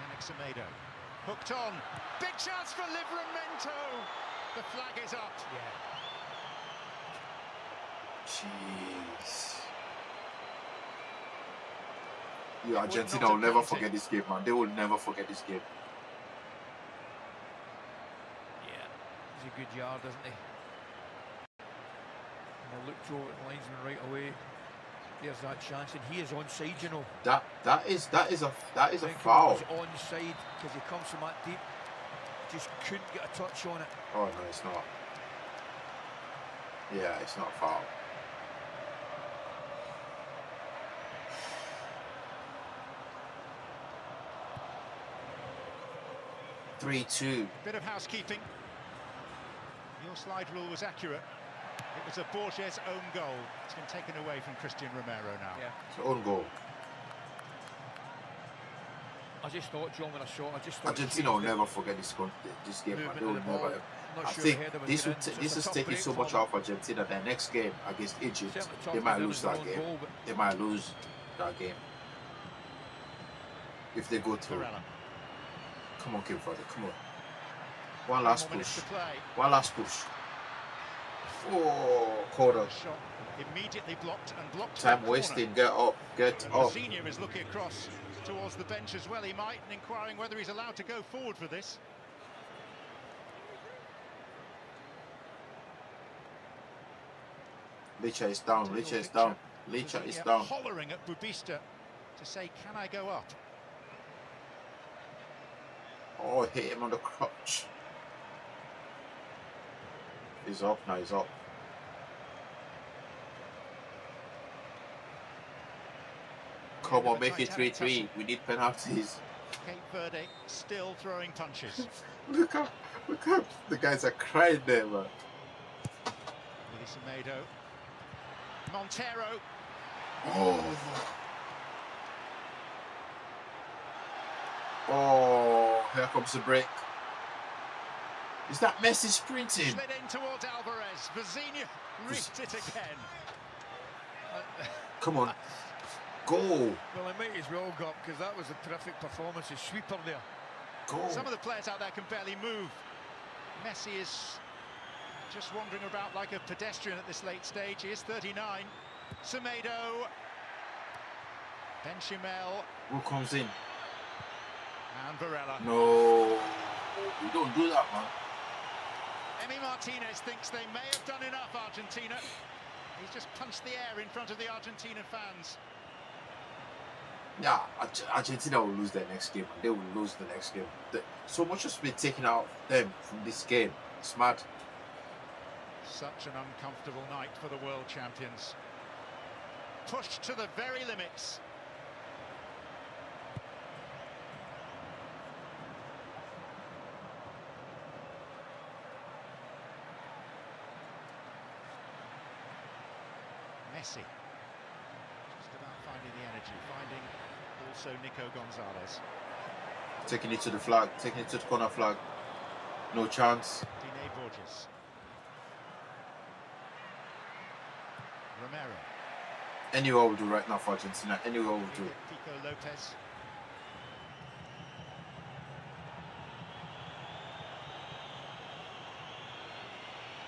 Yannick Semedo. Hooked on. Big chance for Livramento. The flag is up. Yeah. Jeez. Yeah, Argentina will never forget this game, man. They will never forget this game. Yeah, he's a good yard, isn't he? And I looked over at the linesman right away. There's that chance, and he is onside, you know. That is a foul. He's onside because he comes from that deep. Just couldn't get a touch on it. Oh no, it's not. Yeah, it's not foul. (3-2). Bit of housekeeping. Your slide rule was accurate. It was a Borges own goal. It's been taken away from Christian Romero now. Yeah. It's an own goal. I just thought, John, when I saw it, I just thought... Argentina will never forget this game. They will never. I think this is taking so much off Argentina. Their next game against Egypt, they might lose that game. They might lose that game if they go through. Come on, Cape Verde, come on. One last push. One last push. Oh, corner. Shot immediately blocked and blocked. Time wasting. Get up. Get up. Senior is looking across towards the bench as well. He might, and inquiring whether he's allowed to go forward for this. Licha is down. Licha is down. Licha is down. Hollering at Bubista to say, "Can I go up?" Oh, hit him on the crotch. He's up now. He's up. Come on, make it 3-3. We need penalties. Cape Verde still throwing punches. Look up. The guys are crying there, man. Semedo. Montero. Oh, here comes the break. Is that Messi sprinting? Slid in towards Alvarez. Has Vizina reached it again? Come on. Goal. Well, it might as well go, because that was a terrific performance. A sweeper there. Goal. Some of the players out there can barely move. Messi is just wandering about like a pedestrian at this late stage. He is 39. Semedo. Benchimel. Who comes in? And Varela. No. You don't do that, man. Emi Martinez thinks they may have done enough, Argentina. He's just punched the air in front of the Argentina fans. Yeah, Argentina will lose their next game. They will lose the next game. So much has been taken out of them from this game. It's mad. Such an uncomfortable night for the world champions. Pushed to the very limits. Messi. Just about finding the energy, finding also Nico Gonzalez. Taking it to the flag, taking it to the corner flag. No chance. Dine Borges. Romero. Anywhere will do right now for Argentina. Anywhere will do. Pico Lopez.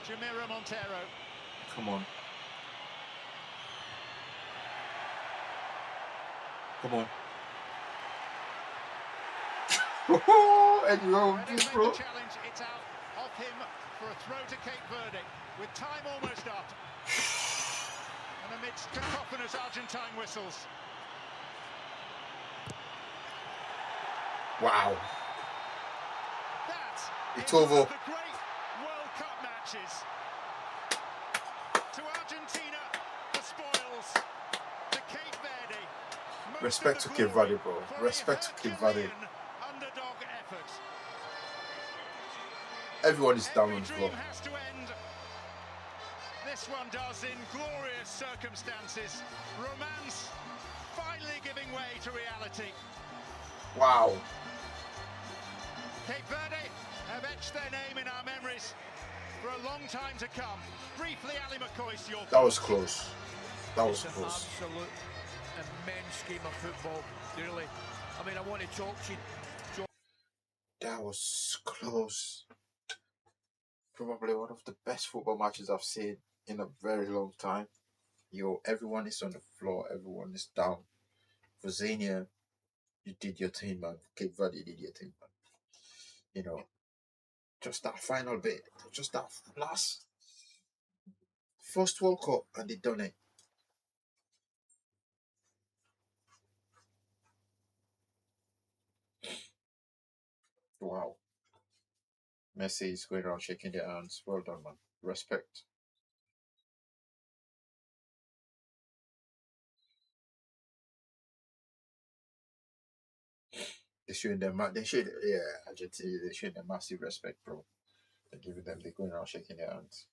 Jamiro Montero. Come on. Come on. Anywhere will do, bro. Challenge. It's out of him for a throw to Cape Verde with time almost up. And amidst cacophonous Argentine whistles. Wow. That it's is over. one of the great World Cup matches. To Argentina, the spoils. To Cape Verde. Respect to Cape Verde, bro. Respect to Cape Verde. Underdog effort. Everyone is down on the floor. Has to end. This one does in glorious circumstances. Romance finally giving way to reality. Wow. Cape Verde have etched their name in our memories for a long time to come. Briefly, Ali McCoy's your. That was close. That was It's close. An absolute immense game of football, really. I mean, I want to talk to you. That was close. Probably one of the best football matches I've seen in a very long time. Everyone is on the floor. Everyone is down. Vizina, you did your thing, man. Cape Verde did your thing, man. Just that final bit. Just that last first World Cup, and they done it. Wow. Messi is going around shaking their hands. Well done, man. Respect. They showing them, Argentina, they showing them massive respect, bro. They're going around shaking their hands.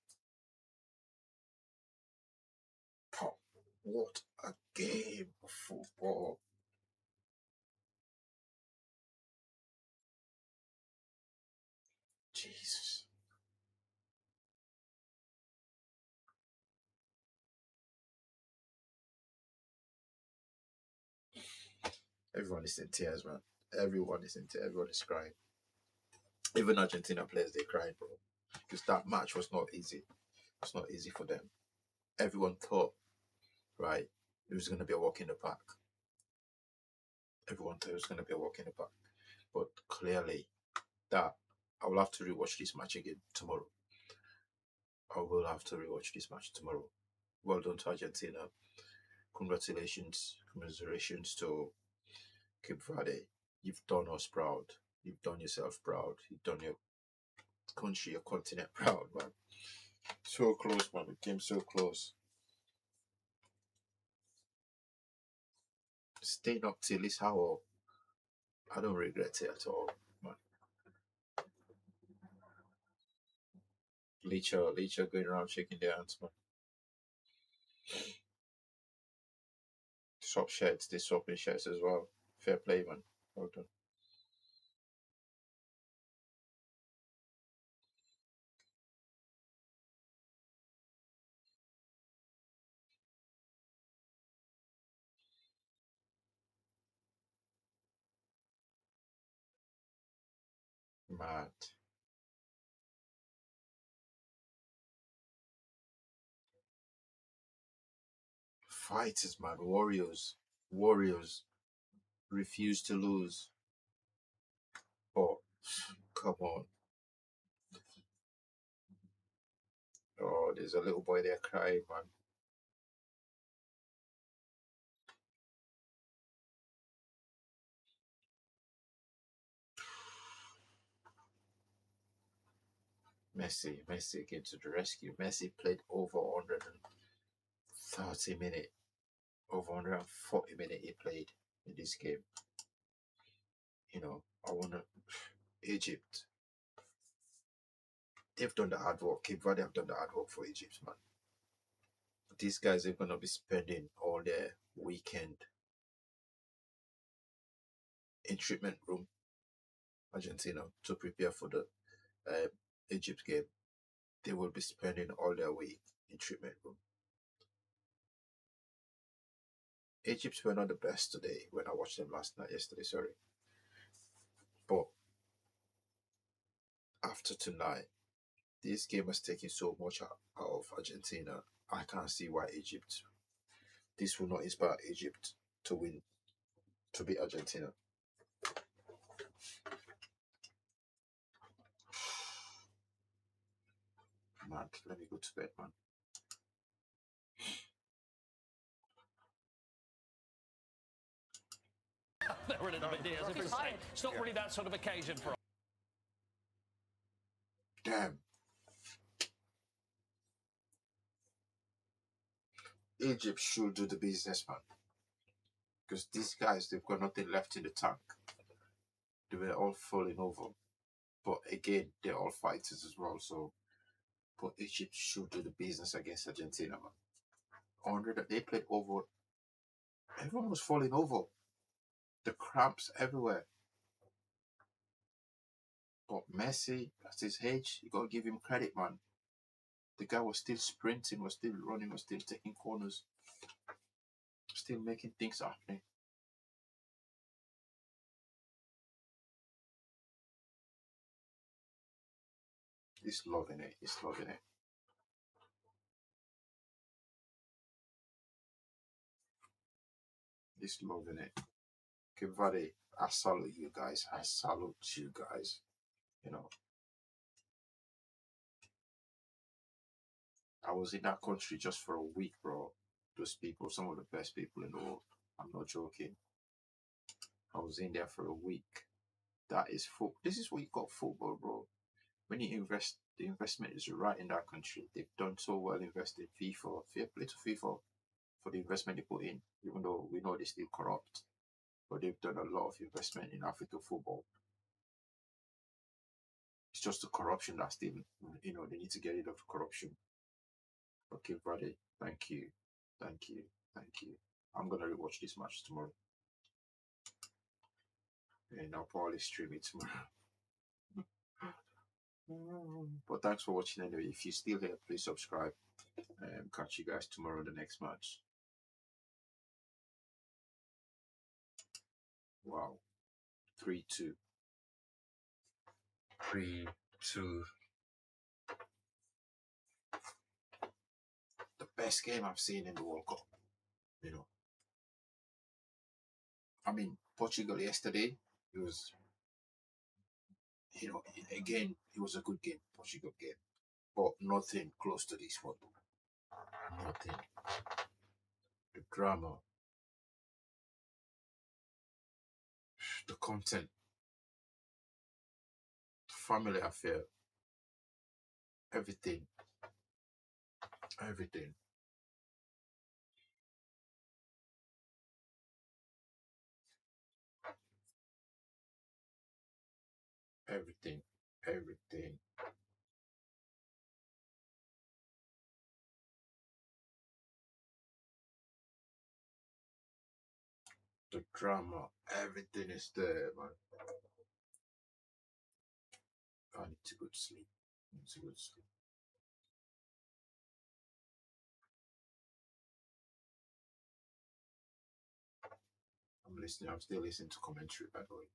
Pop, what a game of football. Jesus. Everyone is in tears, man. Everyone is in tears. Everyone is crying. Even Argentina players, they cried, bro. Because that match was not easy. It's not easy for them. Everyone thought, right, it was going to be a walk in the park. Everyone thought it was going to be a walk in the park. But clearly, I will have to rewatch this match again tomorrow. I will have to rewatch this match tomorrow. Well done to Argentina. Congratulations, commiserations to Cape Verde. You've done us proud. You've done yourself proud. You've done your country, your continent proud, man. So close, man. We came so close. Staying up till this hour, I don't regret it at all, man. Leacher going around shaking their hands, man. Swap shirts, they swapping shirts as well. Fair play, man. Well done. Mad. Fighters, man. Warriors. Warriors refuse to lose. Oh, come on. Oh, there's a little boy there crying, man. Messi came to the rescue. Messi played over 130 minutes. Over 140 minutes he played in this game. You know, I wonder, Egypt, they've done the hard work. Cape Verde have done the hard work for Egypt, man. These guys are going to be spending all their weekend in treatment room, Argentina, to prepare for the Egypt game. They will be spending all their week in treatment room. Egypt were not the best today when I watched them yesterday, sorry. But after tonight, this game has taken so much out of Argentina. I can't see why this will not inspire Egypt to win, to beat Argentina. Man, let me go to bed, man. They're a little bit near, as if to say, it's not really that sort of occasion for us. Damn. Egypt should do the business, man. Because these guys, they've got nothing left in the tank. They were all falling over. But again, they're all fighters as well, so... But Egypt should do the business against Argentina, man. 100, they played over... Everyone was falling over. The cramps everywhere. But Messi, at his age, you gotta give him credit, man. The guy was still sprinting, was still running, was still taking corners. Still making things happen. He's loving it. He's loving it. He's loving it. Cape Verde, I salute you guys. I salute you guys. You know, I was in that country just for a week, bro. Those people, some of the best people in the world. I'm not joking. I was in there for a week. That is this is what you got football, bro. When you invest, the investment is right in that country. They've done so well investing FIFA. Fair play to FIFA for the investment they put in, even though we know they're still corrupt. But they've done a lot of investment in African football. It's just the corruption that's still, you know, they need to get rid of corruption. Okay, brother, thank you. Thank you. Thank you. I'm going to rewatch this match tomorrow. And I'll probably stream it tomorrow. But thanks for watching anyway. If you're still here, please subscribe. Catch you guys tomorrow in the next match. Wow. 3-2. 3-2. The best game I've seen in the World Cup. You know. I mean, Portugal yesterday, it was, you know, again, it was a good game, Portugal game. But nothing close to this one. Nothing. The drama. The content. The family affair. Everything. Everything. Everything. Everything. The drama. Everything is there, man. I need to go to sleep. I need to go to sleep. I'm listening. I'm still listening to commentary, by the way.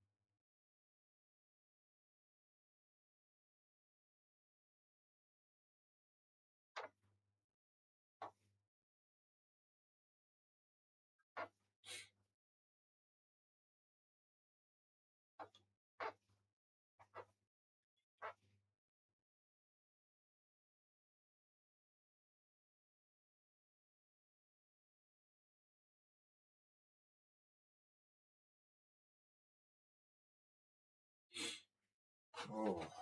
Oh.